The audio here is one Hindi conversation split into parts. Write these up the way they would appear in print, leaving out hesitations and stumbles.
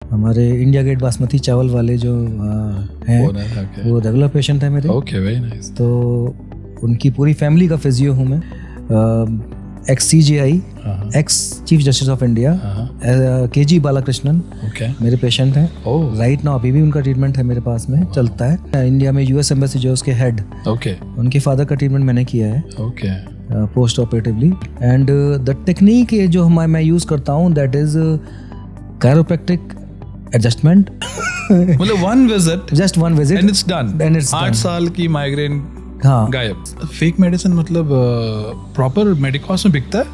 हमारे इंडिया गेट बासमती चावल वाले जो हैं वो रेगुलर पेशेंट है मेरे। Okay, very nice. तो उनकी पूरी फैमिली का फिजियो हूँ मैं। X CJI, ex chief justice of India KG Balakrishnan मेरे पेशेंट हैं। राइट नाउ अभी भी उनका ट्रीटमेंट है मेरे पास में, चलता है। इंडिया में US एम्बेसी जो उसके हेड, उनके फादर का ट्रीटमेंट मैंने किया है post operatively. And the technique जो मैं यूज करता हूँ दैट इज कायरोप्रैक्टिक एडजस्टमेंट। मतलब just one visit and it's done. 8 साल की माइग्रेन गायब। फेक मेडिसिन मतलब प्रॉपर मेडिकॉस में बिकता है?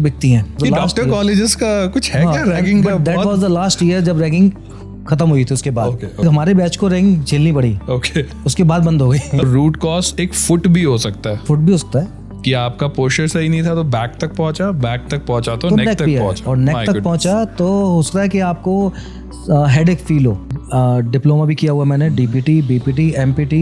बिकती है। डॉक्टर कॉलेजेस का कुछ है क्या रैगिंग का? That was the last year जब रैगिंग खत्म हुई थी। उसके बाद हमारे बैच को रैगिंग झेलनी पड़ी। उसके बाद बंद हो गई। रूट कॉज एक फुट भी हो सकता है। फुट भी हो सकता है कि आपका पोस्चर सही नहीं था तो बैक तक पहुंचा, बैक तक पहुंचा तो नेक तक पहुंचा, और नेक तक पहुंचा तो हो सकता है कि आपको हेडेक फील हो। डिप्लोमा भी किया हुआ मैंने, DPT, BPT, MPT,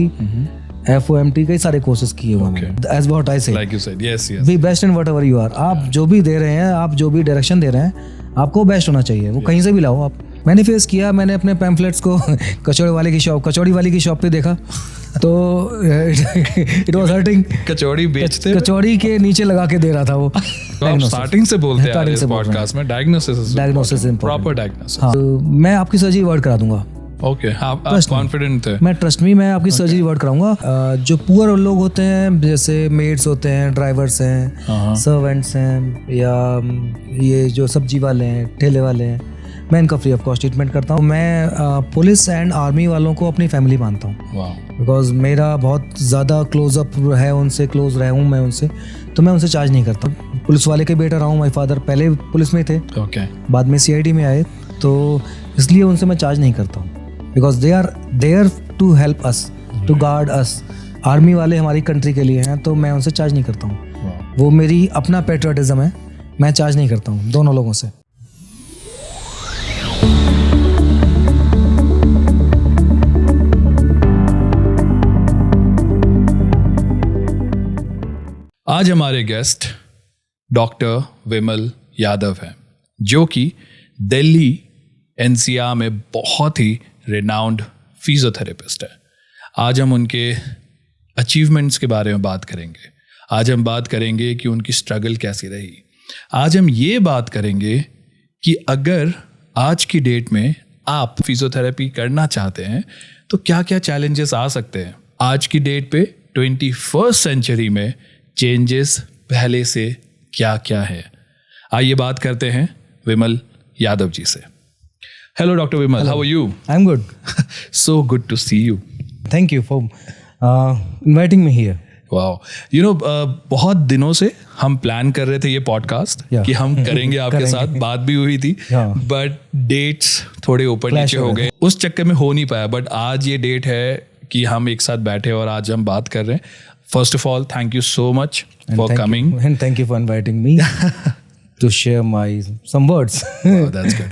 FOMT, कई सारे कोर्सेज किए हुए हैं। As what I say, like you said, yes. Be best in whatever you are. आप जो भी दे रहे हैं, आप जो भी डायरेक्शन दे रहे हैं, आपको बेस्ट होना चाहिए। वो कहीं से भी लाओ आप। मैंने फेस किया, मैंने अपने पैम्फलेट्स को कचौड़ी वाले की शॉप पे देखा तो इट वाज हर्टिंग। कचौड़ी बेचते, कचौड़ी के नीचे लगा के दे रहा था वो। आप स्टार्टिंग से बोलते हैं इस पॉडकास्ट में डायग्नोसिस प्रॉपर डायग्नोसिस। हाँ, तो मैं आपकी सर्जरी वर्ड करा दूंगा। ओके, आप कॉन्फिडेंट थे? मैं ट्रस्ट मी, मैं आपकी सर्जरी वर्ड कराऊंगा। जो पुअर लोग होते हैं, जैसे मेड्स होते हैं, ड्राइवर्स हैं, सर्वेंट्स हैं, या ये जो सब्जी वाले हैं, ठेले वाले हैं, मैं इनका फ्री ऑफ कॉस्ट ट्रीटमेंट करता हूँ। मैं पुलिस एंड आर्मी वालों को अपनी फैमिली मानता हूँ, बिकॉज मेरा बहुत ज़्यादा क्लोजअप है उनसे, क्लोज रहा हूँ मैं उनसे, तो मैं उनसे चार्ज नहीं करता। पुलिस वाले के बेटा रहा हूँ। माई फादर पहले पुलिस में थे, बाद में CID में आए, तो इसलिए उनसे मैं चार्ज नहीं करता हूँ, because they are there to help us, to guard us. Army वाले हमारी कंट्री के लिए हैं, तो मैं उनसे चार्ज नहीं करता हूँ। वो मेरी अपना पेट्रियटिज्म है, मैं चार्ज नहीं करता हूँ दोनों लोगों से। आज हमारे गेस्ट डॉक्टर विमल यादव हैं, जो कि दिल्ली NCR में बहुत ही रिनाउंड फिजियोथेरेपिस्ट है। आज हम उनके अचीवमेंट्स के बारे में बात करेंगे। आज हम बात करेंगे कि उनकी स्ट्रगल कैसी रही। आज हम ये बात करेंगे कि अगर आज की डेट में आप फिजियोथेरेपी करना चाहते हैं तो क्या क्या चैलेंजेस आ सकते हैं। आज की डेट पे 21st सेंचुरी में चेंजेस पहले से क्या क्या है। आइए बात करते हैं विमल यादव जी से। Hello, Dr. Vimal. Hello. How are you? I'm good. So good to see you. Thank you for inviting me here. Wow. You know, बहुत दिनों से हम प्लान कर रहे थे ये पॉडकास्ट कि हम करेंगे आपके साथ। बात भी हुई थी, बट डेट्स थोड़े ऊपर नीचे हो गए, उस चक्कर में हो नहीं पाया। बट आज ये डेट है कि हम एक साथ बैठे और आज हम बात कर रहे हैं। First of all, thank you so much for coming. And thank you for inviting me. To share my some words. Oh, that's good.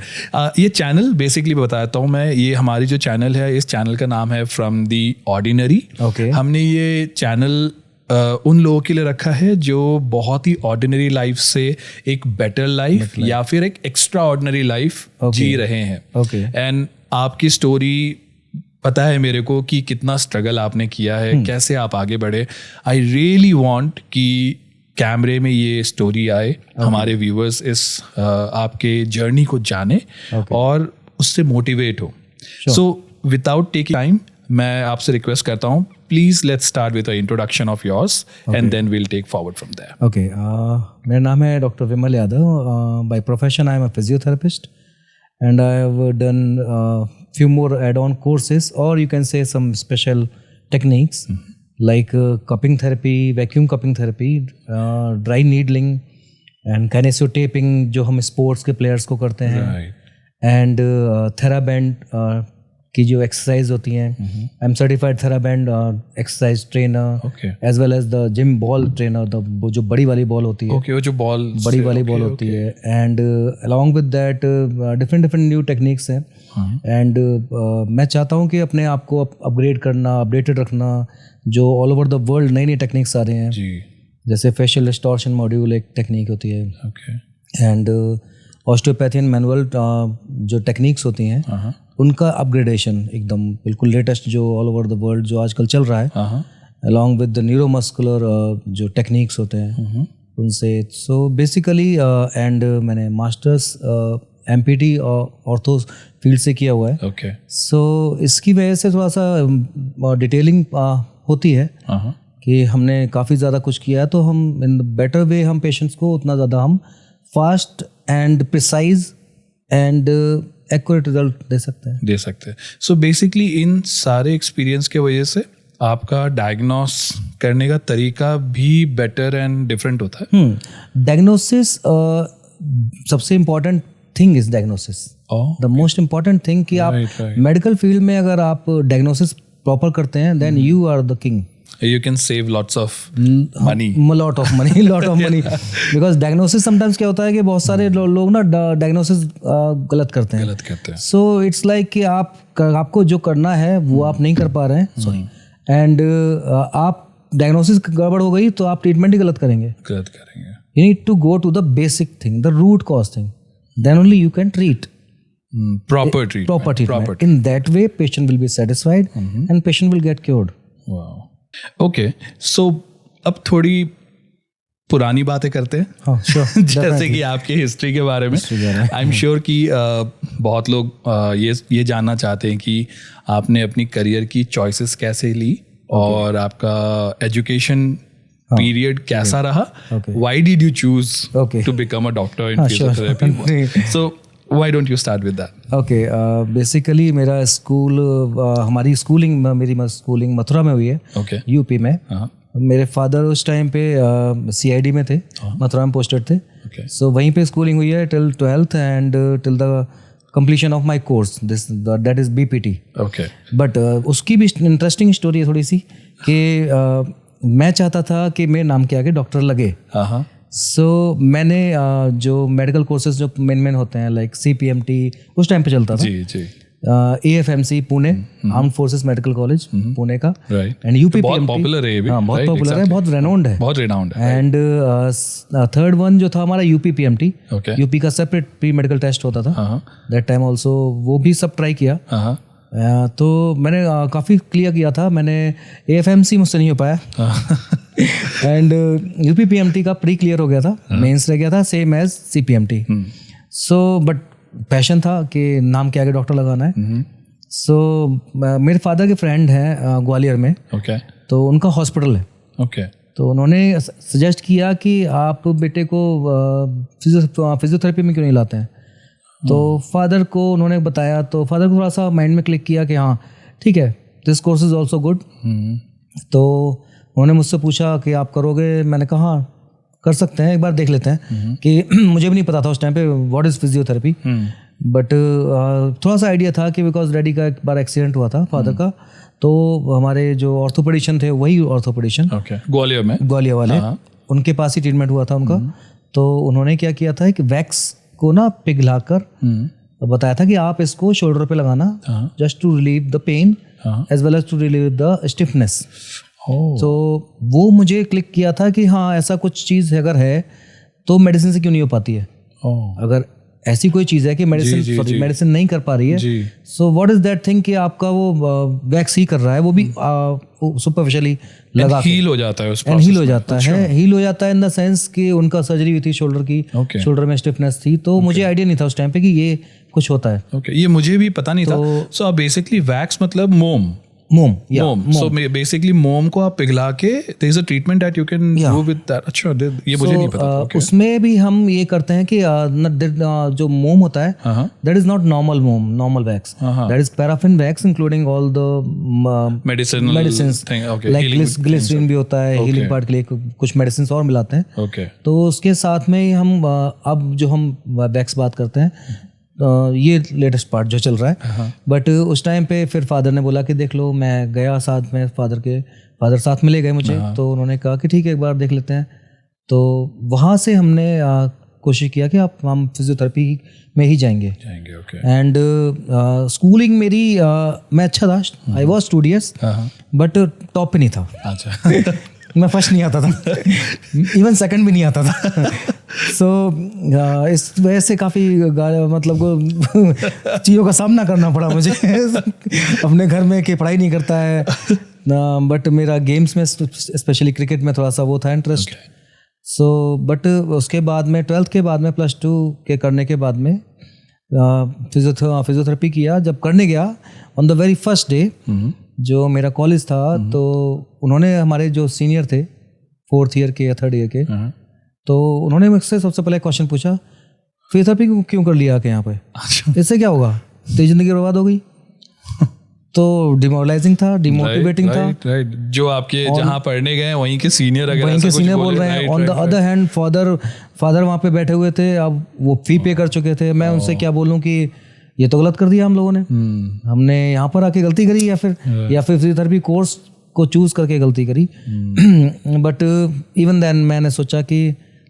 ये चैनल बेसिकली बताता हूँ मैं। ये हमारी जो चैनल है, इस चैनल का नाम है फ्रॉम दी ऑर्डिनरी। हमने ये चैनल उन लोगों के लिए रखा है जो बहुत ही ऑर्डिनरी लाइफ से एक बेटर लाइफ या फिर एक एक्स्ट्रा ऑर्डिनरी लाइफ जी रहे हैं। एंड आपकी स्टोरी पता है मेरे को कि कितना स्ट्रगल आपने किया है, कैसे आप आगे बढ़े। आई रियली वॉन्ट कि कैमरे में ये स्टोरी आए, हमारे व्यूअर्स इस आपके जर्नी को जाने और उससे मोटिवेट हो। सो विदाउट टेकिंग टाइम, मैं आपसे रिक्वेस्ट करता हूँ, please let's start with a introduction of yours and then we'll take forward from there. Okay, मेरा नाम है doctor Vimal Yadav. By profession I am a physiotherapist and I have done few more add-on courses, or you can say some special techniques like cupping therapy, vacuum cupping therapy, dry needling and kinesiotaping जो हम स्पोर्ट्स के प्लेयर्स को करते हैं, एंड TheraBand की जो एक्सरसाइज होती हैं। I am certified TheraBand exercise trainer as well as the gym ball trainer, वो जो बड़ी वाली बॉल होती है, वो जो बॉल बड़ी वाली बॉल होती है। And along with that different new techniques हैं। एंड मैं चाहता हूँ कि अपने आप को अपग्रेड करना, अपडेटेड रखना। जो ऑल ओवर द वर्ल्ड नई नई टेक्निक्स आ रहे हैं, जैसे फेशियल डिस्टॉर्शन मॉड्यूल एक टेक्निक होती है, एंड ऑस्टियोपैथी एंड मैनुअल जो टेक्निक्स होती हैं उनका अपग्रेडेशन एकदम बिल्कुल लेटेस्ट जो ऑल ओवर द वर्ल्ड जो आजकल चल रहा है, अलॉन्ग विद द न्यूरोमस्कुलर जो टेक्निक्स होते हैं उनसे। सो बेसिकली एंड मैंने मास्टर्स एमपीटी ऑर्थो फील्ड से किया हुआ है। ओके। सो इसकी वजह से थोड़ा सा डिटेलिंग होती है कि हमने काफ़ी ज़्यादा कुछ किया है, तो हम इन बेटर वे हम पेशेंट्स को उतना ज़्यादा हम fast and precise and accurate result दे सकते हैं। सो बेसिकली इन सारे एक्सपीरियंस के वजह से आपका डायग्नोस करने का तरीका भी बेटर एंड डिफरेंट होता है। डायग्नोसिस सबसे important thing is diagnosis, the most important thing कि आप मेडिकल फील्ड में अगर आप डायग्नोसिस प्रॉपर करते हैं then you are the king. You can save lots of money. lot of money because diagnosis sometimes क्या होता है कि बहुत सारे लोग ना डायग्नोसिस गलत करते हैं। So it's like कि आपको जो करना है वो आप नहीं कर पा रहे हैं, सॉरी, एंड आप डायग्नोसिस गड़बड़ हो गई तो आप ट्रीटमेंट ही गलत करेंगे। You need to go to the basic thing, the root cause thing, then only you can treat. Proper treatment. In that way patient will be satisfied and patient will get cured. Wow. Okay, so अब थोड़ी पुरानी बातें करते हैं। हाँ, sure, जैसे कि आपकी हिस्ट्री के बारे में। आई एम श्योर कि बहुत लोग ये जानना चाहते हैं कि आपने अपनी करियर की चॉइसेस कैसे ली और आपका एजुकेशन पीरियड कैसा रहा। Why did you choose to become a doctor in physiotherapy? So Why don't you start with that? Okay, basically मेरा स्कूल हमारी स्कूलिंग मेरी स्कूलिंग मथुरा में हुई है, यूपी में। मेरे फादर उस टाइम पे CID में थे, मथुरा में पोस्टेड थे। सो वहीं पे स्कूलिंग हुई है till 12th and till the completion of my course, that is BPT. Okay. But उसकी भी इंटरेस्टिंग स्टोरी है थोड़ी सी कि मैं चाहता था कि मेरे नाम के आगे डॉक्टर लगे। सो मैंने जो मेडिकल कोर्सेज जो मेन होते हैं लाइक CPMT उस टाइम पे चलता था, AFMC Pune, armed forces medical college Pune का, एंड UPPMT बहुत पॉपुलर है, बहुत पॉपुलर है, बहुत रेनाउंड है। एंड थर्ड वन जो था हमारा UPPMT, यूपी का सेपरेट प्री मेडिकल टेस्ट होता था दैट टाइम ऑल्सो, वो भी सब ट्राई किया। तो मैंने काफ़ी क्लियर किया था, मैंने AFMC मुझसे नहीं हो पाया एंड UPPMT का प्री क्लियर हो गया था, मेंस रह गया था same as CPMT। So but passion था कि नाम के आगे डॉक्टर लगाना है। सो मेरे फादर के फ्रेंड हैं ग्वालियर में, तो उनका हॉस्पिटल है। तो उन्होंने सजेस्ट किया कि आप बेटे को फिजियोथेरेपी में क्यों नहीं लाते हैं। तो फादर को उन्होंने बताया, तो फादर को थोड़ा सा माइंड में क्लिक किया कि हाँ ठीक है, this course is also good. तो उन्होंने मुझसे पूछा कि आप करोगे, मैंने कहा हाँ कर सकते हैं, एक बार देख लेते हैं कि मुझे भी नहीं पता था उस टाइम पे व्हाट इज़ फिजियोथेरेपी, बट थोड़ा सा आइडिया था कि बिकॉज डैडी का एक बार एक्सीडेंट हुआ था फादर का, तो हमारे जो ऑर्थोपेडिशियन थे वही ऑर्थोपेडिशियन ग्वालियर वाले, उनके पास ही ट्रीटमेंट हुआ था उनका। तो उन्होंने क्या किया था कि वैक्स को ना पिघलाकर बताया था कि आप इसको शोल्डर पे लगाना, just to relieve the pain as well as to relieve the stiffness. तो वो मुझे क्लिक किया था कि हाँ ऐसा कुछ चीज़ अगर है तो मेडिसिन से क्यों नहीं हो पाती है। अगर ऐसी कोई चीज़ है कि मेडिसिन नहीं कर पा रही है, so what is that thing कि आपका वो वैक्स ही कर रहा है, वो भी सुपरफिशियली लगा हील हो जाता है, हील हो जाता है इन द सेंस कि उनका सर्जरी हुई थी शोल्डर की, शोल्डर में स्टिफनेस थी, तो मुझे आइडिया नहीं था उस टाइम पे कि ये कुछ होता है। ये मुझे भी पता नहीं था। सो बेसिकली वैक्स मतलब मोम। So basically मोम को आप पिघला के there is a treatment that you can do with that. अच्छा, ये मुझे नहीं पता था। उसमें भी हम ये करते हैं कि जो मोम होता है that is not normal मोम, normal wax, that is paraffin wax including all the medicines like glycerin भी होता है healing part के लिए, कुछ medicines और मिलाते हैं। तो उसके साथ में हम अब जो हम wax बात करते हैं, ये लेटेस्ट पार्ट जो चल रहा है। बट उस टाइम पे फिर फादर ने बोला कि देख लो, मैं गया साथ में, फादर साथ में ले गए मुझे, तो उन्होंने कहा कि ठीक है एक बार देख लेते हैं। तो वहाँ से हमने कोशिश किया कि हम फिजियोथेरेपी में ही जाएंगे। एंड स्कूलिंग मेरी मैं अच्छा था, I was studious but top पे नहीं था। मैं फर्स्ट नहीं आता था, इवन सेकंड भी नहीं आता था। सो इस वजह से काफ़ी मतलब चीज़ों का सामना करना पड़ा मुझे अपने घर में कि पढ़ाई नहीं करता है, बट मेरा गेम्स में स्पेशली क्रिकेट में थोड़ा सा वो था इंटरेस्ट। सो बट उसके बाद में 12th के बाद में +2 के करने के बाद में फिजियोथेरेपी किया। जब करने गया on the very first day जो मेरा कॉलेज था, तो उन्होंने हमारे जो सीनियर थे 4th ईयर के या 3rd ईयर के, तो उन्होंने मुझसे सबसे पहले क्वेश्चन पूछा, फिजियोथेरेपी क्यों कर लिया आके यहाँ पे, इससे क्या होगा, तेरी जिंदगी बर्बाद हो गई। तो डिमोरलाइजिंग था, डिमोटिवेटिंग था। राइट। जो आपके जहाँ पढ़ने गए वहीं के सीनियर अगर वहीं के सीनियर बोल रहे हैं। On the other hand father वहाँ पे बैठे हुए थे, अब वो फी पे कर चुके थे। मैं उनसे क्या बोलूँ कि ये तो गलत कर दिया हम लोगों ने, हमने यहाँ पर आके गलती करी या फिर फिजियोथेरेपी कोर्स को चूज करके गलती करी। बट इवन देन मैंने सोचा कि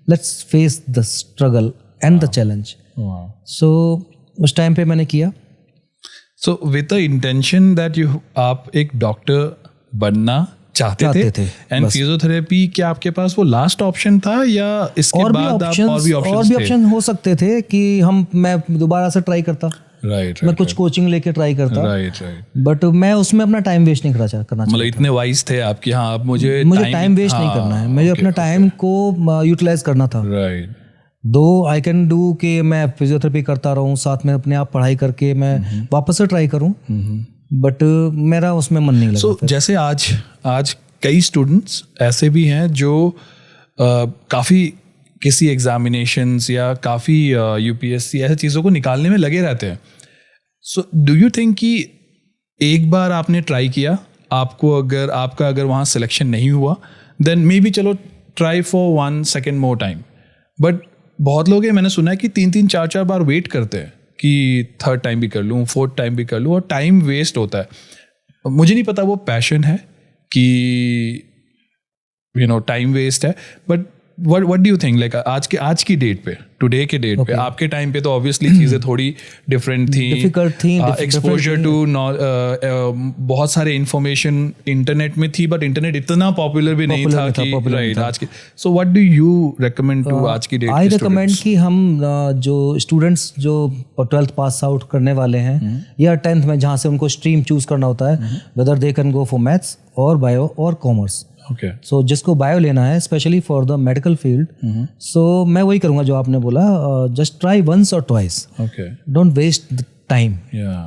let's face the struggle and the challenge. So उस टाइम पे मैंने किया। So with the intention that आप एक डॉक्टर बनना चाहते थे एंड फिजियोथेरेपी, क्या आपके पास वो लास्ट ऑप्शन था या इसके बाद आप और भी ऑप्शन हो सकते थे कि मैं दोबारा से ट्राई करता, मैं कुछ कोचिंग लेके ट्राई करता, बट मैं उसमें अपना टाइम वेस्ट नहीं करना चाहता। मतलब इतने वाइज थे आपके, हाँ आप मुझे टाइम वेस्ट नहीं करना है, मुझे अपने टाइम को यूटिलाइज करना था। राइट। दो आई कैन डू कि मैं फिजियोथेरेपी करता रहूँ, साथ में अपने आप पढ़ाई करके मैं वापस से ट्राई करूँ, बट मेरा उसमें मन नहीं लगा। सो जैसे आज कई स्टूडेंट्स ऐसे भी हैं जो काफ़ी किसी एग्जामिनेशंस या काफ़ी यूपीएससी ऐसे चीज़ों को निकालने में लगे रहते हैं। सो डू यू थिंक कि एक बार आपने ट्राई किया, आपका अगर वहाँ सिलेक्शन नहीं हुआ, देन मे बी चलो try for 1 second more time, but बहुत लोग हैं, मैंने सुना है कि 3-3 4-4 बार वेट करते हैं कि 3rd टाइम भी कर लूँ, 4th टाइम भी कर लूँ, और टाइम वेस्ट होता है। मुझे नहीं पता वो पैशन है कि टाइम वेस्ट है, but what do you think, like आज की डेट पे, टुडे के डेट पे, आपके टाइम पे तो ऑब्वियसली चीज़ें थोड़ी डिफरेंट थी, डिफिकल्ट थी, एक्सपोजर टू बहुत सारे इंफॉर्मेशन इंटरनेट में थी, बट इंटरनेट इतना पॉपुलर भी नहीं था कि राइट आज के। So what do you recommend to आज की डेट? आई रिकमेंड कि हम जो स्टूडेंट्स जो 12th पास आउट करने वाले हैं या 10th में, जहाँ से उनको स्ट्रीम चूज करना होता है, whether they can go for maths और बायो और कॉमर्स। Okay. So, जिसको बायो लेना है specially for the medical field, so मैं वही करूँगा जो आपने बोला, जस्ट ट्राई वंस और twice, don't waste the time,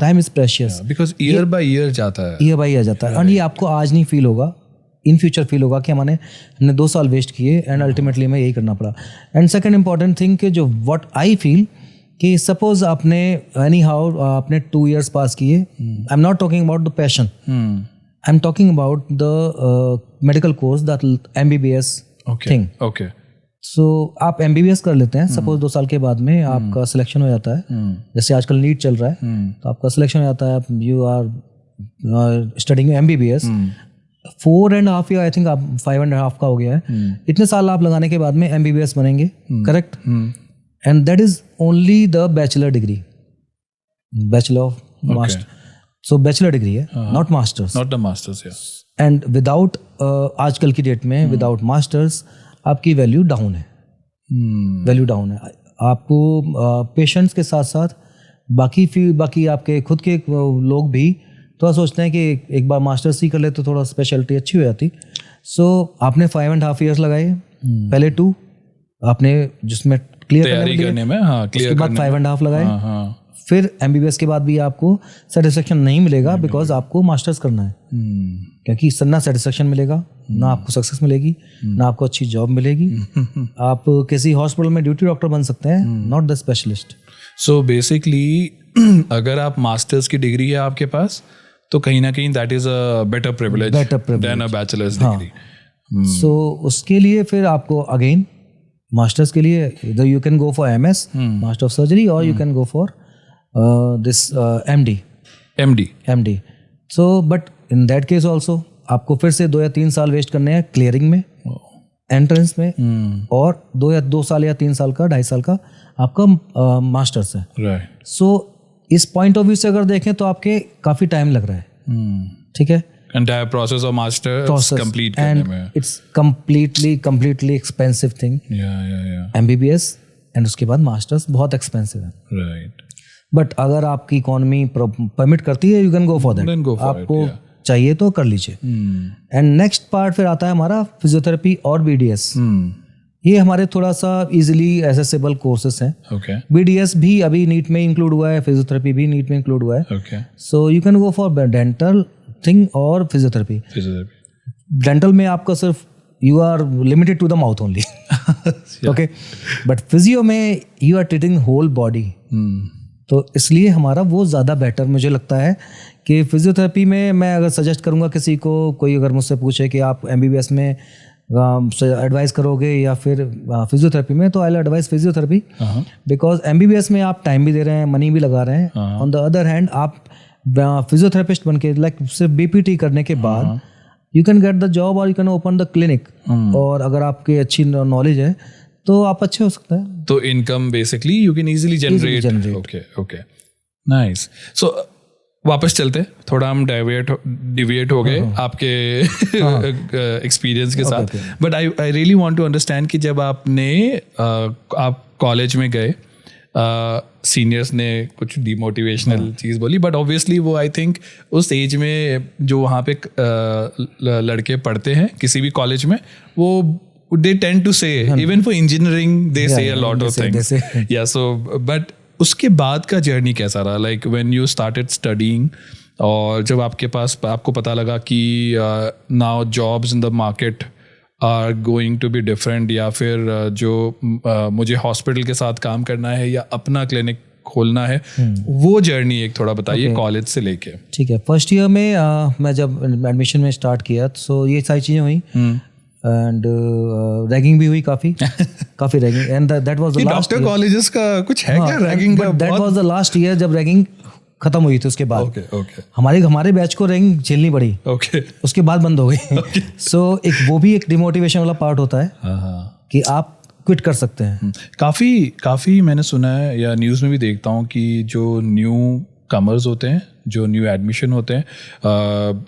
time is precious, because year by year जाता है, एंड ये आपको आज नहीं फील होगा, इन फ्यूचर फील होगा कि हमने 2 साल वेस्ट किए एंड अल्टीमेटली हमें यही करना पड़ा। एंड सेकेंड इंपॉर्टेंट थिंग कि जो व्हाट आई फील कि सपोज आपने एनी हाउ आपने 2 years पास किए, I am not talking about the passion, I'm talking about the medical course, that MBBS thing. Okay. So आप MBBS कर लेते हैं, सपोज 2 साल के बाद में आपका सिलेक्शन हो जाता है, जैसे आजकल नीट चल रहा है, तो आपका सिलेक्शन हो जाता है, you are studying MBBS 4.5 year, I think आप 5.5 का हो गया है, इतने साल आप लगाने के बाद में MBBS बनेंगे, correct? And that is only the bachelor degree, bachelor of master. So bachelor degree है, not masters, not the masters, yes. And without आजकल की डेट में विदाउट मास्टर्स आपकी वैल्यू डाउन है, वैल्यू डाउन है। आपको पेशेंट्स के साथ साथ बाकी आपके खुद के लोग भी थोड़ा सोचते हैं कि एक बार मास्टर्स ही कर ले तो थोड़ा स्पेशलिटी अच्छी हो जाती। सो आपने 5.5 years लगाए, पहले 2 आपने जिसमें क्लियर करने में, उसके बाद 5.5 लगाए, फिर MBBS के बाद भी आपको सेटिस्फेक्शन नहीं मिलेगा, बिकॉज आपको मास्टर्स करना है, क्योंकि ना सेटिस्फेक्शन मिलेगा, ना आपको सक्सेस मिलेगी, ना आपको अच्छी जॉब मिलेगी। आप किसी हॉस्पिटल में ड्यूटी डॉक्टर बन सकते हैं, not the specialist. So basically अगर आप मास्टर्स की डिग्री है आपके पास, तो कहीं ना कहीं that is a better privilege than a bachelor's degree. So उसके लिए फिर आपको अगेन मास्टर्स के लिए इधर you can go for MS, master of surgery, और you can go for this MD. So but in that case also आपको फिर से 2 या 3 साल वेस्ट करने हैं क्लियरिंग में, एंट्रेंस में, और 2 साल या 3 साल का 2.5 साल का आपका मास्टर्स है, राइट। सो इस पॉइंट ऑफ व्यू से अगर देखें तो आपके काफ़ी टाइम लग रहा है, ठीक है। entire process of masters complete करने and में. it's completely expensive thing. Yeah. MBBS and उसके बाद मास्टर्स बहुत एक्सपेंसिव है. Right. बट अगर आपकी इकोनॉमी परमिट करती है, you can go for that. Then go for it, आपको yeah. चाहिए तो कर लीजिए. एंड नेक्स्ट पार्ट फिर आता है हमारा फिजियोथेरेपी और BDS. ये हमारे थोड़ा सा इजीली एसेसेबल कोर्सेस हैं. Okay. BDS भी अभी नीट में इंक्लूड हुआ है, फिजियोथेरेपी भी नीट में इंक्लूड हुआ है. Okay. So you can go for dental thing और फिजियोथेरेपी. Physiotherapy. डेंटल में आपका सिर्फ you are limited to the mouth only. Okay. But physio में you are treating whole body. तो इसलिए हमारा वो ज़्यादा बेटर मुझे लगता है कि फिजियोथेरेपी में मैं अगर सजेस्ट करूँगा किसी को, कोई अगर मुझसे पूछे कि आप MBBS में एडवाइस करोगे या फिर फिजियोथेरेपी में, तो I will advice physiotherapy. Because MBBS में आप टाइम भी दे रहे हैं, मनी भी लगा रहे हैं. ऑन द अदर हैंड आप फिजियोथेरेपिस्ट बन के लाइक सिर्फ BPT करने के बाद you can get the job और you can open the clinic. और अगर आपकी अच्छी नॉलेज है तो आप अच्छे हो सकते हैं. तो income basically you can easily generate. Okay nice. So वापस चलते, थोड़ा हम डिविएट हो गए आपके एक्सपीरियंस के साथ. But I really want to understand कि जब आपने आप कॉलेज में गए, सीनियर्स ने कुछ डिमोटिवेशनल चीज़ बोली, बट ऑब्वियसली वो आई थिंक उस एज में जो वहाँ पे लड़के पढ़ते हैं किसी भी कॉलेज में, वो they tend to say even for engineering they say a lot of things. Yeah, so but उसके बाद का जर्नी कैसा रहा, like when you started studying, और जब आपके पास आपको पता लगा कि now jobs in the market are going to be different, या फिर जो मुझे हॉस्पिटल के साथ काम करना है या अपना क्लिनिक खोलना है, वो जर्नी एक थोड़ा बताइए कॉलेज से लेके. ठीक है. फर्स्ट ईयर में मैं जब एडमिशन में स्टार्ट किया तो ये सारी चीज़ें हुई. एंड रैगिंग भी हुई काफी ragging. And that was the last. Doctor colleges का कुछ है क्या रैगिंग का? That was the last year जब रैगिंग खत्म हुई थी. उसके बाद ओके हमारे बैच को रैगिंग झेलनी पड़ी. ओके. उसके बाद बंद हो गई. सो एक वो भी एक डिमोटिवेशन वाला पार्ट होता है कि आप क्विट कर सकते हैं. काफी मैंने सुना है या न्यूज़ में भी देखता हूँ कि जो न्यू कमर्स होते हैं, जो न्यू एडमिशन होते हैं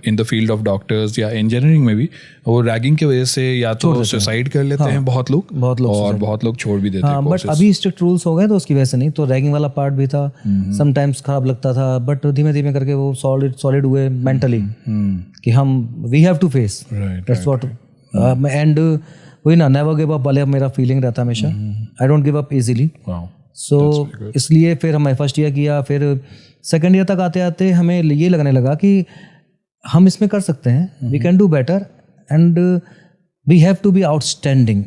in the field of doctors या इंजीनियरिंग में भी, वो रैगिंग की वजह से या तो सुसाइड कर लेते हैं बहुत लोग और बहुत लोग छोड़ भी देते हैं. बट अभी स्ट्रिक्ट रूल्स हो गए तो उसकी वजह से नहीं. तो रैगिंग वाला पार्ट भी था, समटाइम्स खराब लगता था, बट धीमे धीमे करके वो सॉलिड हुए मेंटली कि हम we have to face. That's what. And वही ना, नेवर गिव अप वाले मेरा फीलिंग रहता हमेशा. I don't give up easily. So इसलिए फिर हमें फर्स्ट ईयर किया, फिर सेकेंड ईयर तक आते आते हमें ये लगने लगा कि हम इसमें कर सकते हैं, we can do better and we have to be outstanding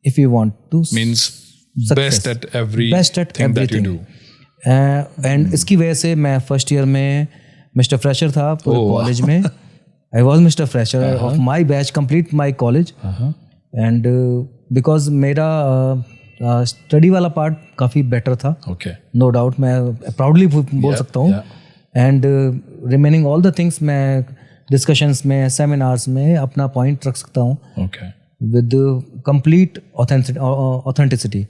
if you want to means best at everything that you do. And इसकी वजह से मैं फर्स्ट ईयर में मिस्टर फ्रेशर था पूरे कॉलेज में. I was mister fresher of my batch, complete my college. And because मेरा स्टडी वाला पार्ट काफ़ी बेटर था. नो डाउट, मैं प्राउडली बोल सकता हूँ. And remaining all the things मैं डिस्कशंस में, सेमिनार्स में अपना पॉइंट रख सकता हूँ विद कंप्लीट ऑथेंटिसिटी.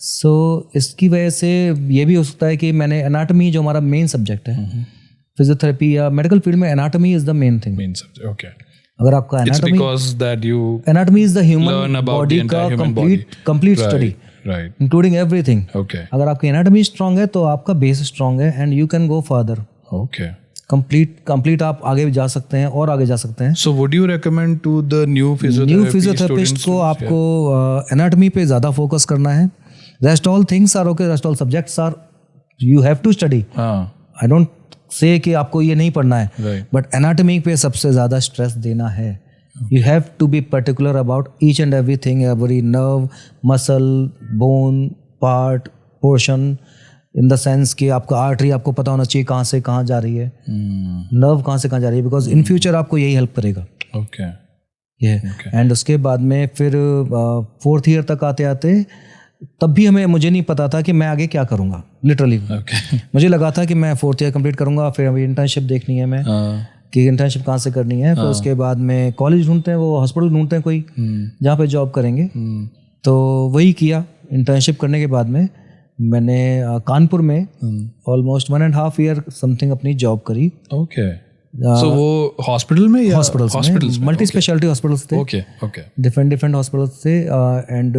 सो इसकी वजह से ये भी हो सकता है कि मैंने एनाटॉमी, जो हमारा मेन सब्जेक्ट है फिजियोथेरेपी या मेडिकल फील्ड में, anatomy is the main thing. अगर आपका anatomy is the human body का कंप्लीट स्टडी, इंक्लूडिंग एवरीथिंग. अगर आपकी एनाटॉमी स्ट्रांग है तो आपका बेस स्ट्रांग है and you can go further. Complete आप आगे जा सकते हैं और आगे जा सकते हैं. So would you recommend to the new physiotherapist को आपको एनाटॉमी पे ज़्यादा फोकस करना है. Rest all things are okay, rest all subjects are you have to study. I don't say कि आपको ये नहीं पढ़ना है, बट एनाटॉमी पे सबसे ज़्यादा स्ट्रेस देना है. You have to be particular about each and everything, every nerve, muscle, bone, part, portion, in the sense कि आपका आर्टरी आपको पता होना चाहिए कहाँ से कहाँ जा रही है, नर्व कहाँ से कहाँ जा रही है, बिकॉज इन फ्यूचर आपको यही हेल्प करेगा. एंड उसके बाद में फिर फोर्थ ईयर तक आते आते तब भी मुझे नहीं पता था कि मैं आगे क्या करूँगा. लिटरली मुझे लगा था कि मैं फोर्थ ईयर कंप्लीट करूँगा, फिर अभी इंटर्नशिप देखनी है मैं कि इंटर्नशिप कहाँ से करनी है. फिर उसके बाद में कॉलेज ढूंढते हैं, वो हॉस्पिटल ढूंढते हैं कोई जहाँ पे जॉब करेंगे. तो वही किया. इंटर्नशिप करने के बाद में मैंने कानपुर में ऑलमोस्ट 1.5 ईयर समथिंग अपनी जॉब करी. सो वो हॉस्पिटल में या हॉस्पिटल्स मल्टी स्पेशलिटी हॉस्पिटल्स थे, ओके ओके, डिफरेंट हॉस्पिटल्स थे। एंड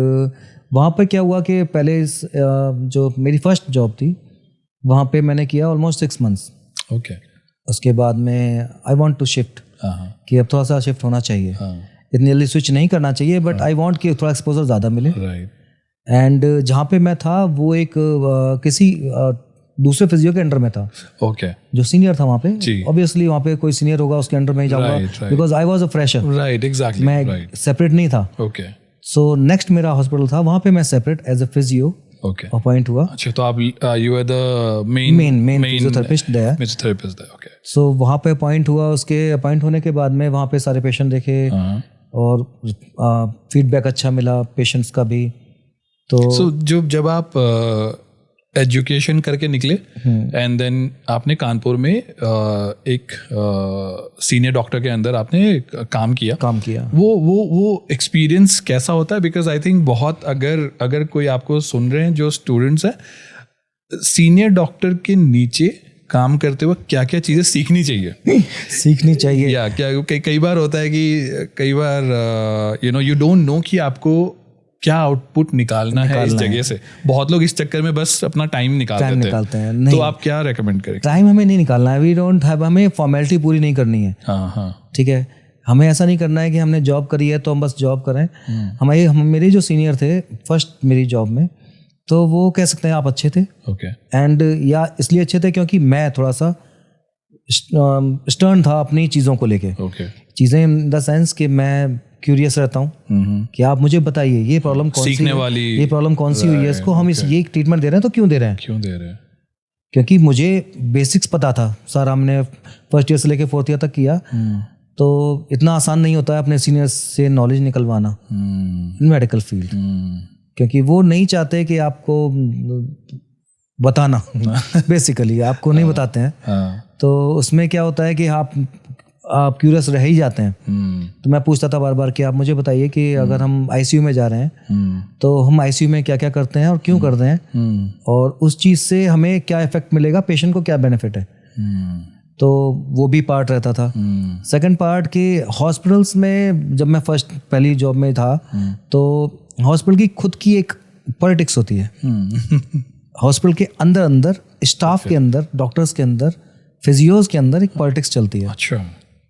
वहाँ पे क्या हुआ कि पहले जो मेरी फर्स्ट जॉब थी वहाँ पे मैंने किया ऑलमोस्ट 6 months। ओके, उसके बाद में आई वांट टू शिफ्ट, कि अब थोड़ा सा शिफ्ट होना चाहिए, इतनी जल्दी स्विच नहीं करना चाहिए, बट आई वांट कि थोड़ा एक्सपोजर ज़्यादा मिले। एंड जहाँ पे मैं था वो एक किसी दूसरे फिजियो के अंडर में था, ओके, जो सीनियर था वहाँ पे। ऑब्वियसली वहाँ पे कोई सीनियर होगा उसके अंडर में ही जाऊँगा, because I was a fresher, right, exactly, मैं सेपरेट नहीं था। ओके, सो नेक्स्ट मेरा हॉस्पिटल था, वहाँ पे मैं separate as a physio appoint हुआ। अच्छा, तो आप you are the main physiotherapist there, physiotherapist there, okay. So वहाँ पे अपॉइंट हुआ, उसके अपॉइंट होने के बाद में वहाँ पे सारे पेशेंट देखे और फीडबैक अच्छा मिला पेशेंट्स का भी। तो जब आप एजुकेशन करके निकले एंड देन आपने कानपुर में एक सीनियर डॉक्टर के अंदर आपने काम किया, वो एक्सपीरियंस कैसा होता है? बिकॉज आई थिंक बहुत अगर कोई आपको सुन रहे हैं जो स्टूडेंट्स हैं, सीनियर डॉक्टर के नीचे काम करते हुए क्या क्या चीज़ें सीखनी चाहिए या क्या कई बार होता है कि कई बार यू डोंट नो कि आपको क्या आउटपुट निकालना है इस जगह से। बहुत लोग इस चक्कर में बस अपना टाइम निकालते हैं। नहीं, तो आप क्या रेकमेंड करें? टाइम हमें नहीं निकालना है, वी डोंट हैव, हमें फॉर्मेलिटी पूरी नहीं करनी है। ठीक है, हमें ऐसा नहीं करना है कि हमने जॉब करी है तो हम बस जॉब करें। मेरे जो सीनियर थे फर्स्ट मेरी जॉब में, तो वो कह सकते हैं आप अच्छे थे, एंड या इसलिए अच्छे थे क्योंकि मैं थोड़ा सा स्टर्न था अपनी चीज़ों को लेके। चीज़ें इन द सेंस कि मैं क्यूरियस रहता हूँ कि आप मुझे बताइए ये प्रॉब्लम कौन सी है, ये प्रॉब्लम कौन सी हुई है, इसको हम ये ट्रीटमेंट दे रहे हैं तो क्यों दे रहे हैं, क्योंकि मुझे बेसिक्स पता था। सर हमने फर्स्ट ईयर से लेके 4th ईयर तक किया, तो इतना आसान नहीं होता है अपने सीनियर्स से नॉलेज निकलवाना इन मेडिकल फील्ड, क्योंकि वो नहीं चाहते कि आपको बताना बेसिकली आपको नहीं बताते हैं। तो उसमें क्या होता है कि आप क्यूरियस रह ही जाते हैं। तो मैं पूछता था बार बार कि आप मुझे बताइए कि अगर हम आईसीयू में जा रहे हैं तो हम आईसीयू में क्या क्या करते हैं और क्यों करते हैं, और उस चीज़ से हमें क्या इफेक्ट मिलेगा, पेशेंट को क्या बेनिफिट है। तो वो भी पार्ट रहता था। सेकंड पार्ट कि हॉस्पिटल्स में जब मैं पहली जॉब में था तो हॉस्पिटल की खुद की एक पॉलिटिक्स होती है। हॉस्पिटल के अंदर स्टाफ के अंदर, डॉक्टर्स के अंदर, फिजियोज के अंदर एक पॉलिटिक्स चलती है। अच्छा,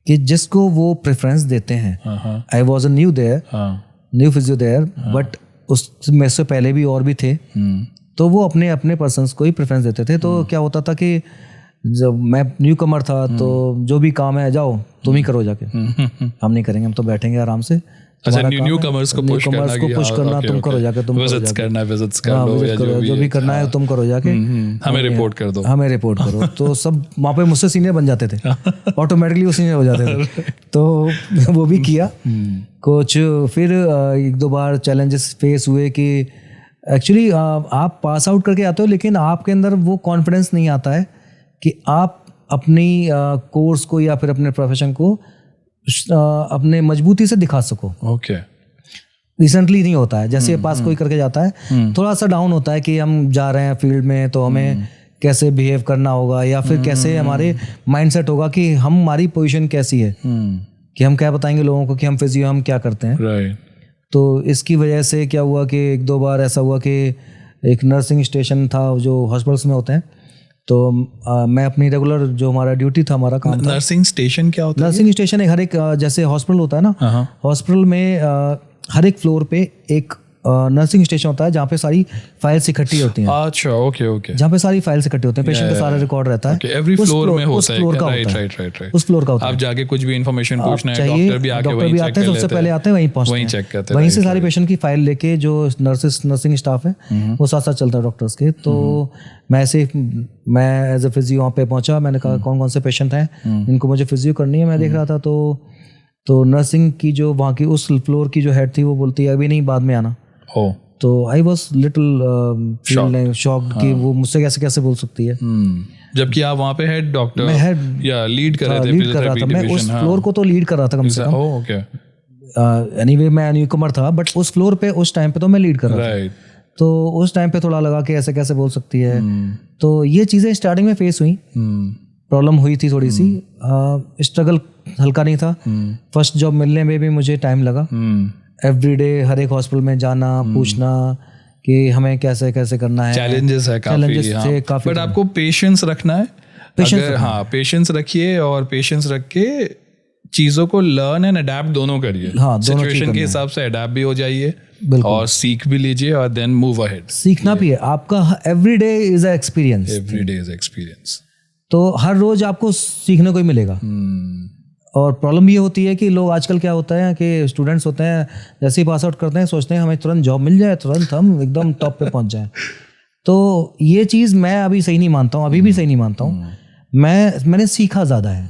कि जिसको वो प्रेफरेंस देते हैं। I was a new physio there, but उसमें से पहले भी और भी थे, तो वो अपने अपने पर्सन्स को ही प्रेफरेंस देते थे। तो क्या होता था कि जब मैं न्यू कमर था तो जो भी काम है जाओ तुम ही करो जाके, हम नहीं करेंगे, हम तो बैठेंगे आराम से। अच्छा, न्यू कमर्स को पुश करना, तुम करो जाके, तुम विजिट्स करना, विजिट्स कर लो या जो भी करना है तुम करो जाके, हमें रिपोर्ट कर दो, हमें रिपोर्ट करो। तो सब वहाँ पे मुझसे सीनियर बन जाते थे, ऑटोमेटिकली वो सीनियर हो जाते थे। तो वो भी किया कुछ। फिर 1-2 बार चैलेंजेस फेस हुए कि एक्चुअली आप पास आउट करके आते हो, लेकिन आपके अंदर वो कॉन्फिडेंस नहीं आता है कि आप अपनी कोर्स को या फिर अपने प्रोफेशन को अपने मजबूती से दिखा सको। ओके, रिसेंटली नहीं होता है। जैसे पास कोई करके जाता है थोड़ा सा डाउन होता है कि हम जा रहे हैं फील्ड में तो हमें कैसे बिहेव करना होगा, या फिर कैसे हमारे माइंडसेट होगा कि हमारी पोजीशन कैसी है, कि हम क्या बताएंगे लोगों को कि हम फिजियो हम क्या करते हैं। तो इसकी वजह से क्या हुआ कि 1-2 बार ऐसा हुआ कि एक नर्सिंग स्टेशन था जो हॉस्पिटल्स में होते हैं, तो मैं अपनी रेगुलर जो हमारा ड्यूटी था, हमारा काम था। नर्सिंग स्टेशन क्या होता है? नर्सिंग स्टेशन हर एक जैसे हॉस्पिटल होता है ना, हॉस्पिटल में हर एक फ्लोर पे एक नर्सिंग स्टेशन होता है जहाँ पे सारी फाइल्स इकट्ठी होती हैं। अच्छा, ओके। जहाँ पे सारी फाइल्स इकट्ठी होते हैं, पेशेंट का सारा रिकॉर्ड रहता है। एवरी फ्लोर में होता है, राइट। उस फ्लोर का होता है। आप जाके कुछ भी इंफॉर्मेशन पूछना है, डॉक्टर भी आते हैं, सबसे पहले आते हैं, वहीं पहुंचते हैं, वहीं चेक करते हैं, वहीं से सारी पेशेंट की फाइल लेके जो नर्सिंग स्टाफ है वो साथ साथ चलता है डॉक्टर्स के। तो मैं एज ए फिजियो वहाँ पे पहुंचा, मैंने कहा कौन कौन से पेशेंट हैं इनको मुझे फिजियो करनी है। मैं देख रहा था तो नर्सिंग की जो वहाँ की उस फ्लोर की जो हेड थी वो बोलती है अभी नहीं, बाद में आना। तो आई वॉज लिटिल शॉक्ड कि वो मुझसे कैसे बोल सकती है, जबकि आप वहाँ पे हेड डॉक्टर या लीड कर रहे थे। लीड कर रहा था मैं, उस फ्लोर को तो लीड कर रहा था कम से कम। एनीवे मैं न्यूकमर था, बट उस फ्लोर पे उस टाइम पे तो मैं लीड कर रहा था। तो उस टाइम पे थोड़ा लगा कि ऐसे कैसे बोल सकती है। तो ये चीज़ें स्टार्टिंग में फेस हुई, प्रॉब्लम हुई थी थोड़ी सी, स्ट्रगल हल्का नहीं था। फर्स्ट जॉब मिलने में भी मुझे टाइम लगा। एवरीडे हर एक हॉस्पिटल में जाना, पूछना कि हमें कैसे कैसे करना है। चैलेंजेस है Challenges थे काफी। बट आपको पेशेंस रखना है। पेशेंस रखिए और पेशेंस रख के चीजों को लर्न एंड अडेप्ट दोनों करिए। सिचुएशन के हिसाब से अडेप्ट भी हो जाइए और सीख भी लीजिए और देन मूव अहेड। सीखना भी है आपका, everyday is a experience. Everyday is experience. तो हर रोज आपको सीखने को ही मिलेगा। और प्रॉब्लम ये होती है कि लोग आजकल क्या होता है कि स्टूडेंट्स होते हैं जैसे ही पास आउट करते हैं सोचते हैं हमें तुरंत जॉब मिल जाए, तुरंत हम एकदम टॉप पे पहुंच जाएं। तो ये चीज़ मैं अभी सही नहीं मानता हूँ, अभी भी सही नहीं मानता हूँ। मैंने सीखा ज़्यादा है,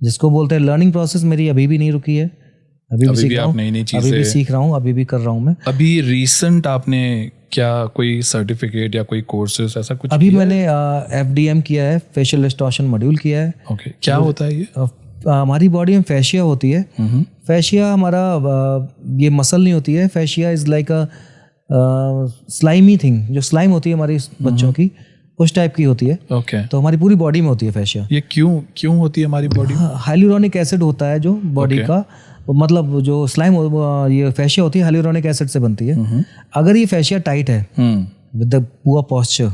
जिसको बोलते हैं लर्निंग प्रोसेस मेरी अभी भी नहीं रुकी है। अभी भी सीख रहा हूँ, अभी भी सीख रहा हूँ, अभी भी कर रहा हूँ मैं। अभी रिसेंट आपने क्या कोई सर्टिफिकेट या कोई कोर्सेज ऐसा कुछ अभी मैंने FDM किया है, फेशियल डिस्टॉर्शन मॉड्यूल किया है। ओके, क्या होता है ये? हमारी बॉडी में फैशिया होती है। फैशिया हमारा ये मसल नहीं होती है। Fascia is like a slimy thing, जो स्लाइम होती है हमारी बच्चों की, उस टाइप की होती है। ओके। तो हमारी पूरी बॉडी में होती है फैशिया। ये क्यों होती है हमारी बॉडी में? हाइलुरोनिक एसिड होता है जो बॉडी का, मतलब जो स्लाइम ये फैशिया होती है हाइलुरोनिक एसिड से बनती है। अगर ये फैशिया टाइट है विद द पुअर पोस्चर,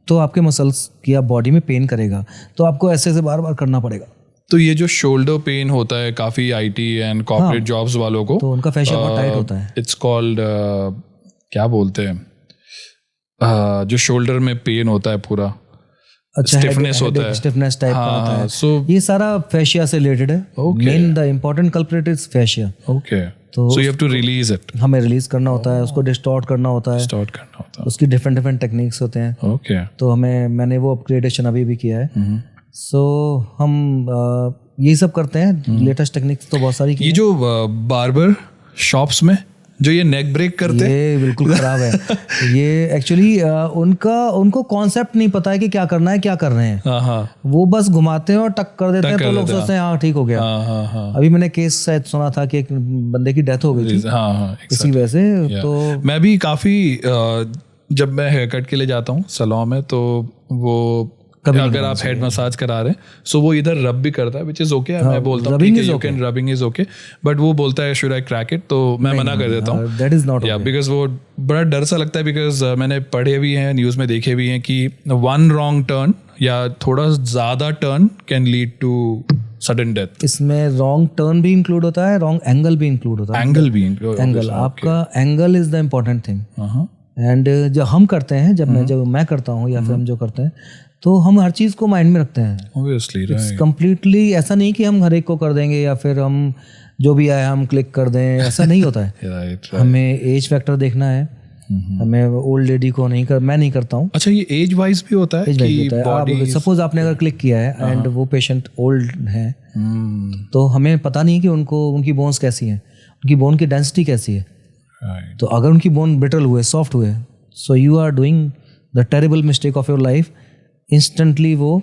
तो आपके मसल्स या बॉडी में पेन करेगा, तो आपको ऐसे बार बार करना पड़ेगा। तो ये जो शोल्डर पेन होता है काफी IT एंड कॉर्पोरेट जॉब्स वालों को, तो उनका फैशिया बहुत टाइट होता है। इट्स कॉल्ड क्या बोलते हैं, जो शोल्डर में पेन होता है पूरा, स्टिफनेस होता है, स्टिफनेस टाइप का होता है। सो ये सारा फैशिया से रिलेटेड है। Main the important culprit is fascia. Okay. तो you have to release it. हमें रिलीज करना होता है, उसको डिस्टॉर्ट करना होता है, उसकी डिफरेंट टेक्निक्स होते हैं। ओके। तो मैंने वो अपग्रेडेशन अभी भी किया है। सो हम यही सब करते हैं। लेटेस्ट टेक्निक्स तो बहुत सारी की। ये जो बार्बर शॉप्स में जो ये नेक ब्रेक करते हैं, ये बिल्कुल खराब है। ये एक्चुअली उनको कॉन्सेप्ट नहीं पता है कि क्या करना है, क्या कर रहे हैं। वो बस घुमाते हैं और टक कर देते हैं, तो लोग सोचते हैं हाँ ठीक हो गया। अभी मैंने केस शायद सुना था कि एक बंदे की डेथ हो गई थी इसी वजह से। तो मैं भी काफी जब मैं हेयर कट के लिए जाता हूँ सैलून में, तो वो अगर आप हेड मसाज करा रहे हैं, सो वो इधर रब भी करता है, विच इज ओके। मैं बोलता हूँ रबिंग इज ओके, बट वो बोलता है शुड आई क्रैक इट, तो मैं मना कर देता हूँ। दैट इज नॉट, बिकॉज वो बड़ा डर सा लगता है, बिकॉज मैंने पढ़े भी हैं, न्यूज में देखे भी हैं कि वन रॉन्ग टर्न या थोड़ा ज्यादा turn can lead to sudden death. इसमें रॉन्ग टर्न भी इंक्लूड होता है, रॉन्ग एंगल भी इंक्लूड होता है। एंगल आपका angle is the important thing. And जो हम करते हैं, जब मैं करता हूँ या फिर हम जो करते हैं, तो हम हर चीज़ को माइंड में रखते हैं। Obviously, right. कंप्लीटली ऐसा नहीं कि हम हर एक को कर देंगे या फिर हम जो भी आए हम क्लिक कर दें, ऐसा नहीं होता है। right. हमें एज फैक्टर देखना है। हमें ओल्ड लेडी को मैं नहीं करता हूँ। अच्छा, ये एज वाइज भी होता है? आप सपोज आपने अगर क्लिक किया है एंड वो पेशेंट ओल्ड है, तो हमें पता नहीं कि उनकी बोन्स कैसी हैं, उनकी बोन की डेंसिटी कैसी है। तो अगर उनकी बोन ब्रिटल हुए, सॉफ्ट हुए, so you are doing the terrible mistake of your life. Instantly वो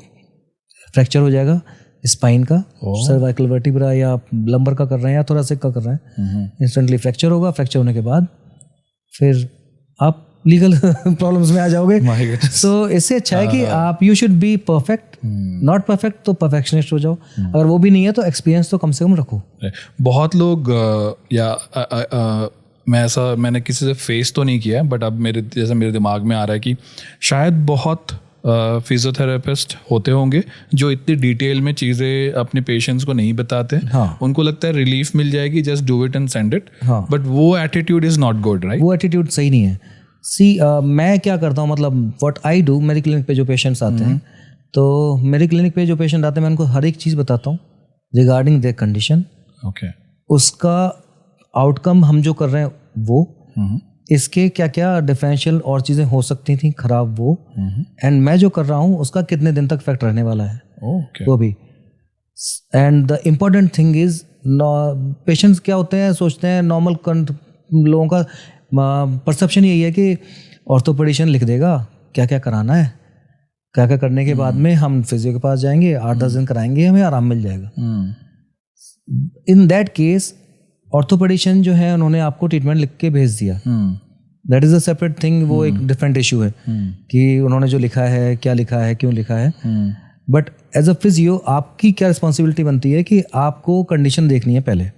फ्रैक्चर हो जाएगा स्पाइन का, सर्वाइकल वर्टिब्रा या लंबर का कर रहे हैं या थोरासिक का कर रहे हैं, इंस्टेंटली फ्रैक्चर होगा। फ्रैक्चर होने के बाद फिर आप लीगल प्रॉब्लम्स में आ जाओगे। सो इससे अच्छा है कि आप you should be perfect, not perfect तो परफेक्शनिस्ट हो जाओ। अगर वो भी नहीं है तो एक्सपीरियंस तो कम से कम रखो। बहुत लोग मैंने किसी से फेस तो नहीं किया, बट अब मेरे दिमाग में आ रहा है कि शायद बहुत फिजियोथेरेपिस्ट होते होंगे जो इतनी डिटेल में चीज़ें अपने पेशेंट्स को नहीं बताते। उनको लगता है रिलीफ मिल जाएगी, just do it and send it, but वो attitude is not good, right? वो एटीट्यूड सही नहीं है। मैं क्या करता हूँ, मतलब व्हाट आई डू, मेरे क्लिनिक पे जो पेशेंट्स आते हैं, तो मेरे क्लिनिक पे जो पेशेंट आते हैं मैं उनको हर एक चीज़ बताता हूँ रिगार्डिंग देयर कंडीशन। ओके। उसका आउटकम हम जो कर रहे हैं वो, इसके क्या क्या डिफरेंशियल और चीज़ें हो सकती थी खराब वो, एंड मैं जो कर रहा हूँ उसका कितने दिन तक इफेक्ट रहने वाला है वो भी। And the important thing is, patients क्या होते हैं, सोचते हैं नॉर्मल लोगों का परसेप्शन यही है कि ऑर्थोपेडिशियन लिख देगा क्या क्या कराना है, क्या क्या करने के बाद में हम फिजियो के पास जाएंगे, 8-10 दिन कराएंगे, हमें आराम मिल जाएगा। इन दैट केस ऑर्थोपेडिशियन जो है उन्होंने आपको ट्रीटमेंट लिख के भेज दिया, that is a separate thing. वो एक डिफरेंट इशू है कि उन्होंने जो लिखा है, क्या लिखा है, क्यों लिखा है। बट एज अ फिजियो आपकी क्या रिस्पॉन्सिबिलिटी बनती है कि आपको कंडीशन देखनी है पहले,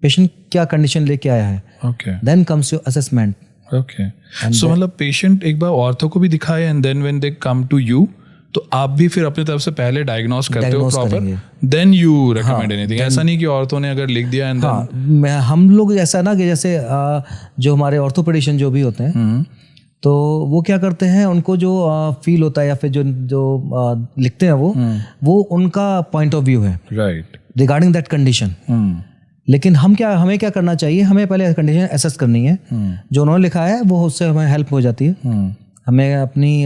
पेशेंट क्या कंडीशन लेके आया है, okay, then comes your assessment. Okay, so मतलब पेशेंट एक बार ऑर्थो को भी दिखाए and then when they come to you, तो आप भी फिर अपनी तरफ से पहले डायग्नोस करते हो proper, then you recommend anything. ऐसा नहीं कि ऑर्थो ने अगर लिख दिया एंड देन हम लोग ऐसा ना कि जैसे जो हमारे ऑर्थोपेडिशियन जो भी होते हैं तो वो क्या करते हैं, उनको जो फील होता है या फिर जो लिखते हैं वो उनका पॉइंट ऑफ व्यू है राइट रिगार्डिंग दैट कंडीशन। लेकिन हमें क्या करना चाहिए, हमें पहले कंडीशन एसेस करनी है, जो उन्होंने लिखा है वो उससे हमें हेल्प हो जाती है। हमें अपनी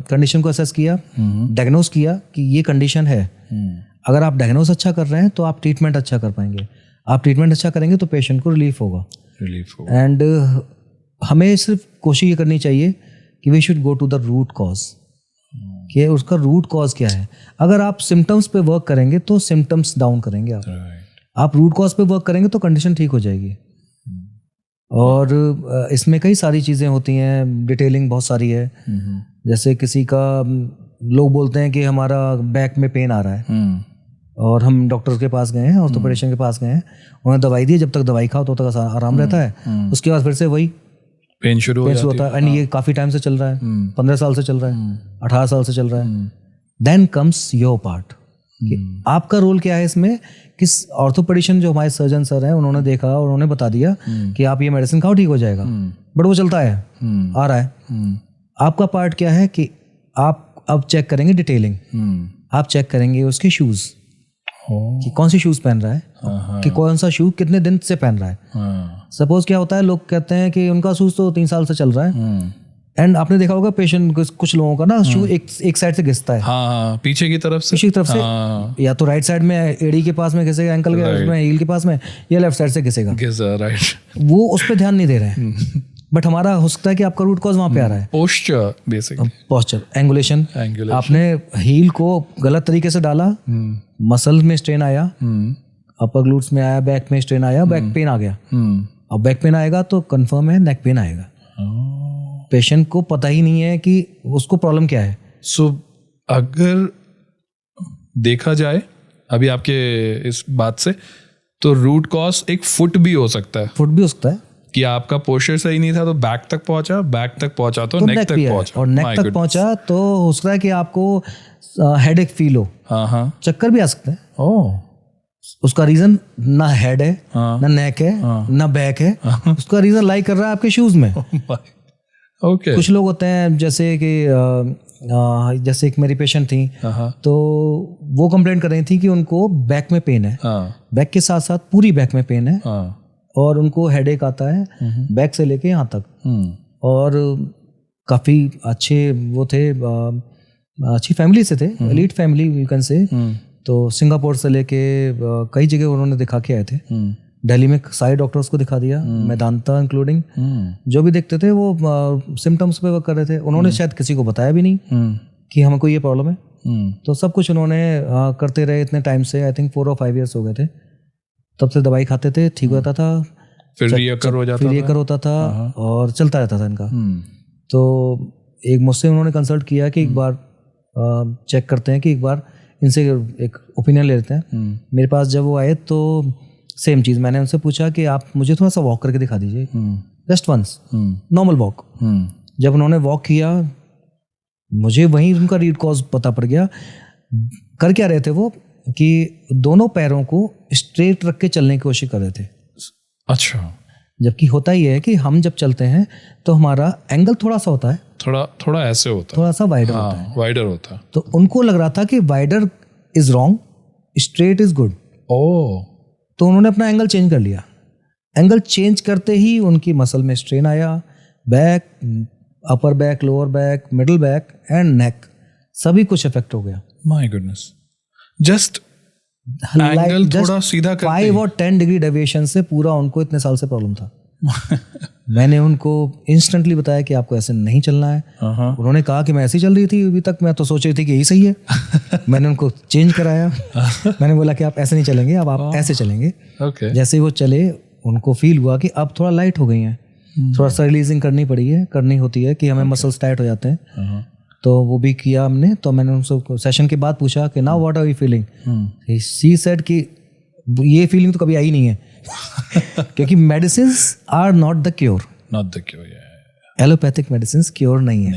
कंडीशन को एसेस किया, डायग्नोस किया कि ये कंडीशन है। अगर आप डायग्नोस अच्छा कर रहे हैं तो आप ट्रीटमेंट अच्छा कर पाएंगे, आप ट्रीटमेंट अच्छा करेंगे तो पेशेंट को रिलीफ होगा। एंड हमें सिर्फ कोशिश ये करनी चाहिए कि we should go to the root cause, कि उसका रूट कॉज क्या है। अगर आप सिम्टम्स पे वर्क करेंगे तो सिम्टम्स डाउन करेंगे आप रूट कॉज पे वर्क करेंगे तो कंडीशन ठीक हो जाएगी। और इसमें कई सारी चीज़ें होती हैं, डिटेलिंग बहुत सारी है। जैसे किसी का लोग बोलते हैं कि हमारा बैक में पेन आ रहा है और हम डॉक्टर के पास गए हैं, ऑर्थोपेडिशियन के पास गए हैं, उन्होंने दवाई दी, जब तक दवाई खाओ तो तक आराम रहता है, उसके बाद फिर से वही पेन शुरू होता है। एंड ये काफ़ी टाइम से चल रहा है, 15 साल से चल रहा है, 18 साल से चल रहा है। देन कम्स योर पार्ट, आपका रोल क्या है इसमें। किस ऑर्थोपेडिशियन जो हमारे सर्जन सर हैं उन्होंने देखा और उन्होंने बता दिया कि आप ये मेडिसिन खाओ ठीक हो जाएगा, बट वो चलता है, आ रहा है। आपका पार्ट क्या है कि आप अब चेक करेंगे डिटेलिंग, आप चेक करेंगे उसके शूज कि कौन सी शूज पहन रहा है, कि कौन सा शू कितने दिन से पहन रहा है। सपोज क्या होता है, लोग कहते हैं कि उनका शूज तो 3 साल से चल रहा है, एंड आपने देखा होगा पेशेंट कुछ लोगों का ना शू एक साइड से घिसता है, पीछे की तरफ से या तो राइट साइड में एड़ी के पास में घिसेगा, एंकल के में, हील के पास में, या लेफ्ट साइड से घिसेगा, राइट। वो उस पर ध्यान नहीं दे रहे हैं। बट हमारा हो सकता है कि आपका रूट कॉज वहां पे आ रहा है, पोस्चर बेसिकली, पोस्चर एंगुलेशन। आपने हील को गलत तरीके से डाला, मसल में स्ट्रेन आया, अपर ग्लूट्स में आया, बैक में स्ट्रेन आया, बैक पेन आ गया। अब बैक पेन आएगा तो कंफर्म है नेक पेन आएगा। पेशेंट को पता ही नहीं है कि उसको प्रॉब्लम क्या है। सो अगर देखा जाए अभी आपके इस बात से, तो रूट कॉज एक फुट भी हो सकता है, कि आपका पोस्चर सही नहीं था तो बैक तक पहुंचा, बैक तक पहुंचा तो नेक तक पहुंचा, और नेक तक पहुंचा तो हो सकता है कि आपको हेडेक फील हो, चक्कर भी आ सकते हैं। उसका रीजन ना हेड है, ना नेक है, ना बैक है, उसका रीजन लाई कर रहा है आपके शूज में। Okay. कुछ लोग होते हैं जैसे कि जैसे एक मेरी पेशेंट थी, तो वो कंप्लेंट कर रही थी कि उनको बैक में पेन है, बैक के साथ साथ पूरी बैक में पेन है, और उनको हेडेक आता है बैक से लेके यहाँ तक। और काफ़ी अच्छे वो थे, अच्छी फैमिली से थे, elite family you can say. तो सिंगापुर से लेके कई जगह उन्होंने दिखा के आए थे, दिल्ली में सारे डॉक्टर्स को दिखा दिया, मेदांता इंक्लूडिंग, जो भी देखते थे वो सिम्टम्स पे वर्क कर रहे थे। उन्होंने शायद किसी को बताया भी नहीं कि हमको ये प्रॉब्लम है। तो सब कुछ उन्होंने करते रहे इतने टाइम से, आई थिंक 4 और 5 ईयर्स हो गए थे, तब से दवाई खाते थे, ठीक होता था, फिर रियकर होता था और चलता रहता था इनका। तो एक मुझसे उन्होंने कंसल्ट किया कि एक बार चेक करते हैं, कि एक बार इनसे एक ओपिनियन ले लेते हैं। मेरे पास जब वो आए तो सेम चीज़ मैंने उनसे पूछा कि आप मुझे थोड़ा सा वॉक करके दिखा दीजिए, जस्ट वंस, नॉर्मल वॉक। जब उन्होंने वॉक किया, मुझे वहीं उनका रीड कॉज पता पड़ गया। कर क्या रहे थे वो, कि दोनों पैरों को स्ट्रेट रख के चलने की कोशिश कर रहे थे। अच्छा। जबकि होता ही है कि हम जब चलते हैं तो हमारा एंगल थोड़ा सा होता है, थोड़ा ऐसे होता है, थोड़ा सा वाइडर होता है। तो उनको लग रहा था कि wider is wrong, straight is good. तो उन्होंने अपना एंगल चेंज कर लिया। एंगल चेंज करते ही उनकी मसल में स्ट्रेन आया, back, upper back, lower back, middle back and neck, सभी कुछ इफेक्ट हो गया। माय गुडनेस, जस्ट एंगल थोड़ा सीधा करते 5 और 10 डिग्री डेविएशन से पूरा उनको इतने साल से प्रॉब्लम था। मैंने उनको इंस्टेंटली बताया कि आपको ऐसे नहीं चलना है। उन्होंने कहा कि मैं ऐसे ही चल रही थी अभी तक, मैं तो सोच रही थी कि यही सही है। मैंने उनको चेंज कराया। मैंने बोला कि आप ऐसे नहीं चलेंगे, अब आप ऐसे चलेंगे। जैसे ही वो चले, उनको फील हुआ कि अब थोड़ा लाइट हो गई हैं, थोड़ा सा रिलीजिंग करनी होती है कि हमें मसल्स टाइट हो जाते हैं। तो वो भी किया हमने। तो मैंने उनसे सेशन के बाद पूछा कि now what are you feeling, she said कि ये फीलिंग तो कभी आई नहीं है क्योंकि medicines are not the cure, allopathic medicines cure नहीं है,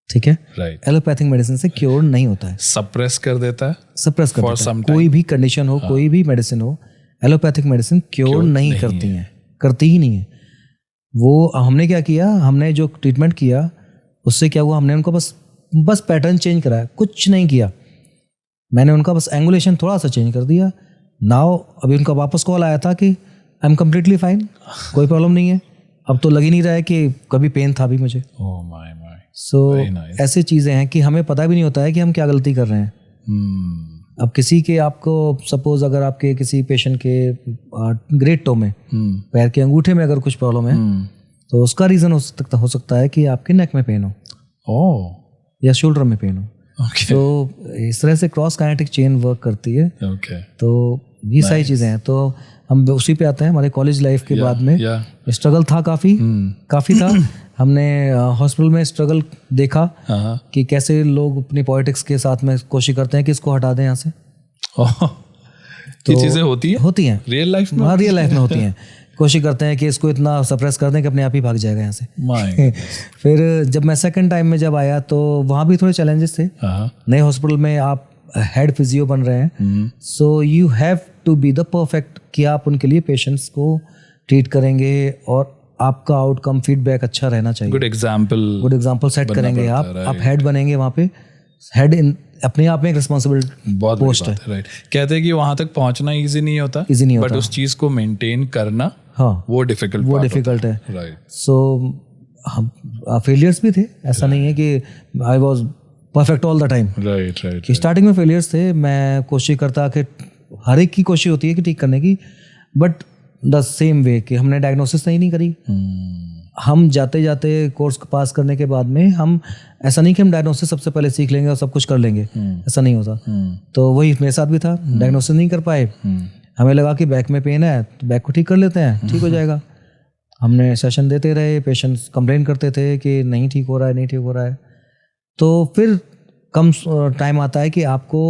ठीक है, राइट। एलोपैथिक मेडिसिन से क्योर नहीं होता है, सप्रेस कर देता है, सप्रेस कर देता है। कोई भी कंडीशन हो, कोई भी मेडिसिन हो, एलोपैथिक मेडिसिन क्योर नहीं करती है, करती ही नहीं है। वो हमने क्या किया, हमने जो ट्रीटमेंट किया उससे क्या हुआ, हमने उनको बस पैटर्न चेंज कराया, कुछ नहीं किया। मैंने उनका बस एंगुलेशन थोड़ा सा चेंज कर दिया। नाउ अभी उनका वापस कॉल आया था कि आई एम कम्प्लीटली फाइन, कोई प्रॉब्लम नहीं है। अब तो लग ही नहीं रहा है कि कभी पेन था भी मुझे। सो ऐसी चीज़ें हैं कि हमें पता भी नहीं होता है कि हम क्या गलती कर रहे हैं। अब किसी के, आपको सपोज अगर आपके किसी पेशेंट के ग्रेट टो में, पैर के अंगूठे में अगर कुछ प्रॉब्लम है तो उसका रीज़न हो सकता है कि आपके नेक में पेन हो या शोल्डर में पेन हो। तो इस तरह से क्रॉस काइनेटिक चेन वर्क करती है। तो ये सारी चीज़ें हैं। तो हम उसी पे आते हैं, हमारे कॉलेज लाइफ के बाद में स्ट्रगल था, काफ़ी था। हमने हॉस्पिटल में स्ट्रगल देखा कि कैसे लोग अपनी पॉलिटिक्स के साथ में कोशिश करते हैं कि इसको हटा दें यहाँ से। तो ये चीज़ें होती हैं रियल लाइफ में। हाँ, रियल लाइफ में होती हैं। कोशिश करते हैं कि इसको इतना सप्रेस कर दें कि अपने आप ही भाग जाएगा यहाँ से। फिर जब मैं सेकंड टाइम में जब आया तो वहाँ भी थोड़े चैलेंजेस थे। नए हॉस्पिटल में आप हेड फिजियो बन रहे हैं, so you have to be the perfect कि आप उनके लिए पेशेंट्स को ट्रीट करेंगे और आपका आउटकम फीडबैक अच्छा रहना चाहिए। गुड एग्जाम्पल सेट करेंगे आप हेड बनेंगे वहाँ पे। हेड अपने आप में एक रिस्पॉन्सिबल पोस्ट है, राइट। कहते हैं कि वहाँ तक पहुँचना इजी नहीं होता, बट उस चीज़ को मेंटेन करना, हाँ, वो डिफिकल्ट है, राइट। सो हम फेलियर्स भी थे, ऐसा नहीं है कि I was perfect all the time, right. Starting में फेलियर्स थे। मैं कोशिश करता कि हर एक की कोशिश होती है कि ठीक करने की, बट द सेम वे कि हमने डायग्नोसिस नहीं करी। हम जाते जाते कोर्स पास करने के बाद में हम ऐसा नहीं कि हम डायग्नोसिस सबसे पहले सीख लेंगे और सब कुछ कर लेंगे, ऐसा नहीं होता। तो वही मेरे साथ भी था, डायग्नोसिस नहीं कर पाए। हमें लगा कि बैक में पेन है तो बैक को ठीक कर लेते हैं, ठीक हो जाएगा। हमने सेशन देते रहे, पेशेंट्स कंप्लेन करते थे कि नहीं ठीक हो रहा है। तो फिर कम टाइम आता है कि आपको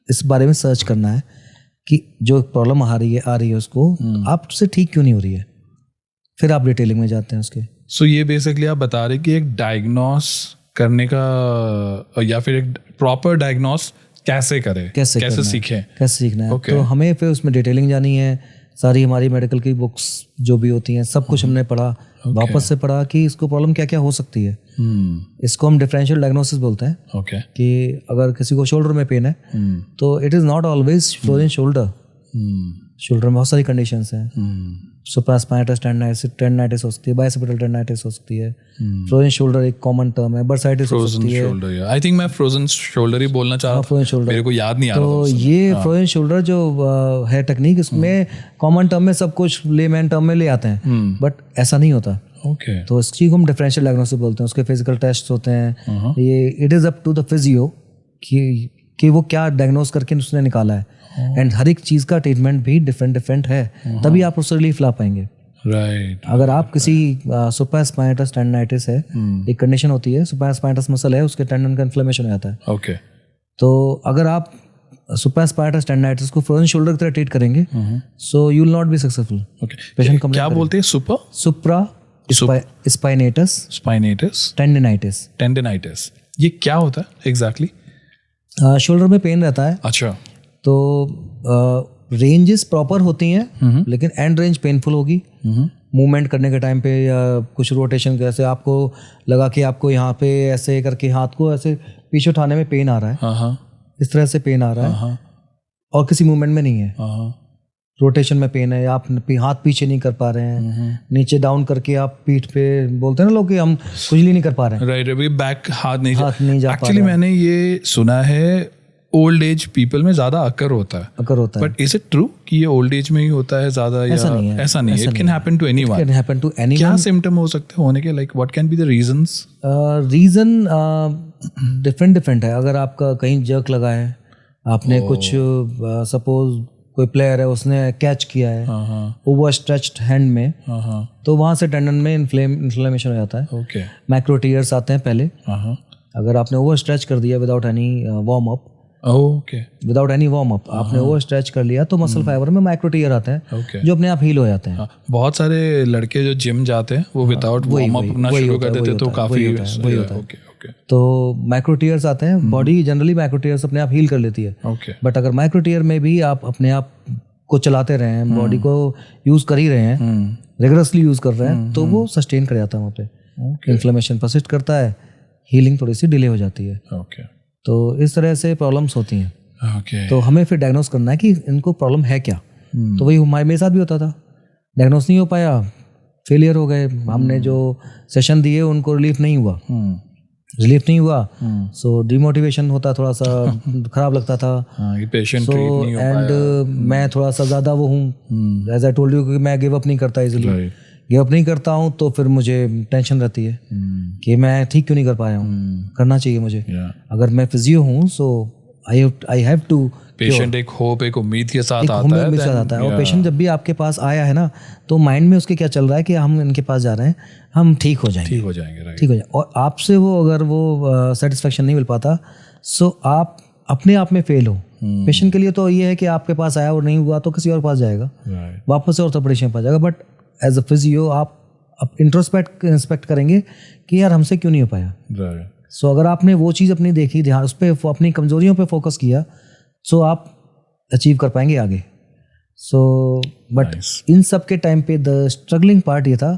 इस बारे में सर्च करना है कि जो प्रॉब्लम आ रही है उसको आपसे ठीक क्यों नहीं हो रही है। फिर आप डिटेलिंग में जाते हैं उसके। सो ये बेसिकली आप बता रहे कि एक डायग्नोस करने का या फिर एक प्रॉपर डायग्नोस कैसे करें, कैसे सीखना है। तो हमें फिर उसमें डिटेलिंग जानी है। सारी हमारी मेडिकल की बुक्स जो भी होती हैं सब कुछ हमने पढ़ा, वापस से पढ़ा कि इसको प्रॉब्लम क्या क्या हो सकती है। इसको हम डिफरेंशियल डायग्नोसिस बोलते हैं। कि अगर किसी को शोल्डर में पेन है तो it is not always frozen shoulder. Shoulder में बहुत सारी कंडीशंस हैं। सुप्रास्पाइनस टेंडाइटिस हो सकती है, बाइसेप्टल टेंडाइटिस हो सकती है। फ्रोजन शोल्डर एक कॉमन टर्म है, बर्साइटिस हो सकती है। आई थिंक मैं फ्रोजन शोल्डर ही बोलना चाह रहा था, मेरे को याद नहीं आ रहा था। तो ये फ्रोजन शोल्डर जो है टेक्निक, इसमें कॉमन टर्म में सब कुछ लेमैन टर्म में ले आते हैं, बट ऐसा नहीं होता। तो इस चीज़ को हम डिफरेंशियल डायग्नोसिस बोलते हैं। उसके फिजिकल टेस्ट होते हैं। ये it is up to the physio कि वो क्या डायग्नोस करके उसने निकाला है। एंड हर एक चीज़ का ट्रीटमेंट भी डिफरेंट है, तभी आप उससे रिलीफ ला पाएंगे, राइट। अगर आप किसी सुप्रास्पाइनस टेंडाइटिस है, एक कंडीशन होती है, सुप्रास्पाइनस मसल है, उसके टेंडन का इन्फ्लेमेशन हो जाता है। तो अगर आप सुप्रास्पाइनस टेंडाइटिस को फ्रोजन शोल्डर की तरह ट्रीट करेंगे, so you will not be successful. Patient क्या बोलते हैं? Supraspinatus tendinitis. ये क्या होता है एग्जैक्टली? शोल्डर में पेन रहता है। अच्छा। तो रेंजेस प्रॉपर होती हैं, लेकिन एंड रेंज पेनफुल होगी। मूवमेंट करने के टाइम पे या कुछ रोटेशन जैसे आपको लगा कि आपको यहाँ पे ऐसे करके हाथ को ऐसे पीछे उठाने में पेन आ रहा है, इस तरह से पेन आ रहा है और किसी मूवमेंट में नहीं है। रोटेशन में पेन है, आप हाथ पीछे नहीं कर पा रहे हैं, नीचे डाउन करके आप पीठ पे, बोलते हैं ना लोग कि हम खुजली नहीं कर पा रहे हैं, राइट। बैक हाथ नहीं जा पा। एक्चुअली मैंने ये सुना है ओल्ड एज पीपल में ज्यादा अकर होता है। बट इज इट ट्रू कि ये ओल्ड एज में ही होता है ज्यादा? ऐसा नहीं है। It can happen to anyone. क्या सिम्टम हो सकते हैं होने के? Like what can be the reasons? Reason different है। अगर आपका कहीं जर्क लगा है, आपने कुछ सपोज कोई प्लेयर है उसने कैच किया है ओवर स्ट्रेच्ड हैंड में, तो वहाँ से टेंडन में इन्फ्लेमेशन हो जाता है। मैक्रो टीयर्स आते हैं पहले, अगर आपने ओवर स्ट्रेच कर दिया without any warm up, okay, without any warm up आपने ओवर स्ट्रेच कर लिया तो मसल फाइबर में माइक्रो टीयर आते हैं जो अपने आप हील हो जाते हैं। बहुत सारे लड़के जो जिम जाते हैं वो विदाउट वार्म अप अपना शुरू कर देते हैं तो काफी वही होता है। तो माइक्रो टीयर्स आते हैं, बॉडी जनरली माइक्रो टीयर्स अपने आप हील कर लेती है। बट अगर माइक्रो टीयर में भी आप अपने आप को चलाते रहे हैं, बॉडी को यूज कर ही रहे हैं, रेगुलरली यूज कर रहे हैं, तो वो सस्टेन कर जाता है वहाँ पे, इन्फ्लेमेशन परसिस्ट करता है, हीलिंग थोड़ी सी डिले हो जाती है। तो इस तरह से प्रॉब्लम्स होती हैं। तो हमें फिर डायग्नोस करना है कि इनको प्रॉब्लम है क्या। तो वही मेरे साथ भी होता था, डायग्नोस नहीं हो पाया, फेलियर हो गए। हमने जो सेशन दिए उनको रिलीफ नहीं हुआ, सो डिमोटिवेशन होता, थोड़ा सा खराब लगता था। पेशेंट एंड मैं थोड़ा सा ज़्यादा वो हूँ, एज आई टोल्ड यू, कि मैं गिव अप नहीं करता इजीली। गिव अप नहीं करता हूँ तो फिर मुझे टेंशन रहती है कि मैं ठीक क्यों नहीं कर पाया हूँ, करना चाहिए मुझे। अगर मैं फिजियो हूँ सो आई हैव टू। पेशेंट एक होप, एक उम्मीद के साथ आता है। और पेशेंट जब भी आपके पास आया है ना, तो माइंड में उसके क्या चल रहा है कि हम इनके पास जा रहे हैं, हम ठीक हो जाएंगे। और आपसे वो अगर वो सेटिस्फेक्शन नहीं मिल पाता, सो आप अपने आप में फेल हो। पेशेंट के लिए तो ये है कि आपके पास आया और नहीं हुआ तो किसी और पास जाएगा, वापस से ऑर्थोपेडिशियन पास जाएगा। बट एज अ फिजियो आप इंस्पेक्ट करेंगे कि यार हमसे क्यों नहीं हो पाया। सो अगर आपने वो चीज़ अपनी देखी, ध्यान उस पर, अपनी कमजोरियों पे फोकस किया, सो आप अचीव कर पाएंगे आगे। सो बट इन सब के टाइम पे द स्ट्रगलिंग पार्ट ये था,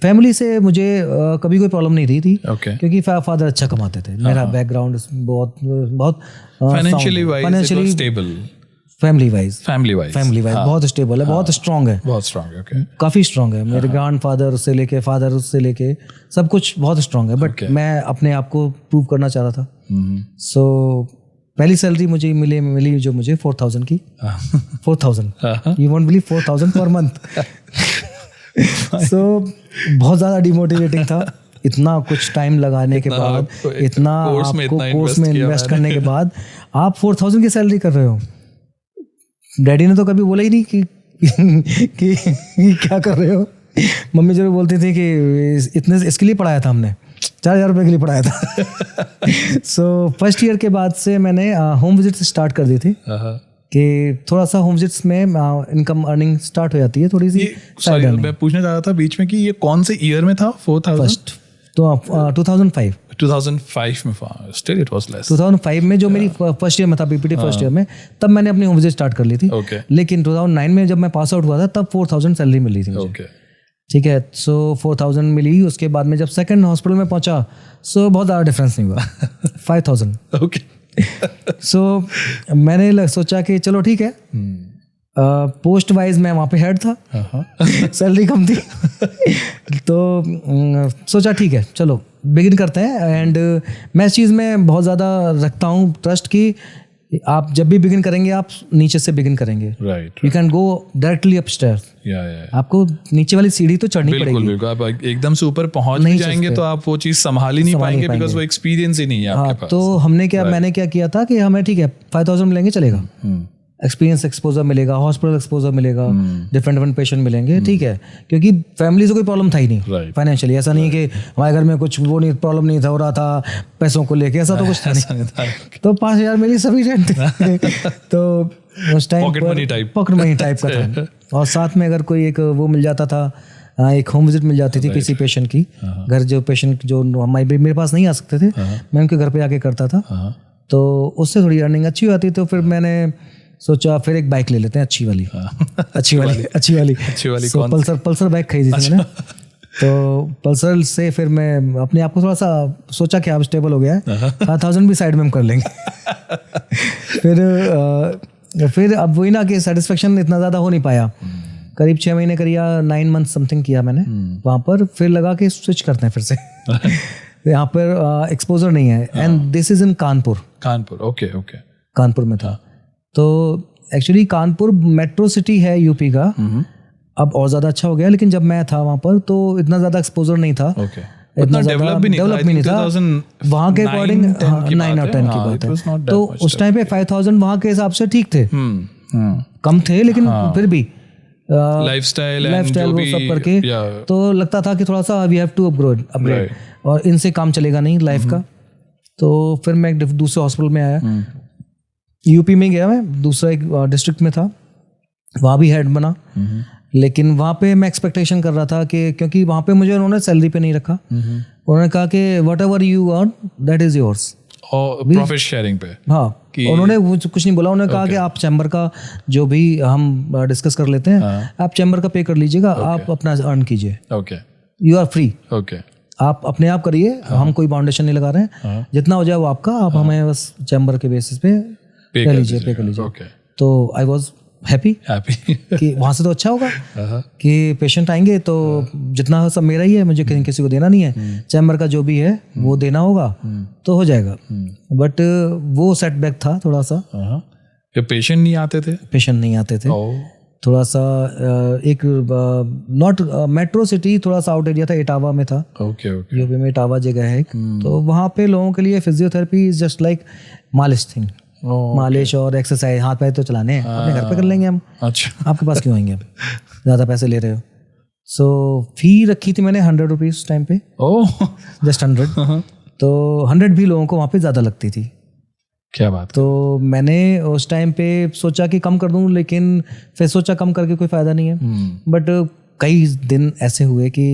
फैमिली से मुझे कभी कोई प्रॉब्लम नहीं रही थी, क्योंकि फादर अच्छा कमाते थे। मेरा बैकग्राउंड बहुत फाइनेंशियली स्टेबल, फैमिली वाइज बहुत स्टेबल है, बहुत स्ट्रांग है, काफ़ी स्ट्रांग है। मेरे ग्रैंडफादर से लेके फादर से लेके सब कुछ बहुत स्ट्रांग है। बट मैं अपने आप को प्रूव करना चाह रहा था। सो पहली सैलरी मुझे मिली जो मुझे 4,000 की, 4,000, you won't believe, 4,000 per month. सो बहुत ज़्यादा डिमोटिवेटिंग था। इतना कुछ टाइम लगाने के बाद, इतना आपको कोर्स में इन्वेस्ट करने के बाद आप 4,000 की सैलरी कर रहे हो। डैडी ने तो कभी बोला ही नहीं कि क्या कर रहे हो। मम्मी जरूर बोलती थी कि इतने इसके लिए पढ़ाया था हमने, 4,000 रुपये के लिए पढ़ाया था। सो फर्स्ट ईयर के बाद से मैंने होम विजिट स्टार्ट कर दी थी कि थोड़ा सा होम विजिट्स में इनकम अर्निंग स्टार्ट हो जाती है थोड़ी सी। मैं पूछना चाह रहा था बीच में कि ये कौन से ईयर में था 4,000? फर्स्ट तो 2005 में, स्टिल इट वाज लेस। 2005 में जो मेरी फर्स्ट ईयर में था, पीपीटी फर्स्ट ईयर में, तब मैंने अपनी होम विजिट स्टार्ट कर ली थी। लेकिन 2009 में जब मैं पास आउट हुआ था तब 4,000 सैलरी मिली थी मुझे। ठीक है, सो 4,000 मिली। उसके बाद में जब सेकंड हॉस्पिटल में पहुंचा, सो बहुत ज़्यादा डिफरेंस नहीं हुआ, 5,000। सो मैंने सोचा कि चलो ठीक है, पोस्ट वाइज मैं वहाँ पे हेड था, सैलरी कम थी, तो सोचा ठीक है चलो बिगिन करते हैं। एंड मैं इस चीज़ में बहुत ज़्यादा रखता हूँ ट्रस्ट कि आप जब भी बिगिन करेंगे आप नीचे से बिगिन करेंगे। You can go directly upstairs, आपको नीचे वाली सीढ़ी तो चढ़नी पड़ेगी। बिल्कुल, आप एकदम से ऊपर पहुंच नहीं जाएंगे तो आप वो चीज़ संभाल ही नहीं पाएंगे, बिकॉज वो एक्सपीरियंस ही नहीं है आपके पास। तो मैंने क्या किया था कि हमें ठीक है 5,000 मिलेंगे चलेगा, एक्सपीरियंस एक्सपोजर मिलेगा, हॉस्पिटल एक्सपोजर मिलेगा, डिफरेंट पेशेंट मिलेंगे, ठीक है, क्योंकि फैमिली से कोई प्रॉब्लम था ही नहीं फाइनेंशियली। ऐसा नहीं कि हमारे घर में कुछ वो नहीं, प्रॉब्लम नहीं था, हो रहा था पैसों को लेके, ऐसा तो कुछ था नहीं। तो 5,000 मेरी सफिशिएंट थे। तो उस टाइम पॉकेट मनी टाइप का था। और साथ में अगर कोई एक वो मिल जाता था, एक होम विजिट मिल जाती थी किसी पेशेंट की घर, जो पेशेंट जो मेरे पास नहीं आ सकते थे, मैं उनके घर पे आके करता था, तो उससे थोड़ी अर्निंग अच्छी होती। तो फिर मैंने सोचा फिर एक बाइक ले लेते हैं अच्छी वाली। पल्सर बाइक खरीदी थी मैंने। तो पल्सर से फिर मैं अपने आप को थोड़ा सा सोचा कि आप स्टेबल हो गया है, 5,000 भी साइड में हम कर लेंगे। फिर अब वही ना कि सेटिस्फेक्शन इतना ज़्यादा हो नहीं पाया। करीब 6 महीने करिया, 9 मंथ समथिंग किया मैंने वहाँ पर। फिर लगा कि स्विच करते हैं फिर से। यहाँ पर एक्सपोजर नहीं है, and this is in Kanpur. Okay Kanpur में था। तो एक्चुअली कानपुर मेट्रो सिटी है यूपी का, अब और ज़्यादा अच्छा हो गया, लेकिन जब मैं था वहाँ पर तो इतना ज़्यादा एक्सपोजर नहीं था, इतना डेवलप भी नहीं था वहाँ के अकॉर्डिंग। 9 और 10 की बात है। तो उस टाइम पे 5,000 वहाँ के हिसाब से ठीक थे, कम थे, लेकिन फिर भी लाइफस्टाइल वो सब करके तो लगता था कि थोड़ा सा वी हैव टू अपग्रेड और इनसे काम चलेगा नहीं लाइफ का। तो फिर मैं एक दूसरे हॉस्पिटल में आया, यूपी में गया, मैं दूसरा एक डिस्ट्रिक्ट में था, वहाँ भी हेड बना। लेकिन वहाँ पे मैं एक्सपेक्टेशन कर रहा था कि क्योंकि वहाँ पे मुझे उन्होंने सैलरी पे नहीं रखा, उन्होंने कहा कि what ever you earn that is yours, profit sharing पे। हाँ, उन्होंने कुछ नहीं बोला, उन्होंने कहा कि आप चैम्बर का जो भी हम डिस्कस कर लेते हैं, आप चैम्बर का पे कर लीजिएगा, आप अपना अर्न कीजिए, यू आर फ्री, आप अपने आप करिए, हम कोई फाउंडेशन नहीं लगा रहे हैं, जितना हो जाए वो आपका, आप हमें बस चैम्बर के बेसिस पे पे कर लीजिए। तो आई वॉज हैप्पी कि वहाँ से तो अच्छा होगा कि पेशेंट आएंगे तो जितना सब मेरा ही है, मुझे किसी को देना नहीं है, चैम्बर का जो भी है वो देना होगा तो हो जाएगा। बट वो सेटबैक था थोड़ा सा, पेशेंट नहीं आते थे थोड़ा सा एक नॉट मेट्रो सिटी, थोड़ा सा आउट एरिया था, इटावा में था, यूपी में इटावा जगह है, तो वहाँ पे लोगों के लिए फिजियोथेरेपी इज जस्ट लाइक मालिश थिंग, मालिश और एक्सरसाइज, हाथ पैर तो चलाने हैं, अपने घर पे कर लेंगे हम। अच्छा, आपके पास क्यों आएंगे, ज़्यादा पैसे ले रहे हो। सो फी रखी थी मैंने 100 रुपीज़ टाइम पे, जस्ट 100। तो 100 भी लोगों को वहाँ पे ज़्यादा लगती थी। क्या बात। तो मैंने उस टाइम पे सोचा कि कम कर दूं, लेकिन फिर सोचा कम करके कोई फ़ायदा नहीं है। बट कई दिन ऐसे हुए कि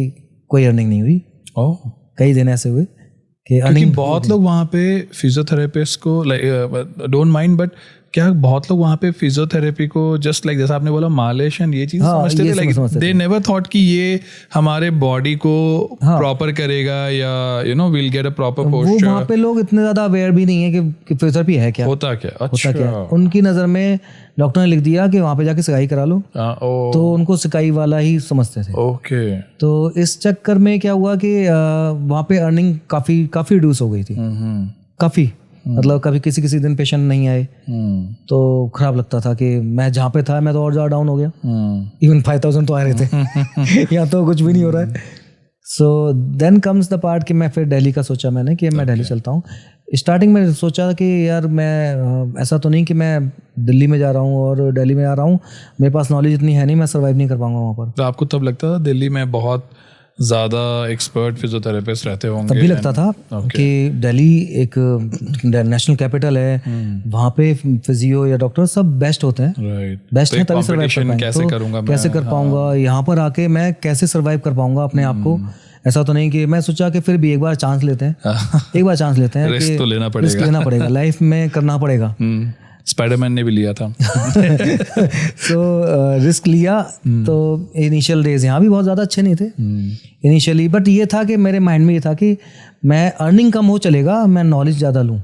कोई अर्निंग नहीं हुई। कई दिन ऐसे हुए क्योंकि बहुत लोग वहाँ पे फिजियोथेरेपिस्ट को डोंट माइंड, बट क्या बहुत लोग वहाँ पे फिजियोथेरेपी को जस्ट लाइक जैसा आपने बोला मालिश एंड ये चीज़ समझते थे, लाइक दे नेवर थॉट कि ये हमारे बॉडी को प्रॉपर करेगा या you know will get a proper posture. वहाँ पे लोग इतने ज़्यादा अवेयर भी नहीं है कि फिजियोथेरेपी है क्या, होता क्या। उनकी नज़र में डॉक्टर ने लिख दिया कि वहाँ पे जाके सिकाई करा लो, तो उनको सिकाई वाला ही समझते थे। तो इस चक्कर में क्या हुआ कि वहाँ पे अर्निंग काफ़ी रिड्यूस हो गई थी, काफ़ी, मतलब कभी किसी दिन पेशेंट नहीं आए तो खराब लगता था कि मैं जहाँ पे था मैं तो और ज़्यादा डाउन हो गया। इवन 5000 तो आ रहे थे यहाँ तो कुछ भी नहीं हो रहा है। So then comes the part कि मैं फिर दिल्ली का सोचा मैंने कि मैं दिल्ली चलता हूँ। स्टार्टिंग में सोचा कि यार मैं ऐसा तो नहीं कि मैं दिल्ली में जा रहा हूँ और दिल्ली में आ रहा हूँ, मेरे पास नॉलेज इतनी है नहीं, मैं सर्वाइव नहीं कर पाऊंगा वहाँ पर। तो आपको तब लगता था दिल्ली में बहुत ज़्यादा एक्सपर्ट फिजियोथेरेपिस्ट रहते होंगे? तब भी लगता था कि दिल्ली एक नेशनल कैपिटल है, वहाँ पे फिजियो या डॉक्टर सब बेस्ट होते हैं, बेस्ट हैं, तभी सर्वाइव कर पाएंगे। कैसे कर पाऊंगा यहाँ पर आके, मैं कैसे सर्वाइव कर पाऊंगा अपने आप को। ऐसा तो नहीं कि मैं सोचा कि फिर भी एक बार चांस लेते हैं, एक बार चांस लेते हैं, रिस्क तो लेना पड़ेगा लाइफ में, करना पड़ेगा। स्पाइडरमैन ने भी लिया था। सो रिस्क लिया। तो इनिशियल डेज यहाँ भी बहुत ज़्यादा अच्छे नहीं थे इनिशियली, बट ये था कि मेरे माइंड में ये था कि मैं अर्निंग कम हो चलेगा, मैं नॉलेज ज़्यादा लूँ।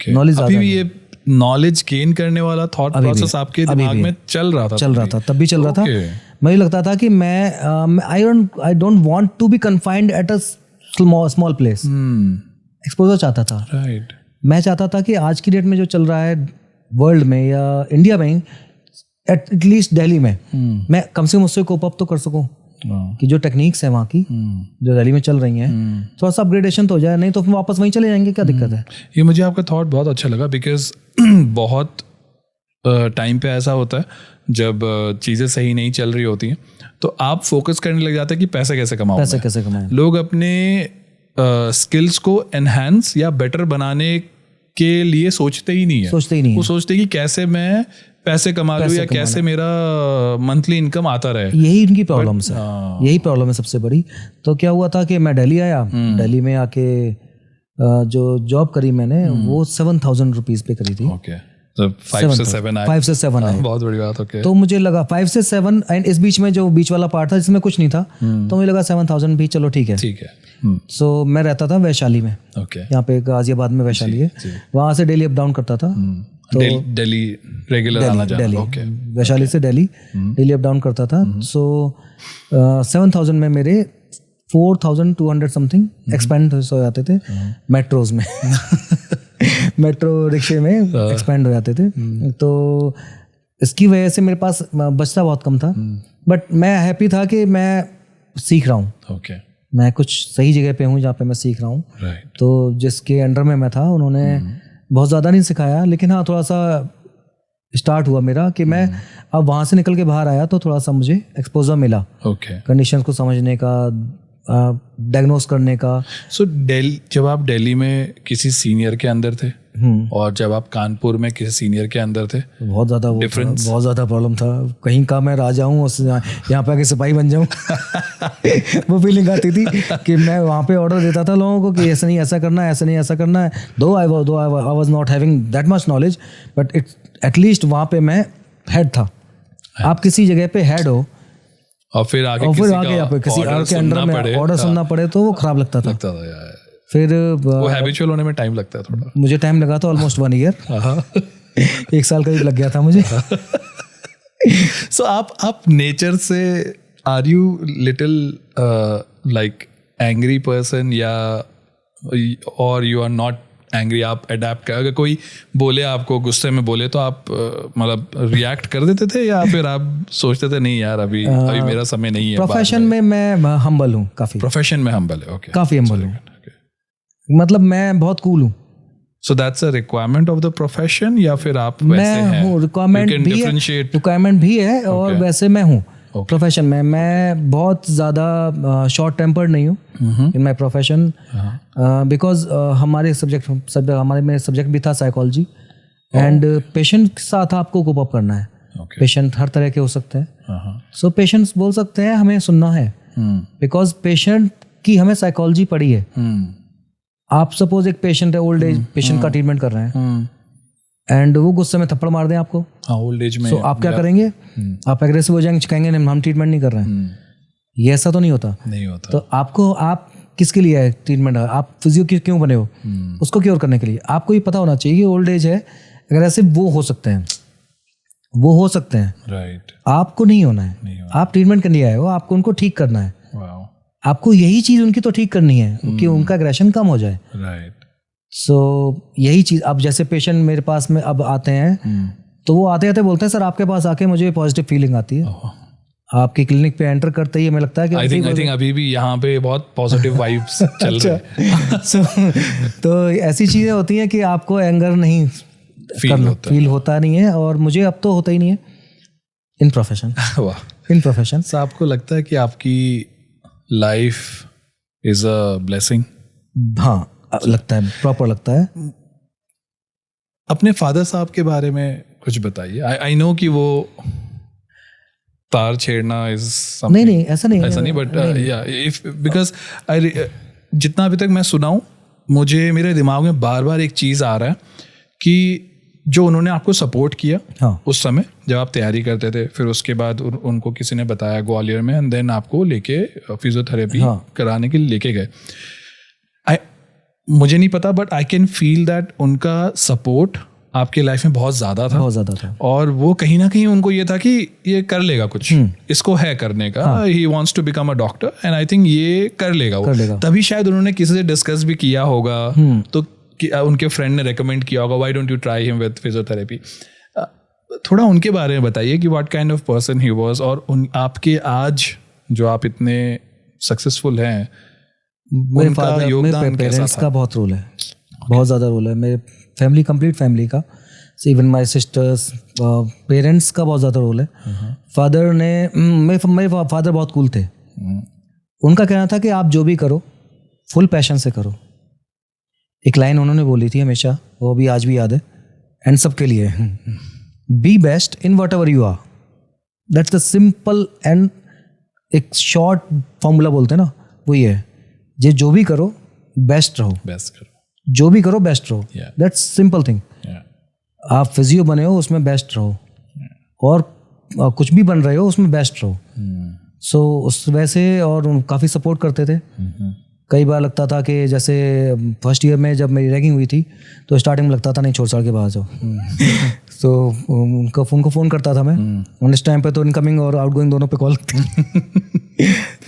नॉलेज अभी भी ये नॉलेज गेन करने वाला थॉट प्रोसेस आपके दिमाग में चल रहा था? तब भी चल रहा था। मुझे लगता था कि मैं I don't want to be confined at a small place. Exposure चाहता था। राइट। मैं चाहता था कि आज की डेट में जो चल रहा है वर्ल्ड में या इंडिया में, एटलीस्ट दिल्ली में मैं कम से कम उससे कोप अप तो कर सकूं कि जो टेक्निक्स है वहाँ की जो दिल्ली में चल रही हैं, थोड़ा सा अपग्रेडेशन तो हो जाए, नहीं तो फिर वापस वहीं चले जाएंगे, क्या दिक्कत है। ये मुझे आपका थॉट बहुत अच्छा लगा, बिकॉज बहुत टाइम पे ऐसा होता है जब चीज़ें सही नहीं चल रही होती हैं तो आप फोकस करने लग जाते हैं कि पैसे कैसे कमाएं। लोग अपने स्किल्स को एनहांस या बेटर बनाने के लिए सोचते ही नहीं है। वो सोचते हैं कि कैसे मैं पैसे कमा लूं या कैसे मेरा मंथली इनकम आता रहे। यही इनकी प्रॉब्लम है। यही प्रॉब्लम है सबसे बड़ी। तो क्या हुआ था कि मैं दिल्ली आया, दिल्ली में आके जो जॉब करी मैंने वो 7000 रुपीज पे करी थी। 5 से 7 आए। बहुत बड़ी बात। ओके। तो मुझे लगा 5 से 7 एंड इस बीच में जो बीच वाला पार्ट था जिसमें कुछ नहीं था, तो मुझे लगा 7000 भी चलो ठीक है। सो मैं रहता था वैशाली में। यहाँ पे गाजियाबाद में वैशाली है, वहाँ से डेली अप डाउन करता था। तो दिल्ली रेगुलर आना जाना। वैशाली से दिल्ली डेली अप डाउन करता था। सो 7000 में मेरे 4200 समथिंग एक्सपेंड हो जाते थे मेट्रोज में। मेट्रो रिक्शे में एक्सपेंड हो जाते थे। तो इसकी वजह से मेरे पास बचता बहुत कम था, बट मैं हैप्पी था कि मैं सीख रहा हूँ। मैं कुछ सही जगह पे हूँ जहाँ पे मैं सीख रहा हूँ। तो जिसके अंडर में मैं था उन्होंने बहुत ज़्यादा नहीं सिखाया, लेकिन हाँ थोड़ा सा स्टार्ट हुआ मेरा कि मैं अब वहाँ से निकल के बाहर आया तो थोड़ा सा मुझे एक्सपोजर मिला कंडीशन को समझने का, डायग्नोस करने का। सो जब आप दिल्ली में किसी सीनियर के अंदर थे और जब आप कानपुर में किसी सीनियर के अंदर थे, बहुत ज़्यादा डिफरेंस, बहुत ज़्यादा प्रॉब्लम था। कहीं का मैं राजा हूँ और यहाँ पे आके सिपाही बन जाऊँ वो फीलिंग आती थी कि मैं वहाँ पे ऑर्डर देता था लोगों को कि ऐसा नहीं ऐसा करना है, ऐसा नहीं ऐसा करना है। दो I was not having that much knowledge, but at least वहाँ पे मैं हेड था। आप किसी जगह पे हेड हो और फिर आगे किसी और के अंडर में ऑर्डर सुनना पड़े तो वो खराब लगता था यार। फिर वो हैबिचुअल होने में टाइम लगता है थोड़ा। मुझे टाइम लगा था ऑलमोस्ट 1 ईयर 1 साल करीब लग गया था मुझे। सो आप नेचर से are you little like angry person या और यू आर नॉट एंग्री? आप अडेप्ट कर, अगर कोई बोले आपको गुस्से में बोले तो आप मतलब रिएक्ट कर देते थे या फिर आप सोचते थे नहीं यार अभी मेरा समय नहीं है? प्रोफेशन में मैं हम्बल हूँ काफ़ी। प्रोफेशन में हम्बल है, ओके, काफ़ी हम्बल हूँ, मतलब मैं बहुत कूल हूँ। So that's a requirement of the profession या फिर आप वैसे हैं? मैं हूँ, रिक्वायरमेंट भी है और वैसे मैं हूँ प्रोफेशन में। मैं बहुत ज़्यादा शॉर्ट टेम्पर्ड नहीं हूँ इन माई प्रोफेशन, बिकॉज हमारे हमारे में सब्जेक्ट भी था साइकोलॉजी एंड पेशेंट के साथ आपको कोप अप करना है। पेशेंट हर तरह के हो सकते हैं, सो पेशेंट्स बोल सकते हैं हमें सुनना है, बिकॉज पेशेंट की हमें साइकोलॉजी पढ़ी है। आप सपोज एक पेशेंट है, ओल्ड एज पेशेंट का ट्रीटमेंट कर रहे हैं एंड वो गुस्से में थप्पड़ मार दें आपको ओल्ड एज में, तो आप क्या करेंगे? आप एग्रेसिव हो जाएंगे, कहेंगे हम ट्रीटमेंट नहीं कर रहे हैं। ये ऐसा तो नहीं होता। तो आपको, आप किसके लिए है ट्रीटमेंट? आप फिजियो क्यों बने हो? उसको क्योर करने के लिए। आपको ये पता होना चाहिए कि ओल्ड एज है, एग्रेसिव वो हो सकते हैं, वो हो सकते हैं, राइट। आपको नहीं होना है। आप ट्रीटमेंट करने आए हो, आपको उनको ठीक करना है। आपको यही चीज उनकी तो ठीक करनी है कि उनका एग्रेशन कम हो जाए, राइट। सो यही चीज। अब जैसे पेशेंट मेरे पास में अब आते हैं तो वो आते आते बोलते हैं सर आपके पास आके मुझे पॉजिटिव फीलिंग आती है। आपकी क्लिनिक पे एंटर करते ही हमें लगता है कि आई थिंक अभी भी यहाँ पे बहुत पॉजिटिव वाइब्स चल रहे हैं। तो ऐसी चीजें होती हैं कि आपको एंगर नहीं फील होता नहीं है, और मुझे अब तो होता ही नहीं है इन प्रोफेशन। इन प्रोफेशन सो आपको लगता है कि आपकी लाइफ इज अ ब्लेसिंग? हाँ लगता है, प्रॉपर लगता है। अपने फादर साहब के बारे में कुछ बताइए। आई नो कि वो तार छेड़ना इज समथिंग, नहीं ऐसा नहीं, बट या इफ बिकॉज आई जितना अभी तक मैं सुना हूँ, मुझे मेरे दिमाग में बार बार एक चीज़ आ रहा है कि जो उन्होंने आपको सपोर्ट किया उस समय जब आप तैयारी करते थे, फिर उसके बाद उनको किसी ने बताया ग्वालियर में, एंड देन आपको लेके फिजियोथेरेपी कराने के लिए लेके गए। मुझे नहीं पता but I can feel that उनका सपोर्ट आपके लाइफ में बहुत ज़्यादा था, और वो कहीं ना कहीं उनको ये था कि ये कर लेगा कुछ, इसको है करने का, he wants to become a doctor and I think ये कर लेगा वो। तभी शायद उन्होंने किसी से डिस्कस भी किया होगा, तो उनके फ्रेंड ने रेकमेंड किया होगा why don't you try him with physiotherapy. थोड़ा उनके बारे में बताइए कि what kind of person he was, और आपके आज जो आप इतने सक्सेसफुल हैं, उनका योगदान पेरेंट्स का बहुत रोल है, बहुत ज़्यादा रोल है मेरे फैमिली, कंप्लीट फैमिली का, इवन माय सिस्टर्स, पेरेंट्स का बहुत ज़्यादा रोल है। फादर ने, मेरे फादर बहुत कूल थे। उनका कहना था कि आप जो भी करो फुल पैशन से करो। एक लाइन उन्होंने बोली थी हमेशा, वो भी आज भी याद है, एंड सबके लिए, be best in whatever you are. That's the simple and एक शॉर्ट फॉर्मूला बोलते हैं ना, वो ये है, जो भी करो बेस्ट रहो, जो भी करो बेस्ट रहो। That's simple thing. आप फिजियो बने हो उसमें बेस्ट रहो, और कुछ भी बन रहे हो उसमें बेस्ट रहो। सो उस वैसे, और काफ़ी सपोर्ट करते थे। कई बार लगता था कि जैसे फर्स्ट ईयर में जब मेरी रैगिंग हुई थी तो स्टार्टिंग में लगता था नहीं छोड़ के बाहर जाओ। तो उनको फ़ोन करता था मैं, उस टाइम पे तो इनकमिंग और आउटगोइंग दोनों पे कॉल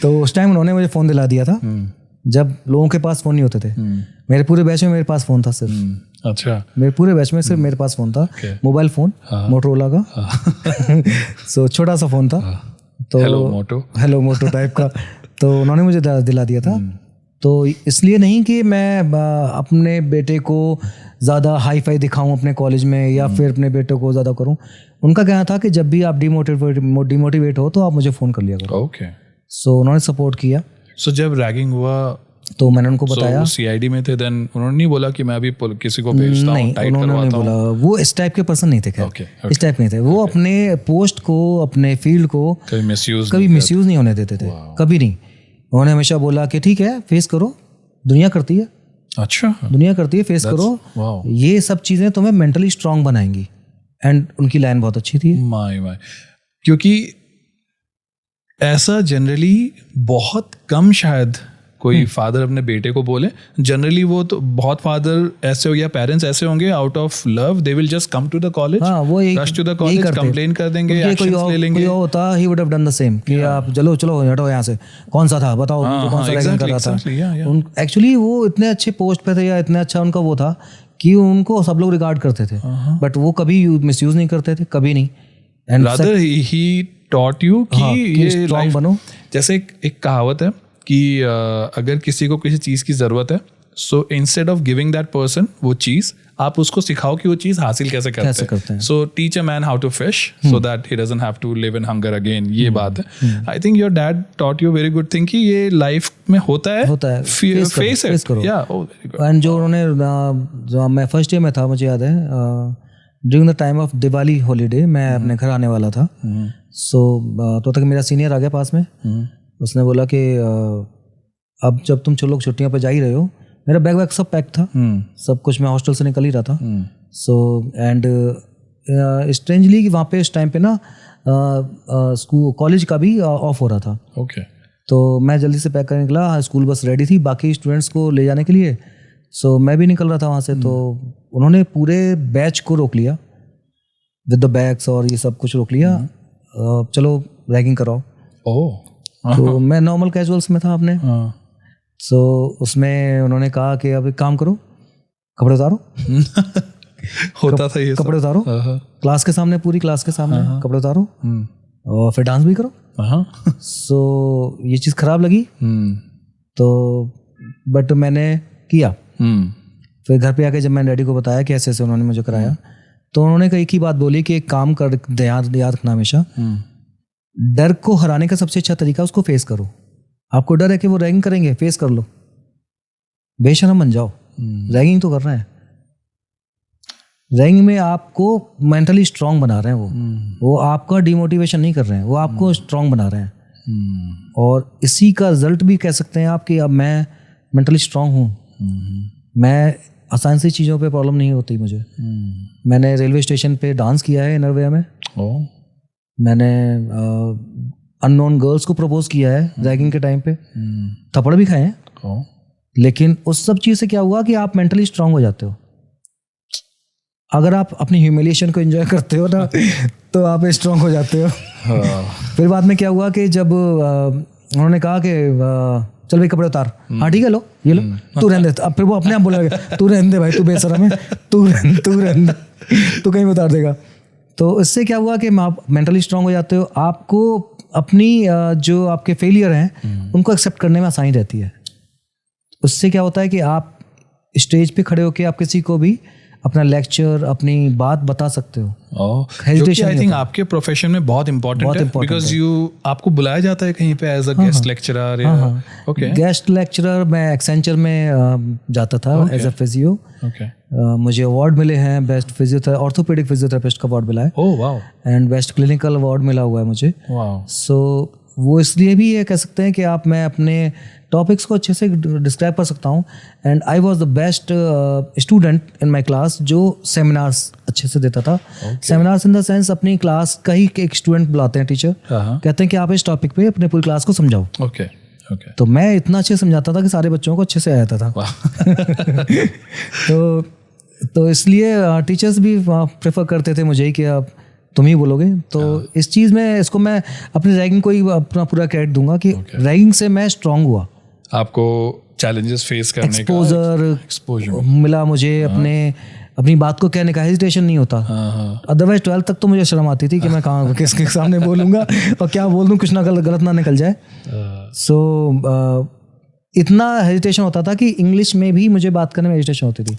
तो उस टाइम उन्होंने मुझे फ़ोन दिला दिया था जब लोगों के पास फ़ोन नहीं होते थे। मेरे पूरे बैच में मेरे पास फ़ोन था सिर्फ। अच्छा। मेरे पूरे बैच में सिर्फ मेरे पास फ़ोन था, मोबाइल फ़ोन, मोटोरोला का। सो छोटा सा फ़ोन था, तो हेलो मोटो टाइप का। तो उन्होंने मुझे दिला दिया था। तो इसलिए नहीं कि मैं अपने बेटे को ज़्यादा हाई फाई दिखाऊं अपने कॉलेज में या फिर अपने बेटे को ज़्यादा करूं। उनका कहना था कि जब भी आप डिमोटिवेट हो तो आप मुझे फ़ोन कर लिया करो। ओके। सो उन्होंने सपोर्ट किया। सो जब रैगिंग हुआ तो मैंने उनको बताया। सीआईडी में थे देन उन्होंने नहीं बोला कि मैं अभी किसी को भेजता हूं, नहीं, टाइट उन्होंने नहीं बोला। वो इस टाइप के पर्सन नहीं थे। खैर इस टाइप नहीं थे वो। अपने पोस्ट को, अपने फील्ड को कभी मिसयूज नहीं होने देते थे, कभी नहीं। उन्होंने हमेशा बोला कि ठीक है, फेस करो, दुनिया करती है। अच्छा, दुनिया करती है, फेस करो, ये सब चीज़ें तुम्हें मेंटली स्ट्रांग बनाएंगी। एंड उनकी लाइन बहुत अच्छी थी। माय क्योंकि ऐसा जनरली बहुत कम शायद कोई फादर अपने बेटे को बोले। जनरली वो तो बहुत फादर ऐसे हो गया, पेरेंट्स ऐसे होंगे, out of love they will just come to the college, rush to the college, complain कर देंगे, एक्शंस ले लेंगे। कोई होता ही would have done the same कि आप चलो हटो यहाँ से, कौन सा था बताओ, कौन सा रैगिंग कर रहा था। एक्चुअली वो इतने अच्छे पोस्ट पे थे या इतना अच्छा उनका वो था कि उनको सब लोग रिगार्ड करते थे, बट वो कभी मिसयूज नहीं करते थे, कभी नहीं। And rather he taught you कि ये स्ट्रांग बनो। जैसे एक कहावत है कि अगर किसी को किसी चीज़ की ज़रूरत है, so instead of giving that person वो चीज़, आप उसको सिखाओ कि वो चीज़ हासिल कैसे करते हैं। So teach a man how to fish so that he doesn't have to live in hunger again. ये बात है। I think your dad taught you very good thing कि ये लाइफ में होता है। फेस करो। एंड जो उन्होंने, मैं फर्स्ट ईयर में था, मुझे याद है, during the time of Diwali holiday मैं अपने घर आने वाला था। सो तो तक मेरा सीनियर आ गया पास में। उसने बोला कि अब जब तुम लोग छुट्टियों पर जा ही रहे हो, मेरा बैग वैग सब पैक था, सब कुछ, मैं हॉस्टल से निकल ही रहा था। सो एंड स्ट्रेंजली कि वहाँ पे इस टाइम पे ना स्कूल कॉलेज का भी ऑफ हो रहा था। ओके। तो मैं जल्दी से पैक कर निकला, स्कूल बस रेडी थी बाकी स्टूडेंट्स को ले जाने के लिए। सो मैं भी निकल रहा था वहाँ से। तो उन्होंने पूरे बैच को रोक लिया विद द बैग्स और ये सब कुछ रोक लिया, चलो रैगिंग कराओ। तो मैं नॉर्मल कैजुअल्स में था अपने। सो उसमें उन्होंने कहा कि अब एक काम करो, कपड़े उतारो। होता था ये, कपड़े उतारो क्लास के सामने, पूरी क्लास के सामने कपड़े उतारो और फिर डांस भी करो। सो ये चीज़ खराब लगी तो, बट मैंने किया। फिर घर पे आके जब मैंने डैडी को बताया कि ऐसे ऐसे उन्होंने मुझे कराया, तो उन्होंने एक ही बात बोली कि एक काम कर, याद रखना हमेशा, डर को हराने का सबसे अच्छा तरीका उसको फेस करो। आपको डर है कि वो रैगिंग करेंगे, फेस कर लो, बेशरम बन जाओ। रैगिंग तो कर रहे हैं, रैगिंग में आपको मेंटली स्ट्रांग बना रहे हैं। वो आपका डिमोटिवेशन नहीं कर रहे हैं, वो आपको स्ट्रांग बना रहे हैं। और इसी का रिजल्ट भी कह सकते हैं आप कि अब मैं मेंटली स्ट्रांग हूँ। मैं आसान सी चीज़ों पे प्रॉब्लम नहीं होती मुझे। मैंने रेलवे स्टेशन पे डांस किया है इनरवेयर में। मैंने अननोन गर्ल्स को प्रपोज किया है रैगिंग के टाइम पे, थप्पड़ भी खाए हैं। लेकिन उस सब चीज़ से क्या हुआ कि आप मेंटली स्ट्रांग हो जाते हो। अगर आप अपनी ह्यूमिलिएशन को एंजॉय करते हो ना तो आप स्ट्रांग हो जाते हो। फिर बाद में क्या हुआ कि जब उन्होंने कहा कि चल भाई कपड़े उतार, हाँ ठीक है, लो ये लो, तू रहने दे। अब फिर वो अपने आप बोला तू रहने दे भाई, तू बेशरम है, तू रहने दे, तू कहीं उतार देगा। तो इससे क्या हुआ कि आप मेंटली स्ट्रांग हो जाते हो। आपको अपनी जो आपके फेलियर हैं उनको एक्सेप्ट करने में आसानी रहती है। उससे क्या होता है कि आप स्टेज पे खड़े होकर आप किसी को भी अपना लेक्चर, अपनी बात बता सकते हो। हेजिटेशन आई थिंक आपके प्रोफेशन में बहुत इंपॉर्टेंट है, बिकॉज आपको बुलाया जाता है कहीं पे as a guest lecturer. Okay, guest lecturer मैं एक्सेंचर में जाता था एज अ फिजियो। मुझे अवार्ड मिले हैं, बेस्ट फिजियोथेरेपी, ऑर्थोपेडिक फिजियोथेरेपिस्ट का अवार्ड मिला है। Oh wow. And best clinical award मिला हुआ है मुझे। वाओ। सो वो इसलिए भी ये कह सकते हैं कि मैं अपने टॉपिक्स को अच्छे से डिस्क्राइब कर सकता हूँ। And I was the best student in my class जो सेमिनार्स अच्छे से देता था। सेमिनार्स इन द सेंस अपनी क्लास का ही एक स्टूडेंट बुलाते हैं टीचर, कहते हैं कि आप इस टॉपिक पे अपने पूरी क्लास को समझाओ। ओके। तो मैं इतना अच्छे समझाता था कि सारे बच्चों को अच्छे से आ जाता था। तो इसलिए टीचर्स भी प्रेफर करते थे मुझे ही कि आप तुम ही बोलोगे। तो इस चीज़ में इसको मैं अपनी रैगिंग को ही अपना पूरा क्रेडिट दूंगा कि रैगिंग से मैं स्ट्रांग हुआ। आपको चैलेंजेस फेस करने का एक्सपोजर मिला मुझे, अपनी बात को कहने का हेजिटेशन नहीं होता। अदरवाइज 12th तक तो मुझे शर्म आती थी कि मैं कहाँ किसके सामने बोलूँगा और क्या बोल दूँ, कुछ ना गलत ना निकल जाए। सो इतना हेजिटेशन होता था कि इंग्लिश में भी मुझे बात करने में हेजिटेशन होती थी।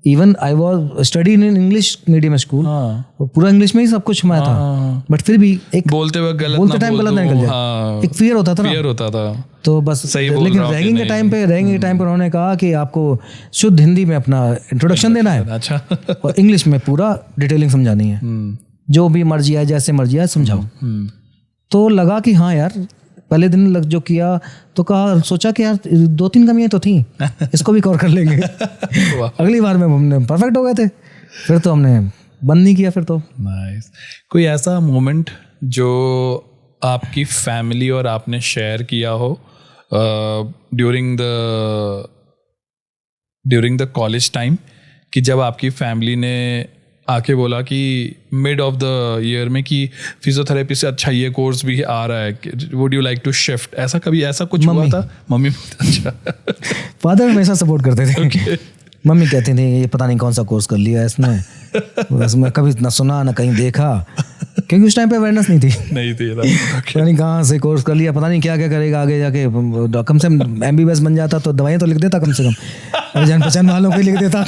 Even I was study in English medium school, पूरा इंग्लिश में ही सब कुछ मैं था, बट फिर भी एक बोलते टाइम गलत ना निकल जाए, एक फियर होता था तो बस। लेकिन रैगिंग के टाइम पे उन्होंने कहा कि आपको शुद्ध हिंदी में अपना इंट्रोडक्शन देना है, अच्छा और इंग्लिश में पूरा डिटेलिंग समझानी है, जो भी मर्जी है जैसे मर्जी है समझाओ। तो लगा कि हाँ यार, पहले दिन जो किया तो सोचा कि यार 2-3 कमियां तो थी, इसको भी कवर कर लेंगे। अगली बार में हमने परफेक्ट हो गए थे, फिर तो हमने बंद नहीं किया फिर तो। नाइस। कोई ऐसा मोमेंट जो आपकी फैमिली और आपने शेयर किया हो ड्यूरिंग द कॉलेज टाइम, कि जब आपकी फैमिली ने आके बोला कि मिड ऑफ द ईयर में कि फिजियोथेरेपी से अच्छा ये कोर्स भी आ रहा है, would you like to shift, ऐसा कभी ऐसा कुछ हुआ था? मम्मी अच्छा। फादर हमेशा सपोर्ट करते थे। okay. मम्मी कहती थी ये पता नहीं कौन सा कोर्स कर लिया इसने कभी इतना सुना ना कहीं देखा, क्योंकि उस टाइम पे अवेयरनेस नहीं थी पता नहीं कहाँ से कोर्स कर लिया, पता नहीं क्या क्या करेगा आगे जाके। कम से कम MBBS बन जाता तो दवाइयाँ तो लिख देता, कम से कम जान पहचान वालों को लिख देता।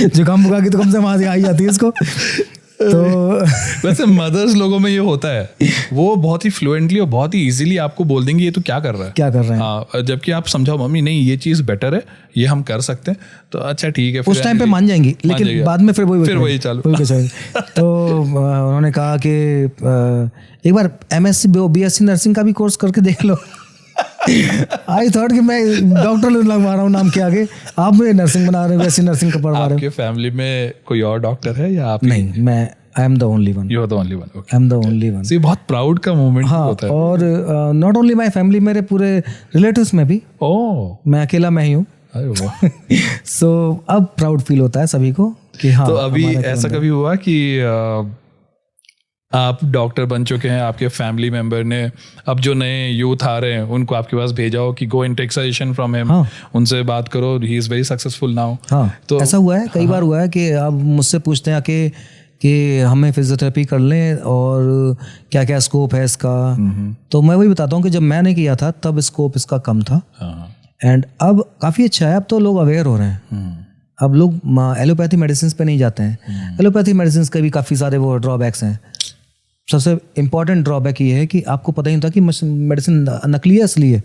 जुकाम बुका की तो कम से वहाँ से आई जाती है इसको। तो वैसे मदर्स लोगों में ये होता है, वो बहुत ही फ्लुएंटली और बहुत ही इजीली आपको बोल देंगे ये तो क्या कर रहा है। हाँ, जबकि आप समझाओ मम्मी नहीं ये चीज़ बेटर है, ये हम कर सकते हैं, तो अच्छा ठीक है, उस टाइम पे मान जाएंगी, लेकिन बाद में फिर वही चालू। तो उन्होंने कहा कि एक बार MSc BSc नर्सिंग का भी कोर्स करके देख लो। आई थॉट कि मैं डॉक्टर लगवा रहा हूँ नाम के आगे, आप मुझे नर्सिंग बना रहे हो, BSc नर्सिंग का पढ़वा रहे हो। आपके फैमिली में कोई और डॉक्टर है या आप? नहीं, मैं I am the only one. You are the only one. I am the only one. ये बहुत प्राउड का मोमेंट होता है। और नॉट ओनली माय फैमिली, मेरे पूरे रिलेटिव्स में भी मैं अकेला मैं ही हूँ। सो अब प्राउड फील होता है सभी को कि हाँ। तो अभी ऐसा कभी हुआ कि आप डॉक्टर बन चुके हैं, आपके फैमिली मेंबर ने अब जो नए यूथ आ रहे हैं उनको आपके पास भेजा हो कि go and take suggestion from him, उनसे बात करो, he is very successful now? तो ऐसा हुआ है कई बार हुआ है कि आप मुझसे पूछते हैं कि हमें फिजियोथेरेपी कर लें और क्या क्या स्कोप है इसका। तो मैं वही बताता हूँ कि जब मैंने किया था तब स्कोप इसका कम था, एंड अब काफ़ी अच्छा है। अब तो लोग अवेयर हो रहे हैं, अब लोग एलोपैथी मेडिसिन पे नहीं जाते हैं। एलोपैथी मेडिसिन के भी काफ़ी सारे वो ड्रॉबैक्स हैं। सबसे इम्पॉर्टेंट ड्रॉबैक ये है कि आपको पता ही नहीं था कि मेडिसिन नकली है असली है।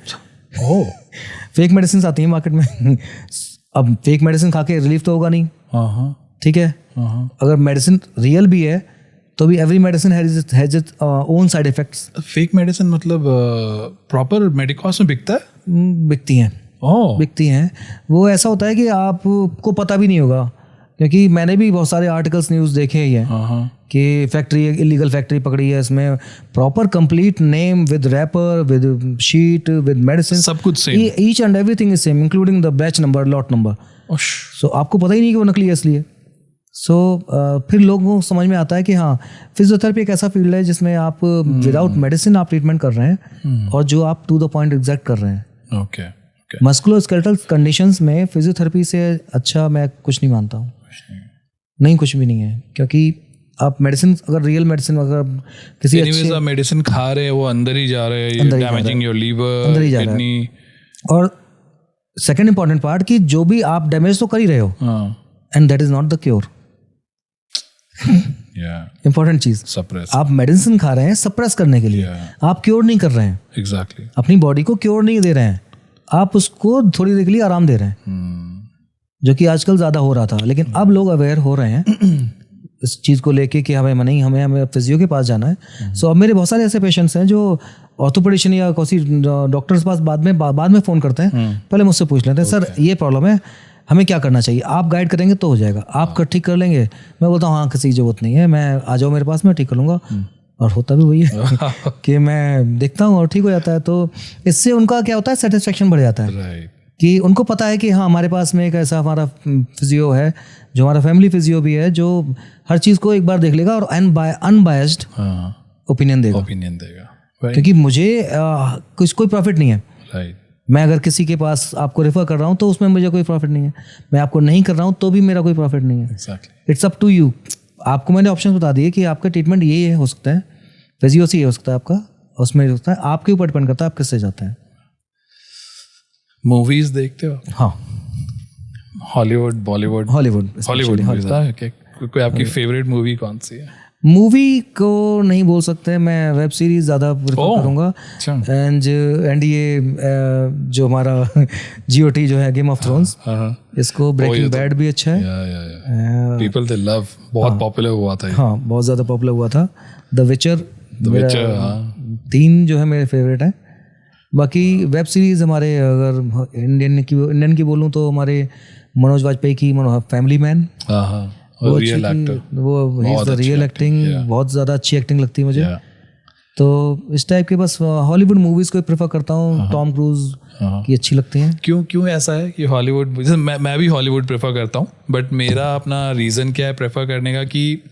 फेक मेडिसिन आती हैं मार्केट में। अब फेक मेडिसिन खा के रिलीफ तो होगा नहीं, ठीक है। अगर मेडिसिन रियल भी है तो भी every medicine has its own side effects. Fake medicine मतलब प्रॉपर मेडिकॉस में बिकता है? बिकती हैं। वो ऐसा होता है कि आपको पता भी नहीं होगा, क्योंकि मैंने भी बहुत सारे आर्टिकल्स न्यूज़ देखे ही हैं कि फैक्ट्री, इलीगल फैक्ट्री पकड़ी है, इसमें proper complete name with wrapper, with sheet, with medicine, सब कुछ same, each and everything is same including the batch number, lot number. So आपको पता ही नहीं कि वो नकली है इसलिए। फिर लोगों को समझ में आता है कि हाँ, फिजियोथेरेपी एक ऐसा फील्ड है जिसमें आप विदाउट मेडिसिन आप ट्रीटमेंट कर रहे हैं और जो आप टू द पॉइंट एग्जैक्ट कर रहे हैं। मस्कुलोस्केलेटल कंडीशंस में फिजियोथेरेपी से अच्छा मैं कुछ नहीं मानता हूँ, नहीं कुछ भी नहीं है। क्योंकि आप मेडिसिन, अगर रियल मेडिसिन, अगर किसी अच्छे मेडिसिन खा रहे हैं वो अंदर ही जा रहे हैं, डैमेजिंग योर लीवर, अंदर ही जा रहा है। और सेकंड इंपॉर्टेंट पार्ट कि जो भी आप डैमेज तो कर ही रहे हो, and that is not the cure. Important चीज, आप मेडिसिन खा रहे हैं सप्रेस करने के लिए, आप क्योर नहीं कर रहे हैं। एग्जैक्टली, अपनी बॉडी को क्योर नहीं दे रहे हैं, आप उसको थोड़ी देर के लिए आराम दे रहे हैं, जो कि आजकल ज्यादा हो रहा था। लेकिन अब लोग अवेयर हो रहे हैं इस चीज को लेके कि हमें फिजियो के पास जाना है। सो अब मेरे बहुत सारे ऐसे पेशेंट्स हैं जो ऑर्थोपेडिशियन या किसी डॉक्टर के पास बाद में फोन करते हैं, पहले मुझसे पूछ लेते हैं, सर ये प्रॉब्लम है, हमें क्या करना चाहिए, आप गाइड करेंगे तो हो जाएगा, आप ठीक कर लेंगे। मैं बोलता हूँ हाँ, किसी की जरूरत नहीं है, मैं आ जाओ मेरे पास, मैं ठीक कर लूँगा। और होता भी वही है कि मैं देखता हूँ और ठीक हो जाता है। तो इससे उनका क्या होता है, सेटिस्फेक्शन बढ़ जाता है कि उनको पता है कि हाँ, हमारे पास में एक ऐसा हमारा फिजियो है जो हमारा फैमिली फिजियो भी है, जो हर चीज़ को एक बार देख लेगा और अनबायस्ड ओपिनियन देगा। क्योंकि मुझे कोई प्रॉफिट नहीं है। मैं अगर किसी के पास आपको रेफर कर रहा हूँ तो उसमें मुझे कोई प्रॉफिट नहीं है, मैं आपको नहीं कर रहा हूँ तो भी मेरा कोई प्रॉफिट नहीं है। It's up to you. आपको मैंने ऑप्शन बता दिए कि आपका ट्रीटमेंट ये हो सकता है, फिजियो से ये हो सकता है आपका, उसमें हो सकता है, आपके ऊपर डिपेंड करता है आप किससे जाते हैं। मूवीज देखते हो? हाँ, हॉलीवुड, बॉलीवुड? हॉलीवुड कोई आपकी फेवरेट मूवी कौन सी है? मूवी को नहीं बोल सकते, मैं वेब सीरीज ज़्यादा प्रेफर करूँगा। एंड ये जो हमारा GOT जो है गेम ऑफ थ्रोन्स, इसको ब्रेकिंग बैड भी अच्छा है। पीपल दे लव, बहुत पॉपुलर हुआ था। हाँ, बहुत ज़्यादा पॉपुलर हुआ था। द विचर 3 जो है मेरे फेवरेट है। बाकी वेब सीरीज हमारे अगर इंडियन की बोलूँ तो हमारे मनोज वाजपेयी की फैमिली मैन, वो रियल एक्टर, वो he is the real acting, बहुत ज़्यादा अच्छी एक्टिंग लगती है मुझे। तो इस टाइप के बस हॉलीवुड मूवीज़ को प्रेफर करता हूँ। टॉम क्रूज की अच्छी लगती हैं। क्यों ऐसा है कि हॉलीवुड? मैं भी हॉलीवुड प्रेफर करता हूँ, बट मेरा अपना रीज़न क्या है प्रेफर करने का कि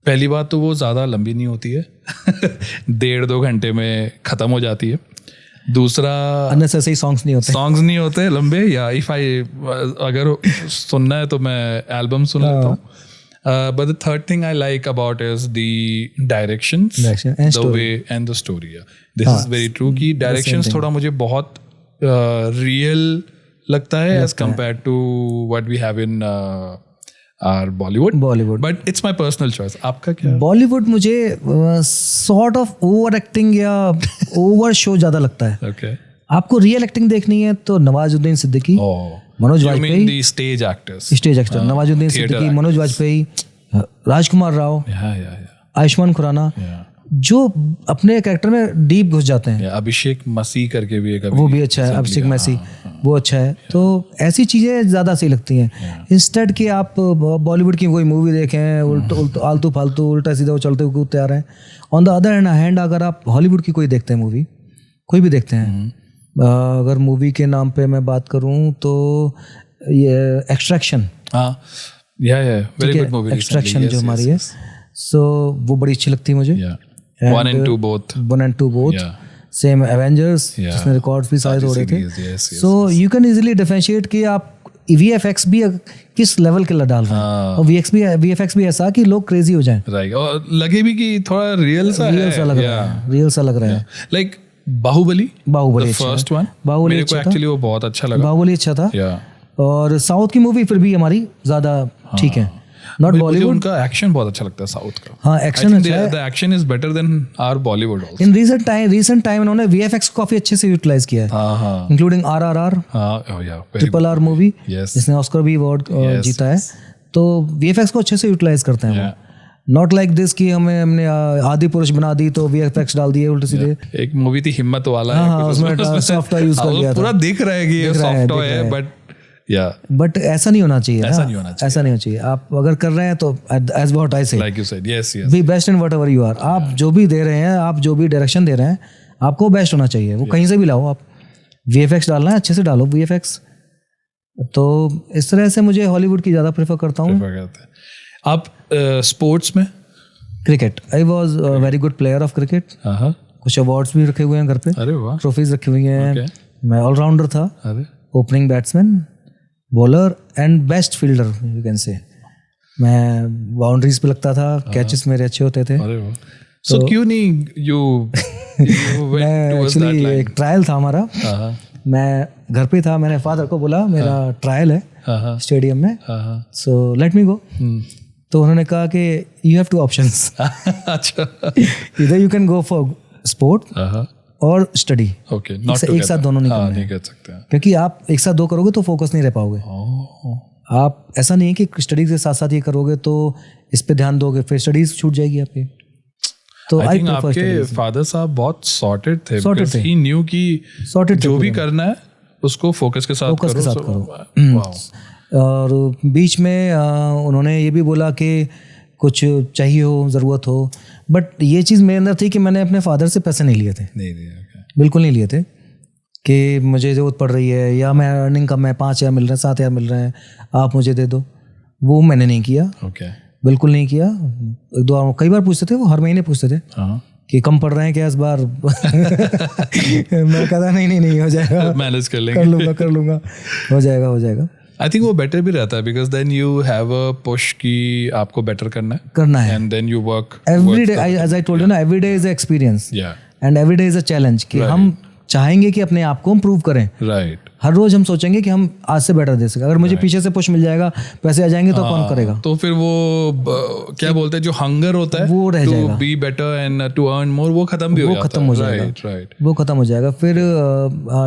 पहली बात तो वो ज़्यादा लंबी नहीं होती है 1.5-2 घंटे में ख़त्म हो जाती है। दूसरा, अननेसेसरी सॉन्ग्स नहीं होते लंबे, या अगर सुनना है तो मैं एल्बम सुन लेता हूँ। But the third thing I like about is the directions, the way and the story. This is very true कि directions थोड़ा मुझे बहुत real लगता है as compared to what we have in our Bollywood. But it's my personal choice. आपका क्या? बॉलीवुड मुझे sort of over acting या over show ज़्यादा लगता है। Okay. आपको रियल एक्टिंग देखनी है तो नवाजुद्दीन सिद्दीकी, मनोज वाजपेयी, स्टेज एक्टर नवाजुद्दीन सिद्दीकी, मनोज वाजपेयी, राजकुमार राव, आयुष्मान खुराना, जो अपने कैरेक्टर में डीप घुस जाते हैं। अभिषेक मसीह करके भी एक, वो भी अच्छा है, अभिषेक मसीह, वो अच्छा है। तो ऐसी चीज़ें ज़्यादा सही लगती हैं इंस्टेड कि आप बॉलीवुड की कोई मूवी देखें आलतू फालतू उल्टा सीधा वो चलते कूदते आ रहे हैं। ऑन द अदर हैंड अगर आप हॉलीवुड की कोई देखते हैं मूवी, कोई भी देखते हैं, अगर मूवी के नाम पे मैं बात करूं तो ये extraction, very good movie, extraction जो हमारी है, सो वो बड़ी अच्छी लगती है मुझे। 1 and 2 both सेम एवेंजर्स जिसने रिकॉर्ड्स भी सारे तोड़े थे। सो यू कैन इजीली डिफरेंशिएट कि आप VFX भी किस लेवल के डाल रहे हैं, और VFX भी ऐसा कि लोग क्रेजी हो जाएं, और लगे भी कि थोड़ा रियल सा लग रहा है। लाइक बाहुबली अच्छा फर्स्ट वन, मेरे को एक्चुअली वो बहुत अच्छा लगा। बाहुबली अच्छा था। और साउथ की मूवी फिर भी हमारी ज्यादा ठीक है, नॉट बॉलीवुड। उनका एक्शन बहुत अच्छा लगता है साउथ का। हाँ, एक्शन अच्छा है। The action is better than our Bollywood also. In recent time इन्होंने VFX को काफी अच्छे से यूटिलाइज किया है, इंक्लूडिंग RRR, RRR मूवी जिसने ऑस्कर भी अवार्ड जीता है। तो VFX को अच्छे से यूटिलाइज करते हैं वो। नॉट लाइक दिस कि हमने आदि पुरुष बना दी तो VFX डाल दिए उल्टे सीधे। एक मूवी थी हिम्मत वाला, उसमें सॉफ्टवेयर यूज कर लिया था, पूरा दिख रहा है कि ये सॉफ्टवेयर है, बट ऐसा नहीं होना चाहिए। ऐसा नहीं होना चाहिए। आप अगर कर रहे हैं तो as what I say, like you said, yes be best in whatever you are. आप जो भी दे रहे हैं, आप जो भी डायरेक्शन दे रहे हैं, आपको बेस्ट होना चाहिए। वो कहीं से भी लाओ, आप VFX डालना है अच्छे से डालो VFX। तो इस तरह से मुझे हॉलीवुड की ज़्यादा प्रेफर करता हूँ। आप स्पोर्ट्स में? Cricket, I was very good player of cricket. कुछ अवार्ड्स भी रखे हुए हैं घर पे, ट्रॉफीज रखी हुई हैं। मैं ऑलराउंडर था, opening batsman, bowler and best fielder you can say. मैं बाउंड्रीज पे लगता था, कैचेस मेरे अच्छे होते थे। So क्यों नहीं you मैं एक्चुअली एक ट्रायल था हमारा, मैं घर पे था, मैंने फादर को बोला मेरा ट्रायल है स्टेडियम में, सो लेट मी गो। तो उन्होंने कहा कि यू हैव 2 ऑप्शंस, अच्छा, इधर you can go for sport और स्टडी। एक साथ दोनों नहीं कर सकते, क्योंकि आप एक साथ 2 करोगे तो फोकस नहीं रह पाओगे। आप ऐसा नहीं है कि स्टडी के साथ साथ ये करोगे तो इस पे ध्यान दोगे, फिर स्टडीज छूट जाएगी आपकी। तो आई थिंक आपके फादर साहब बहुत सॉर्टेड थे, because he knew कि जो भी करना है उसको फोकस के साथ करो। और बीच में उन्होंने ये भी बोला कि कुछ चाहिए हो, ज़रूरत हो, बट ये चीज़ मेरे अंदर थी कि मैंने अपने फादर से पैसे नहीं लिए थे, बिल्कुल नहीं लिए थे कि मुझे ज़रूरत पड़ रही है या मैं अर्निंग कम है, 5,000 मिल रहे हैं, 7,000 मिल रहे हैं, आप मुझे दे दो। वो मैंने नहीं किया, बिल्कुल नहीं किया। 1-2 कई बार पूछते थे, वो हर महीने पूछते थे कि कम पड़ रहे हैं क्या इस बार। मैं कहता नहीं हो जाएगा, मैनेज कर लेंगे, कर लूँगा, हो जाएगा। आई थिंक वो बेटर भी रहता है, because then you have a push कि आपको बेटर करना है, and then you work every day. As I told you ना, every day is a experience and every day is a challenge कि हम चाहेंगे कि अपने आप को इम्प्रूव करें। राइट। हर रोज हम सोचेंगे कि हम आज से बेटर दे सकें। अगर मुझे पीछे से पुश मिल जाएगा, पैसे आ जाएंगे, तो कौन करेगा? तो फिर वो क्या बोलते हैं, जो हंगर होता है वो रह जाएगा, to be better and to earn more, वो खत्म भी हो जाता है। वो खत्म हो जाएगा। राइट। वो खत्म हो जाएगा। फिर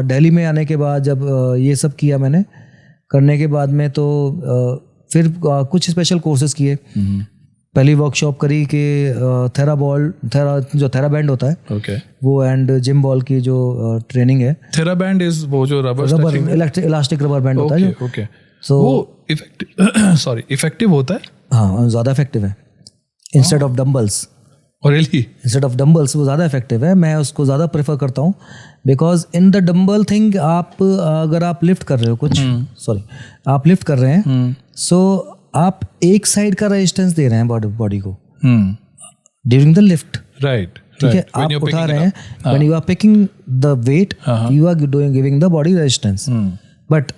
दिल्ली में आने के बाद जब ये सब किया मैंने, करने के बाद में तो फिर कुछ स्पेशल कोर्सेज किए। पहली वर्कशॉप करी कि थेरा बैंड होता है, ओके, वो एंड जिम बॉल की जो ट्रेनिंग है। थेरा बैंड इज वो जो रबर इलास्टिक रबर बैंड होता है। ओके, सो वो इफेक्टिव होता है। हाँ, ज़्यादा इफेक्टिव है instead of dumbbells. Really? Instead of dumbbells वो ज़्यादा इफेक्टिव है। मैं उसको ज़्यादा प्रेफर करता हूँ because in the dumbbell thing आप अगर आप लिफ्ट कर रहे हो कुछ, आप लिफ्ट कर रहे हैं, सो आप एक साइड का रेजिस्टेंस दे रहे हैं बॉडी को ड्यूरिंग द लिफ्ट। राइट। ठीक है, आप उठा रहे हैं, when you are picking the weight you are doing giving the body resistance. But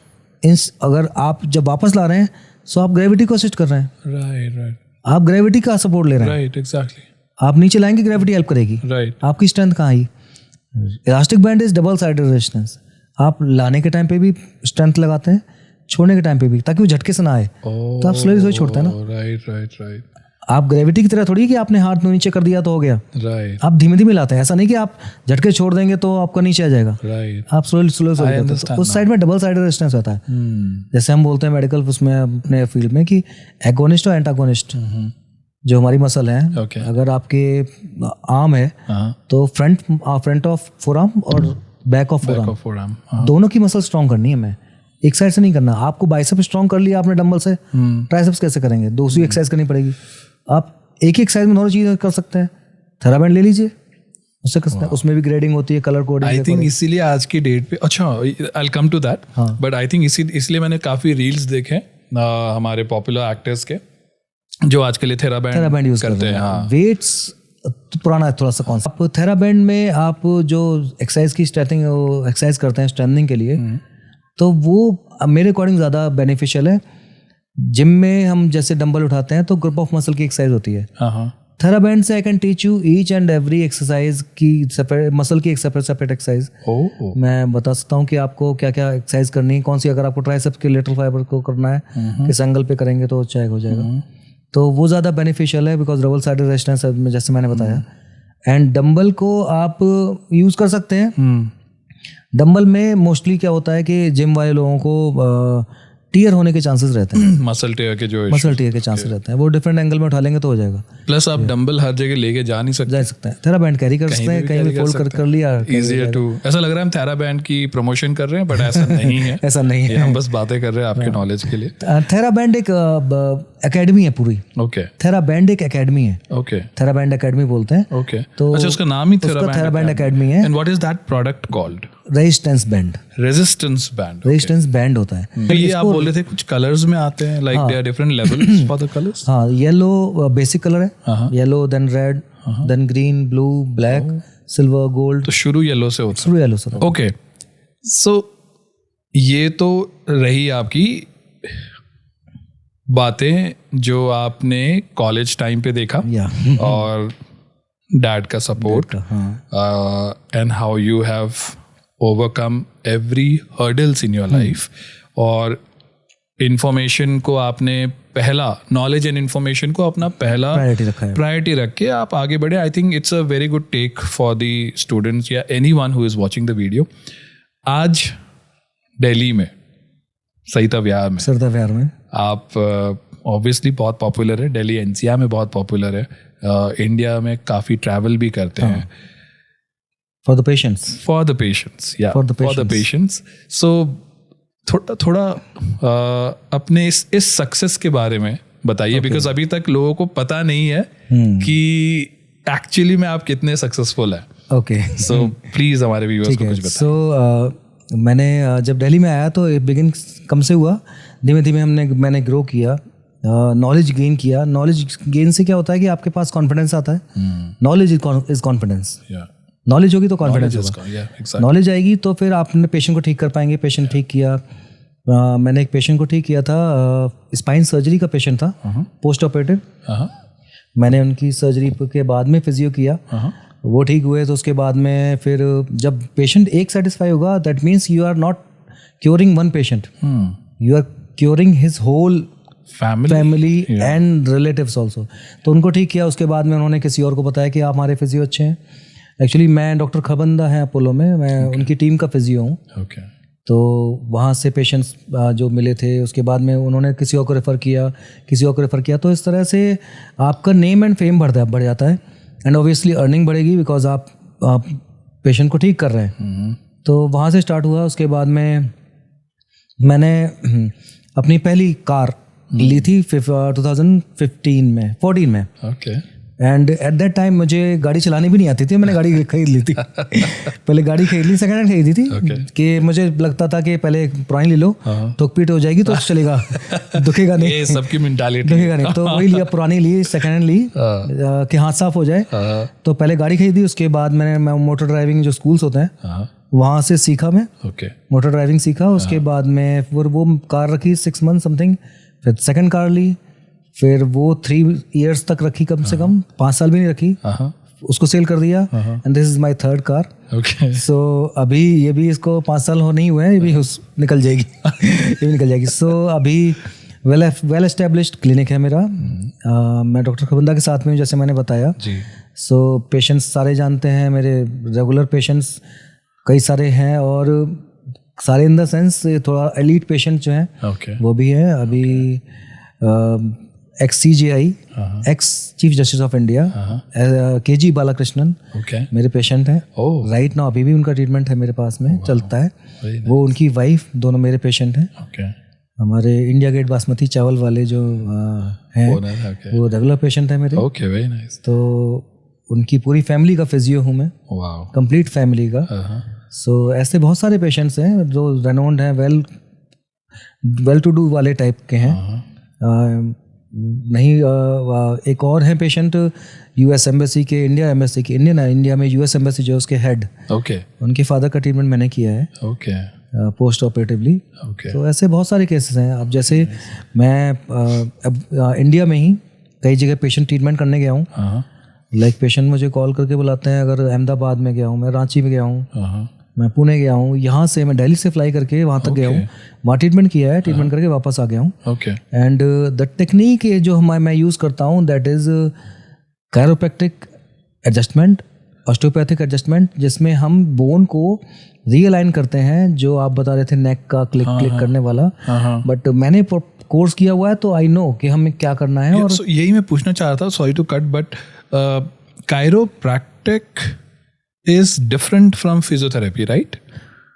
अगर आप जब वापस ला रहे हैं, सो आप ग्रेविटी को असिस्ट कर रहे हैं। राइट। आप ग्रेविटी का सपोर्ट ले रहे हैं। Right, exactly. आप नीचे लाएंगे, ग्रेविटी हेल्प करेगी। राइट। आपकी स्ट्रेंथ कहाँ आई? Elastic band is double sided resistance. आप लाने के टाइम पे भी स्ट्रेंथ लगाते हैं, छोड़ने के टाइम पे भी, ताकि वो झटके से ना आए। तो आप स्लोली छोड़ते हैं ना। राइट। आप ग्रेविटी की तरह थोड़ी कि आपने हाथ नीचे कर दिया तो हो गया। राइट। आप धीमे धीमे लाते हैं। ऐसा नहीं कि आप झटके छोड़ देंगे तो आपका नीचे आ जाएगा। राइट। आप स्लोली करते हैं। उस साइड में डबल साइडेड रेजिस्टेंस होता है। जैसे हम बोलते हैं मेडिकल उसमें अपने फील्ड में कि एगोनिस्ट और एंटागोनिस्ट। जो हमारी मसल है, अगर आपके आर्म है तो फ्रंट ऑफ फोरआर्म और बैक ऑफ फोरआर्म, दोनों की मसल स्ट्रॉन्ग करनी है। मैं एक साइड से नहीं करना। आपको बाइसेप स्ट्रॉन्ग कर लिया आपने डंबल से, ट्राइसेप्स कैसे करेंगे? दूसरी एक्सरसाइज करनी पड़ेगी। आप एक ही एक्सरसाइज में दोनों चीजें कर सकते हैं। थेरा बैंड ले लीजिए, उससे कर सकते हैं। उसमें भी ग्रेडिंग होती है, कलर कोडिंग। आई थिंक इसीलिए आज की डेट पे, अच्छा I will come to that, but I think इसलिए मैंने काफी रील्स देखे हमारे पॉपुलर एक्टर्स के जो आज के लिए थेरा बैंड यूज करते हैं। वेट्स पुराना है थोड़ा सा कॉन्सेप्ट। थेरा बैंड में आप जो एक्सरसाइज की एक्सरसाइज करते हैं स्ट्रेंथनिंग के लिए, तो वो मेरे अकॉर्डिंग ज़्यादा बेनिफिशियल है। जिम में हम जैसे डंबल उठाते हैं तो ग्रुप ऑफ मसल की एक्सरसाइज होती है। थेरा बैंड से I can teach you each and every exercise की सेपरेट मसल की एक सेपरेट एक्सरसाइज। मैं बता सकता हूँ कि आपको क्या क्या एक्सरसाइज करनी है, कौन सी। अगर आपको ट्राइसेप्स के लेटरल फाइबर को करना है, किस एंगल पे करेंगे तो चाहे हो जाएगा। तो वो ज़्यादा बेनिफिशियल है बिकॉज डबल साइडेड रेजिस्टेंस जैसे मैंने बताया। एंड डंबल को आप यूज़ कर सकते हैं। डंबल में मोस्टली क्या होता है कि जिम वाले लोगों को टीयर होने के चांसेस रहते हैं। मसल टीयर के चांसेस रहते हैं। वो डिफरेंट एंगल में उठा लेंगे तो हो जाएगा। प्लस आप डंबल हर जगह लेके जा सकते हैं। थेरा बैंड कैरी कर सकते हैं, कहीं भी फोल्ड कर लिया, इजीियर टू। ऐसा लग रहा है हम थेरा बैंड की प्रमोशन कर रहे हैं, बट ऐसा नहीं है। ऐसा नहीं है, हम बस बातें कर रहे हैं आपके नॉलेज के लिए। थेरा बैंड एक एकेडमी है पूरी। ओके। थेरा बैंड एक एकेडमी है। ओके। थेरा बैंड एकेडमी बोलते हैं। ओके। तो अच्छा, उसका नाम ही थेरा बैंड एकेडमी है। And what is that product called? Resistance band. Resistance band होता है। तो ये आप बोल रहे थे कुछ कलर्स में आते हैं, like there are different levels for the colours. हाँ, येलो बेसिक कलर है, yellow then red then green blue black silver gold. तो शुरू येलो से होता है। शुरू येलो से। ओके, सो ये तो रही आपकी बातें जो आपने कॉलेज टाइम पे देखा और डैड का support and how you have overcome every hurdles in your life. और इंफॉर्मेशन को आपने पहला, नॉलेज एंड इंफॉर्मेशन को अपना पहला प्रायोरिटी रख के आप आगे बढ़े। I think it's a very good take for the students या anyone who is watching the video. आज दिल्ली में सरिता विहार में आप ऑब्वियसली बहुत पॉपुलर है। दिल्ली एनसीआर में बहुत पॉपुलर है। इंडिया में काफ़ी ट्रैवल भी करते हैं। For the patients. For the patients. So थोड़ा अपने इस सक्सेस के बारे में बताइए, बिकॉज अभी तक लोगों को पता नहीं है कि एक्चुअली में आप कितने सक्सेसफुल हैं। ओके, सो प्लीज हमारे व्यूअर्स को कुछ बताइए। सो मैंने जब दिल्ली में आया तो बिगिन कम से हुआ, धीमे धीमे मैंने ग्रो किया, नॉलेज गेन किया। नॉलेज गेन से क्या होता है कि आपके पास कॉन्फिडेंस आता है। Knowledge is confidence. नॉलेज होगी तो कॉन्फिडेंस होगा। नॉलेज आएगी तो फिर आप अपने पेशेंट को ठीक कर पाएंगे। पेशेंट ठीक किया। मैंने एक पेशेंट को ठीक किया था, स्पाइन सर्जरी का पेशेंट था, पोस्ट ऑपरेटिव। मैंने उनकी सर्जरी के बाद में फिजियो किया। वो ठीक हुए तो उसके बाद में फिर जब पेशेंट एक सेटिस्फाई होगा, that means you are not curing one patient, you are curing his whole family and relatives also. तो उनको ठीक किया, उसके बाद में उन्होंने किसी और को बताया कि आप हमारे फिजियो अच्छे हैं। एक्चुअली मैं डॉक्टर खबंदा हैं अपोलो में, मैं उनकी टीम का फिजियो हूँ। तो वहाँ से पेशेंट्स जो मिले थे, उसके बाद में उन्होंने किसी और को रेफ़र किया, तो इस तरह से आपका नेम एंड फेम बढ़ जाता है एंड ऑब्वियसली अर्निंग बढ़ेगी बिकॉज आप पेशेंट को ठीक कर रहे हैं। तो वहाँ से स्टार्ट हुआ। उसके बाद में मैंने अपनी पहली कार ली थी 2014 में। एंड एट दैट टाइम मुझे गाड़ी चलानी भी नहीं आती थी, मैंने गाड़ी खरीद ली थी। पहले गाड़ी खरीद ली, सेकंड हैंड खरीदी थी कि मुझे लगता था कि पहले पुरानी ले लो तो पीट हो जाएगी तो चलेगा, दुखेगा नहीं, ये सबकी मेंटालिटी दुखेगा नहीं। तो वही लिया, पुरानी ली, सेकंड हैंड ली कि हाथ साफ हो जाए। तो पहले गाड़ी खरीदी, उसके बाद मैं मोटर ड्राइविंग जो स्कूल्स होते हैं वहाँ से सीखा, मैं मोटर ड्राइविंग सीखा। उसके बाद में वो कार रखी 6 मंथ समथिंग, फिर सेकंड कार ली, फिर वो 3 years तक रखी, कम से कम 5 साल भी नहीं रखी, उसको सेल कर दिया। And this is my third car. So अभी ये भी, इसको 5 साल हो नहीं हुए हैं, ये भी निकल जाएगी ये भी निकल जाएगी। सो अभी वेल एस्टेब्लिश्ड क्लिनिक है मेरा। मैं डॉक्टर खबंदा के साथ में, जैसे मैंने बताया। सो पेशेंट्स सारे जानते हैं, मेरे रेगुलर पेशेंट्स कई सारे हैं, और सारे इन द सेंस थोड़ा एलीट पेशेंट जो हैं वो भी हैं। अभी x CJI, ex chief justice of India KG Balakrishnan मेरे पेशेंट हैं राइट नाउ। अभी भी उनका ट्रीटमेंट है मेरे पास में, चलता है। वो उनकी वाइफ, दोनों मेरे पेशेंट हैं। हमारे इंडिया गेट बासमती चावल वाले जो हैं वो रेगुलर पेशेंट है मेरे। तो उनकी पूरी फैमिली का फिजियो हूँ मैं, कंप्लीट फैमिली का। सो ऐसे बहुत सारे पेशेंट्स हैं जो रेनोन्ड हैं, वेल टू डू वाले टाइप के हैं। नहीं, एक और है पेशेंट US एम्बेसी के, इंडिया में US एम्बेसी जो उसके हेड, उनके फादर का ट्रीटमेंट मैंने किया है पोस्ट ऑपरेटिवली। तो ऐसे बहुत सारे केसेस हैं। अब जैसे मैं इंडिया में ही कई जगह पेशेंट ट्रीटमेंट करने गया हूँ। लाइक पेशेंट मुझे कॉल करके बुलाते हैं, अगर अहमदाबाद में गया हूँ, मैं रांची में गया हूँ, मैं पुणे गया हूँ, यहाँ से मैं दिल्ली से फ्लाई करके वहाँ तक गया हूँ, वहाँ ट्रीटमेंट किया है, ट्रीटमेंट करके वापस आ गया हूँ। एंड द टेक्निक जो मैं यूज़ करता हूँ, that is chiropractic adjustment, osteopathic adjustment, जिसमें हम बोन को रीअलाइन करते हैं, जो आप बता रहे थे नेक का क्लिक करने वाला। बट मैंने कोर्स किया हुआ है, तो आई नो कि हमें क्या करना है। और यही मैं पूछना चाह रहा था, sorry to cut, but chiropractic is different from physiotherapy, right?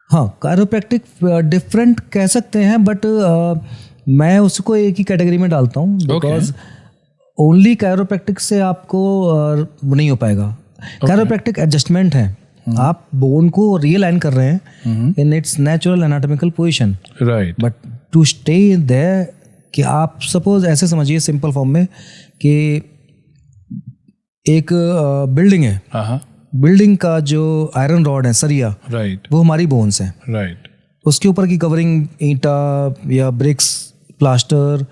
हाँ, कायरोप्रैक्टिक डिफरेंट कह सकते हैं, बट मैं उसको एक ही कैटेगरी में डालता हूँ, बिकॉज ओनली कायरोप्रैक्टिक से आपको नहीं हो पाएगा। कायरोप्रैक्टिक एडजस्टमेंट है, आप बोन को रियलाइन कर रहे हैं in its natural anatomical position, right. But to stay there, कि आप सपोज ऐसे समझिए सिंपल फॉर्म में कि एक बिल्डिंग है, बिल्डिंग का जो आयरन रॉड है, सरिया, राइट, वो हमारी बोन्स हैं, राइट। उसके ऊपर की कवरिंग ईंटा या ब्रिक्स, प्लास्टर,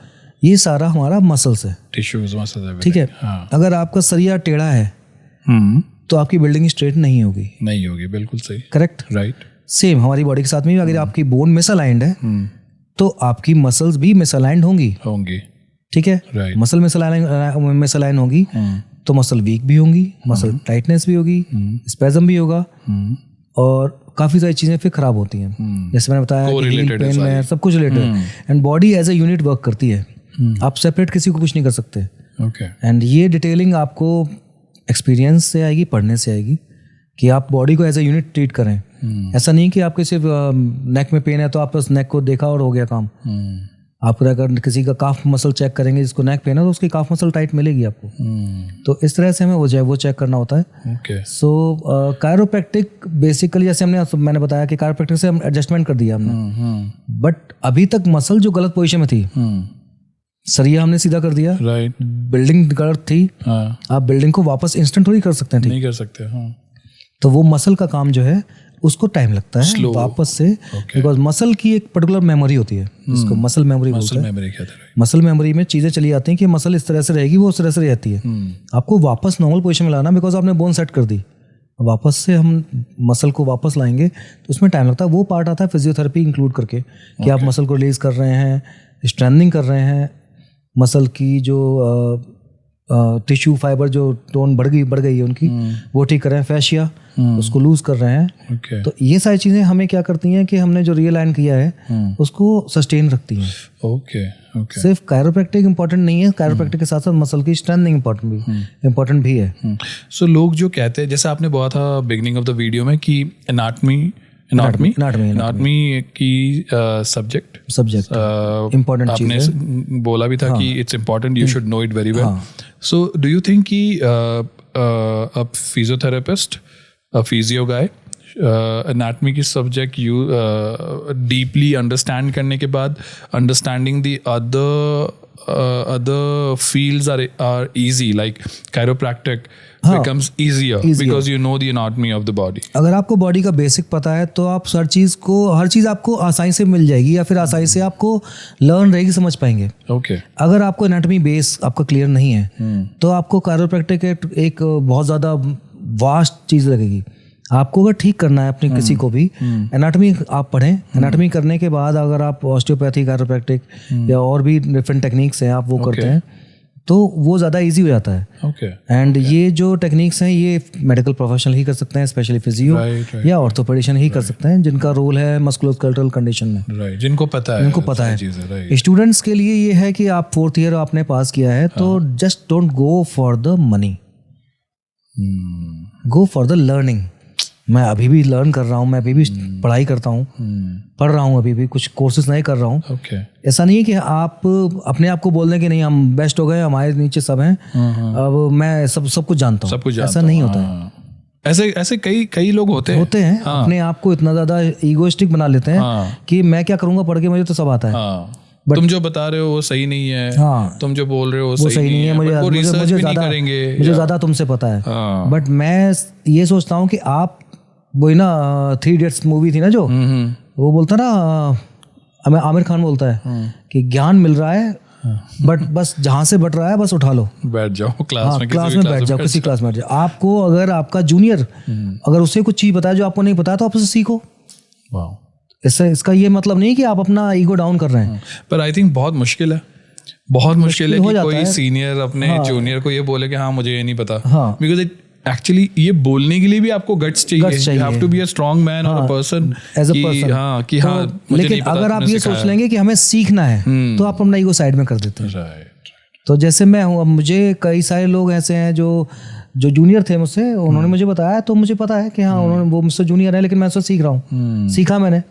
ये सारा हमारा मसल्स है, टिश्यूज, मसल्स, ठीक है। अगर आपका सरिया टेढ़ा है तो आपकी बिल्डिंग स्ट्रेट नहीं होगी, बिल्कुल सही, करेक्ट, राइट। सेम हमारी बॉडी के साथ में, अगर आपकी बोन मिसअलाइंड है तो आपकी मसल्स भी मिसअलाइंड होंगी, ठीक है, मसल मिसअलाइन होगी तो मसल वीक भी होंगी, मसल टाइटनेस भी होगी, स्पैज़म भी होगा, और काफ़ी सारी चीज़ें फिर खराब होती हैं। जैसे मैंने बताया कि हील पेन में सब कुछ रिलेटेड है, and body as a unit work करती है, आप सेपरेट किसी को कुछ नहीं कर सकते। एंड ये डिटेलिंग आपको एक्सपीरियंस से आएगी, पढ़ने से आएगी, कि आप बॉडी को एज ए यूनिट ट्रीट करें। ऐसा नहीं कि आपके सिर्फ नेक में पेन है तो आप बस नेक को देखा और हो गया काम। आप अगर किसी का काफ मसल चेक करेंगे, जिसको नेक पेन है, तो उसकी काफ मसल टाइट मिलेगी आपको। तो इस तरह से हमें वो चेक करना होता है। सो कायरोप्रैक्टिक बेसिकली, जैसे मैंने बताया कि कायरोप्रैक्टिक से हम एडजस्टमेंट कर दिया हमने, बट अभी तक मसल जो गलत पोजीशन में थी, सरिया हमने सीधा कर दिया, राइट, बिल्डिंग गलत थी, आप बिल्डिंग को वापस इंस्टेंट थोड़ी कर सकते हैं, नहीं कर सकते। तो वो मसल का काम जो है उसको टाइम लगता है वापस से, बिकॉज मसल की एक पर्टिकुलर मेमोरी होती है, जिसको मसल मेमोरी बोलते हैं। मसल मेमोरी में चीजें चली आती हैं कि मसल इस तरह से रहेगी, वो उस तरह से रहती है। आपको वापस नॉर्मल पोजीशन में लाना, बिकॉज आपने बोन सेट कर दी, वापस से हम मसल को वापस लाएंगे तो उसमें टाइम लगता है। वो पार्ट आता है फिजियोथेरेपी इंक्लूड करके कि आप मसल को रिलीज कर रहे हैं, स्ट्रेंथनिंग कर रहे हैं, मसल की जो टिश्यू फाइबर जो टोन बढ़ गई है उनकी वो ठीक कर रहे हैं, फैशिया उसको लूज कर रहे हैं। तो ये सारी चीज़ें हमें क्या करती हैं कि हमने जो रियलाइन किया है उसको सस्टेन रखती हैं। सिर्फ कायरोप्रैक्टिक इंपॉर्टेंट नहीं है, कायरोप्रैक्टिक के साथ साथ मसल की स्ट्रेंथनिंग इंपॉर्टेंट भी है। सो लोग जो कहते हैं, जैसे आपने बोला था बिगिनिंग ऑफ द वीडियो में कि एनाटमी की सब्जेक्ट इम्पोर्टेंट चीज है। आपने बोला भी था कि it's important, you should know it very well. So do you think कि a physiotherapist, a physio guy, anatomy की सब्जेक्ट यू डीपली अंडरस्टैंड करने के बाद understanding the other fields are easy, like chiropractic becomes easier because you know the anatomy of the body. अगर आपको बॉडी का बेसिक पता है तो आप हर चीज़ आपको आसानी से मिल जाएगी या फिर आसानी से आपको लर्न रहेगी, समझ पाएंगे। अगर आपको एनाटॉमी बेस आपका क्लियर नहीं है तो आपको कायरोप्रैक्टिक एक बहुत ज़्यादा वास्ट चीज़ लगेगी। आपको अगर ठीक करना है अपने किसी को भी, एनाटॉमी आप पढ़ें, एनाटॉमी करने के बाद अगर आप ऑस्टियोपैथी, कायरोप्रैक्टिक या और भी डिफरेंट टेक्निक्स हैं आप वो करते हैं तो वो ज़्यादा इजी हो जाता है। एंड ये जो टेक्निक्स हैं ये मेडिकल प्रोफेशनल ही कर सकते हैं, स्पेशली फिजियो या ऑर्थोपेडिशियन ही कर सकते हैं जिनका रोल है मस्कुलोस्केलेटल कंडीशन में, जिनको पता है। स्टूडेंट्स के लिए ये है कि आप 4th ईयर आपने पास किया है तो just don't go for the money, go for the learning. मैं अभी भी लर्न कर रहा हूँ, मैं अभी भी पढ़ाई करता हूँ, पढ़ रहा हूँ, अभी भी कुछ कोर्सेज नहीं कर रहा हूँ। ऐसा नहीं है कि आप अपने आप को बोल दें कि नहीं हम बेस्ट हो गए, हमारे नीचे सब हैं, अब मैं सब कुछ जानता हूँ, ऐसा नहीं होता है। ऐसे कई लोग होते हैं अपने आप को इतना ज़्यादा ईगोइस्टिक बना लेते हैं कि मैं क्या करूँगा, पढ़ के मुझे तो सब आता है। तुम जो बता रहे हो वो सही नहीं है, तुम जो बोल रहे हो वो सही नहीं है, मुझे ज़्यादा तुमसे पता है। बट मैं ये सोचता हूँ कि आप वही ना 3 Idiots मूवी थी ना जो वो बोलता ना, आमिर खान बोलता है कि ज्ञान मिल रहा है बट बस जहाँ से बट रहा है बस उठा लो, बैठ जाओ क्लास में बैठ जाओ, किसी क्लास में बैठ जाओ। आपको अगर आपका जूनियर अगर उसे कुछ चीज़ बताया जो आपको नहीं पता तो आप उसे सीखो। इसका ये मतलब नहीं कि आप अपना ईगो डाउन कर रहे हैं। पर आई थिंक बहुत मुश्किल है कि कोई सीनियर अपने जूनियर को ये बोले कि हाँ मुझे ये नहीं पता, बिकॉज एक्चुअली ये बोलने के लिए भी आपको गट्स चाहिए। You have to be a strong man or a person कि मुझे नहीं पता। अगर आप ये सोच लेंगे कि हमें सीखना है तो आप अपना ईगो साइड में कर देते हैं। तो जैसे मैं हूँ, अब मुझे कई सारे लोग ऐसे हैं जो जूनियर थे मुझसे, उन्होंने मुझे बताया तो मुझे पता है कि हाँ उन्होंने वो मुझसे जूनियर है लेकिन मैं उससे सीख रहा हूँ, सीखा मैंने,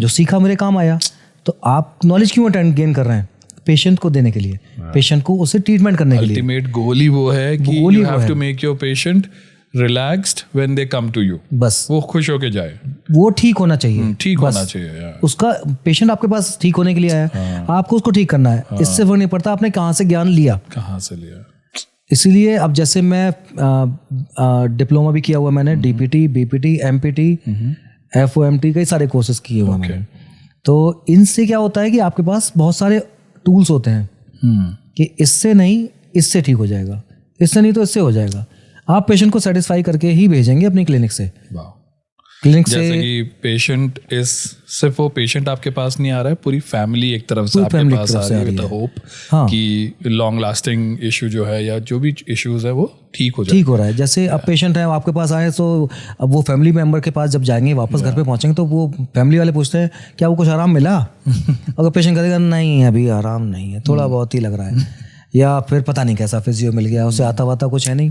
जो सीखा मेरे काम आया। तो आप नॉलेज क्यों गेन कर रहे हैं? पेशेंट को देने के लिए, पेशेंट को उसे ट्रीटमेंट करने के लिए। अल्टीमेट गोल ही वो है कि you have to make your patient relaxed when they come to you। बस वो खुश होके जाए, वो ठीक होना चाहिए, ठीक होना चाहिए। उसका पेशेंट आपके पास ठीक होने के लिए आया, आपको उसको ठीक करना है। इससे फर्क नहीं पड़ता आपने कहाँ से ज्ञान लिया, इसीलिए अब जैसे मैं डिप्लोमा भी किया हुआ मैंने, डीपीटी, बीपीटी, एमपीटी, एफओएमटी, कई सारे कोर्सेज किए हुए मैंने। तो इनसे क्या होता है कि आपके पास बहुत सारे टूल्स होते हैं कि इससे नहीं इससे ठीक हो जाएगा, इससे नहीं तो इससे हो जाएगा। आप पेशेंट को सेटिस्फाई करके ही भेजेंगे अपनी क्लिनिक से। क्लिनिक से जैसे कि पेशेंट इज सिर्फ वो पेशेंट आपके पास नहीं आ रहा है, पूरी फैमिली एक तरफ से आपके पास आ रही है विद द होप कि लॉन्ग लास्टिंग इशू जो है या जो भी इश्यूज है वो ठीक हो रहा है। जैसे अब पेशेंट है आपके पास आए तो अब वो फैमिली मेंबर के पास जब जाएंगे वापस घर पे पहुंचेंगे तो वो फैमिली वाले पूछते हैं क्या वो कुछ आराम मिला? अगर पेशेंट कहेगा नहीं अभी आराम नहीं है, थोड़ा बहुत ही लग रहा है, या फिर पता नहीं कैसा फिजियो मिल गया, उसे आता वाता कुछ है नहीं,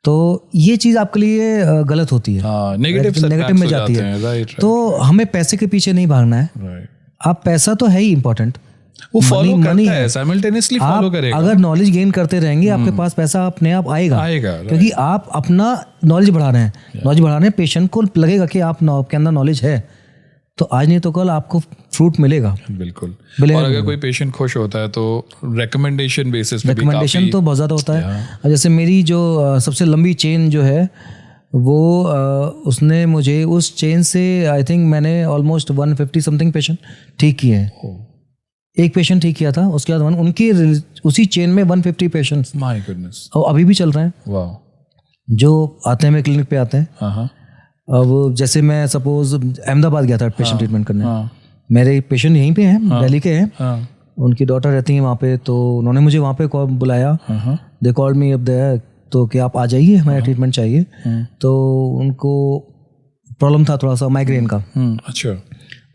तो ये चीज़ आपके लिए गलत होती है, नेगेटिव में जाती है। तो हमें पैसे के पीछे नहीं भागना है। आप पैसा तो है ही इम्पोर्टेंट, वो फॉलो करता है, साइमल्टेनियसली फॉलो करेगा। अगर नॉलेज गेन करते रहेंगे आपके पास पैसा अपने आप आएगा क्योंकि आप अपना नॉलेज बढ़ा रहे हैं। पेशेंट को लगेगा कि आपके अंदर नॉलेज है तो आज नहीं तो कल आपको फ्रूट मिलेगा। बिल्कुल। और अगर कोई पेशेंट खुश होता है तो रिकमेंडेशन बेसिस पे रिकमेंडेशन तो बहुत ज़्यादा होता है। जैसे मेरी जो सबसे लंबी चेन जो है वो उसने मुझे उस चेन से आई थिंक मैंने ऑलमोस्ट 150 समथिंग पेशेंट ठीक किए हैं। एक पेशेंट ठीक किया था, उसके बाद उनकी उसी चेन में 150 पेशेंट्स, माय गुडनेस, और अभी भी चल रहे हैं। वाह। जो आते हैं मेरे क्लिनिक पे आते हैं। अब जैसे मैं सपोज अहमदाबाद गया था पेशेंट ट्रीटमेंट करने, मेरे पेशेंट यहीं पे हैं, दिल्ली के हैं, उनकी डॉटर रहती है वहाँ पे, तो उन्होंने मुझे वहाँ पे बुलाया, they called me up there, तो कि आप आ जाइए, हमारा ट्रीटमेंट चाहिए। तो उनको प्रॉब्लम था थोड़ा सा माइग्रेन का। अच्छा,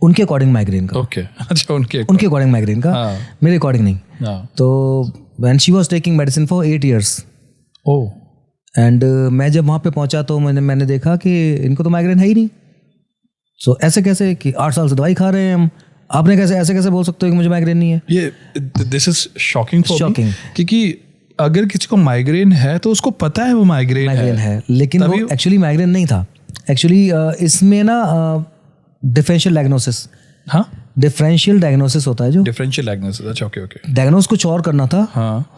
उनके अकॉर्डिंग माइग्रेन का। ओके, अच्छा, उनके अकॉर्डिंग माइग्रेन का, मेरे अकॉर्डिंग नहीं। तो when she was taking medicine for 8 years। Oh. And मैं जब वहाँ पे पहुँचा तो मैंने देखा कि इनको तो माइग्रेन है ही नहीं। सो ऐसे कैसे कि 8 साल से दवाई खा रहे हैं हम, आपने ऐसे कैसे बोल सकते हो कि मुझे माइग्रेन नहीं है? ये this is shocking for me, क्योंकि अगर किसी को माइग्रेन है तो उसको पता है वो माइग्रेन है, लेकिन वो एक्चुअली माइग्रेन नहीं था। एक्चुअली इसमें ना डिफरेंशियल डायग्नोसिस, डिफरेंशियल डायग्नोसिस होता है जो डिफरेंशियल डायग्नोसिस। अच्छा, ओके। डायग्नोस कुछ और करना था,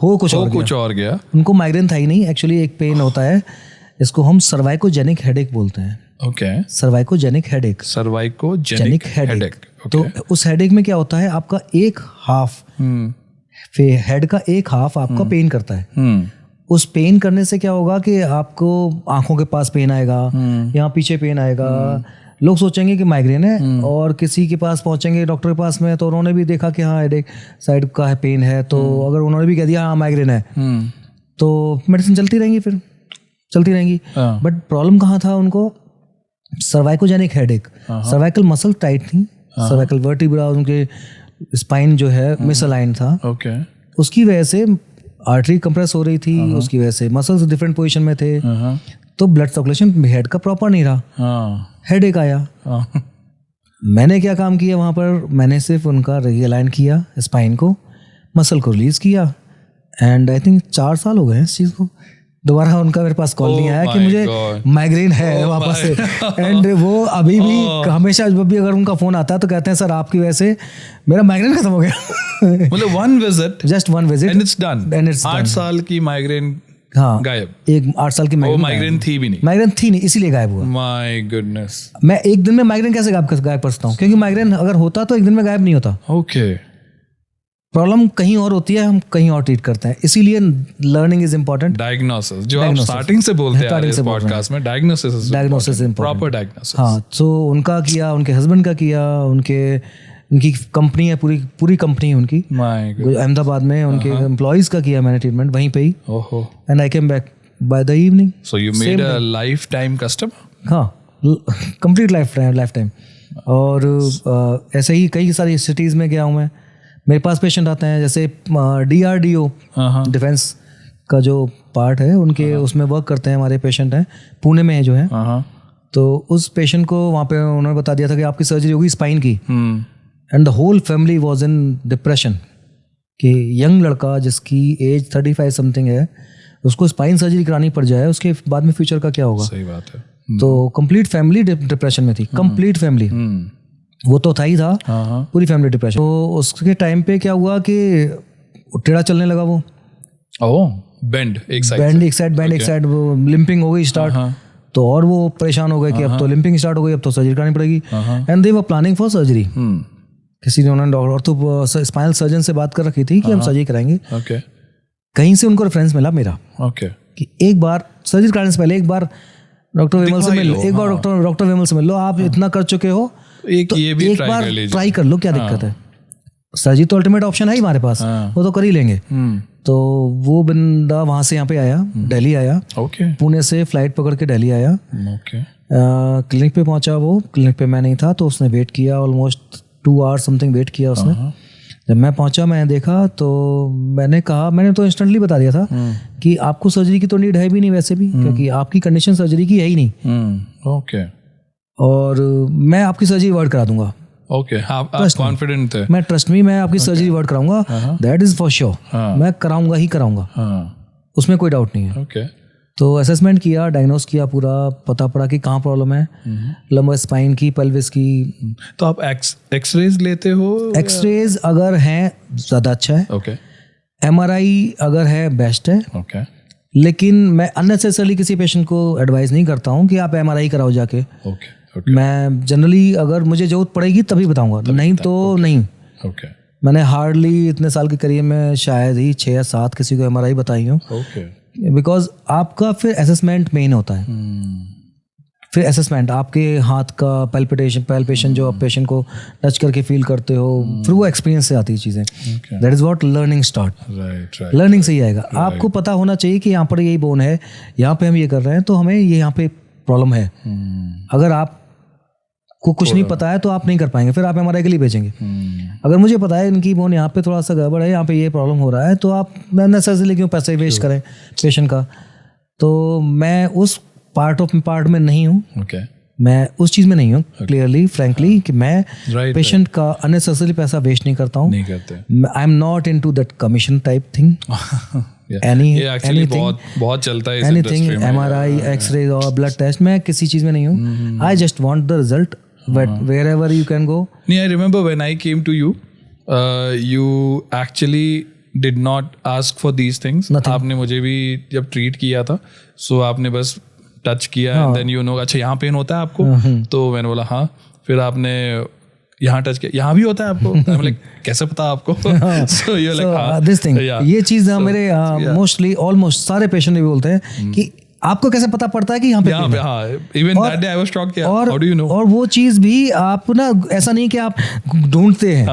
हो कुछ और गया। उनको माइग्रेन था ही नहीं। एक्चुअली एक पेन होता है, इसको हम सर्वाइकोजेनिक हेडेक बोलते हैं। Okay, cervicogenic headache. तो उस हेडेक में क्या होता है, आपका एक हाफ हेड का एक हाफ आपका पेन करता है। उस पेन करने से क्या होगा कि आपको आंखों के पास पेन आएगा, यहाँ पीछे पेन आएगा। लोग सोचेंगे कि माइग्रेन है, और किसी के पास पहुंचेंगे डॉक्टर के पास में, तो उन्होंने भी देखा कि हाँ हेडेक साइड का है, पेन है, तो अगर उन्होंने भी कह दिया हाँ माइग्रेन है, तो मेडिसिन चलती रहेंगी। बट प्रॉब्लम कहाँ था उनको? सर्वाइकोजेनिक हेडेक, सर्वाइकल मसल टाइट थी, सर्वाइकल वर्टिब्रा, उनके स्पाइन जो है मिसअलाइन था। उसकी वजह से आर्टरी कंप्रेस हो रही थी, उसकी वजह से मसल्स डिफरेंट पोजीशन में थे, तो ब्लड सर्कुलेशन हेड का प्रॉपर नहीं रहा, हेडेक आया। मैंने क्या काम किया वहाँ पर, मैंने सिर्फ उनका रीअलाइन किया स्पाइन को, मसल को रिलीज किया, एंड आई थिंक 4 साल हो गए इस चीज़ को। दोबारा उनका मेरे पास कॉल नहीं आया कि मुझे माइग्रेन है वापस से। एंड वो अभी भी हमेशा जब भी अगर उनका फोन आता है तो कहते हैं सर आपकी वजह से मेरा माइग्रेन खत्म हो गया। मतलब just one visit and it's done. 8 साल की माइग्रेन गायब। एक 8 साल की माइग्रेन थी भी नहीं, इसीलिए गायब हुआ। My goodness. मैं एक दिन में माइग्रेन कैसे गायब कर सकता हूँ, क्योंकि माइग्रेन अगर होता तो एक दिन में गायब नहीं होता। ओके, प्रॉब्लम कहीं और होती है, हम कहीं और ट्रीट करते हैं, इसीलिए लर्निंग इज इम्पोर्टेंट। डायग्नोसिस जो आप स्टार्टिंग से बोलते हैं इस पॉडकास्ट में, डायग्नोसिस इम्पोर्टेंट, प्रॉपर डायग्नोसिस। हाँ, तो उनका किया, उनके हस्बैंड का किया, उनकी कंपनी है, पूरी कंपनी है उनकी अहमदाबाद में, उनके एम्प्लॉइज का किया मैंने ट्रीटमेंट वहीं पे ही। And I came back by the evening. So you made a life time customer? हाँ, कंप्लीट लाइफ टाइम। और ऐसे ही कई सारी सिटीज़ में गया हूँ मैं। मेरे पास पेशेंट आते हैं, जैसे DRDO डिफेंस का जो पार्ट है उनके, उसमें वर्क करते हैं हमारे पेशेंट हैं, पुणे में है जो है। तो उस पेशेंट को वहाँ पे उन्होंने बता दिया था कि आपकी सर्जरी होगी स्पाइन की, and the whole family was in depression कि यंग लड़का जिसकी एज 35 समथिंग है, उसको स्पाइन सर्जरी करानी पड़ जाए, उसके बाद में फ्यूचर का क्या होगा। सही बात है। तो कंप्लीट फैमिली डिप्रेशन में थी, कंप्लीट फैमिली। वो तो था ही था, पूरी फैमिली डिप्रेशन। तो उसके टाइम पे क्या हुआ कि टेढ़ा चलने लगा वो। बेंड एक साइड लिंपिंग हो गई स्टार्ट। तो और वो परेशान हो गए कि अब तो लिंपिंग स्टार्ट हो गई, अब तो सर्जरी करानी पड़ेगी। And they were planning for surgery. किसी ने उन्होंने डॉक्टर स्पाइनल सर्जन से बात कर रखी थी कि हम सर्जरी कराएंगे। कहीं से उनको रेफरेंस मिला मेरा कि एक बार सर्जरी कराने से पहले एक बार डॉक्टर विमल से मिल लो, डॉक्टर विमल से मिल लो, आप इतना कर चुके हो, एक बार ट्राई कर लो, क्या दिक्कत है। सर्जरी तो अल्टीमेट ऑप्शन है ही हमारे पास, वो तो कर ही लेंगे। तो वो बंदा वहां से यहाँ पे आया, दिल्ली आया, पुणे से फ्लाइट पकड़ के दिल्ली आया। क्लिनिक पे पहुंचा, वो क्लिनिक पे मैं नहीं था, तो उसने वेट किया ऑलमोस्ट 2 hours समथिंग वेट किया उसने। जब मैं पहुंचा, मैंने देखा, तो मैंने तो इंस्टेंटली बता दिया था कि आपको सर्जरी की तो नीड है भी नहीं वैसे भी, क्योंकि आपकी कंडीशन सर्जरी की है ही नहीं। और मैं आपकी सर्जरी वर्ड करा दूंगा। आप कॉन्फिडेंट थे? मैं मैं आपकी सर्जरी वर्ड कराऊंगा, दैट इज फॉर श्योर, मैं कराऊंगा। उसमें कोई डाउट नहीं है। तो असेसमेंट किया, डायग्नोस किया, पूरा पता पड़ा कि कहाँ प्रॉब्लम है, लंबर स्पाइन की, पेल्विस की। तो आप एक्सरेज लेते हो? एक्सरेज अगर हैं ज़्यादा अच्छा है, MRI अगर है बेस्ट है। लेकिन मैं अननेसेसरली किसी पेशेंट को एडवाइस नहीं करता हूँ कि आप MRI कराओ जाके। मैं जनरली अगर मुझे जरूरत पड़ेगी तभी बताऊंगा, नहीं तो नहीं। मैंने हार्डली इतने साल के करियर में शायद ही 6 या 7 किसी को MRI बताई हूँ। बिकॉज आपका फिर असेसमेंट मेन होता है। फिर असेसमेंट आपके हाथ का पैल्पेशन जो आप पेशेंट को टच करके फील करते हो, फिर वो एक्सपीरियंस से आती है चीज़ें। That is what learning start. Learning से ही आएगा। आपको पता होना चाहिए कि यहाँ पर यही बोन है, यहाँ पे हम ये कर रहे हैं तो हमें ये यहाँ पे प्रॉब्लम है। अगर आप को कुछ नहीं पता है तो आप नहीं कर पाएंगे, फिर आप MRI के लिए भेजेंगे। अगर मुझे पता है इनकी बोन यहाँ पे थोड़ा सा गड़बड़ है, यहाँ पे ये प्रॉब्लम हो रहा है, तो आप नेसेसरी क्यों पैसे वेस्ट करें पेशेंट का। तो मैं उस पार्ट में नहीं हूँ। मैं उस चीज़ में नहीं हूँ क्लियरली फ्रैंकली कि मैं पेशेंट का अननेसेसरी पैसा वेस्ट नहीं करता हूँ। I am not into that commission type thing. बहुत चलता है एनीथिंग MRI एक्सरे और ब्लड टेस्ट, मैं किसी चीज़ में नहीं हूँ। I just want the result wherever you can go. I remember when I came to you, you actually did not ask for these things. आपने मुझे भी जब ट्रीट किया था, so आपने बस टच किया and then you know अच्छा यहाँ पेन होता है आपको, तो मैंने बोला हाँ। फिर आपने यहाँ टच किया, यहाँ भी होता है आपको। I'm like, कैसे पता आपको? So you're like हाँ, this thing, ये चीज़ मेरे मोस्टली ऑलमोस्ट सारे पेशेंट भी बोलते हैं कि आपको कैसे पता पड़ता है कि यहाँ पे हाँ, even that day I was shocked, how do you know? और वो चीज़ भी आप ना ऐसा नहीं कि आप ढूंढते हैं,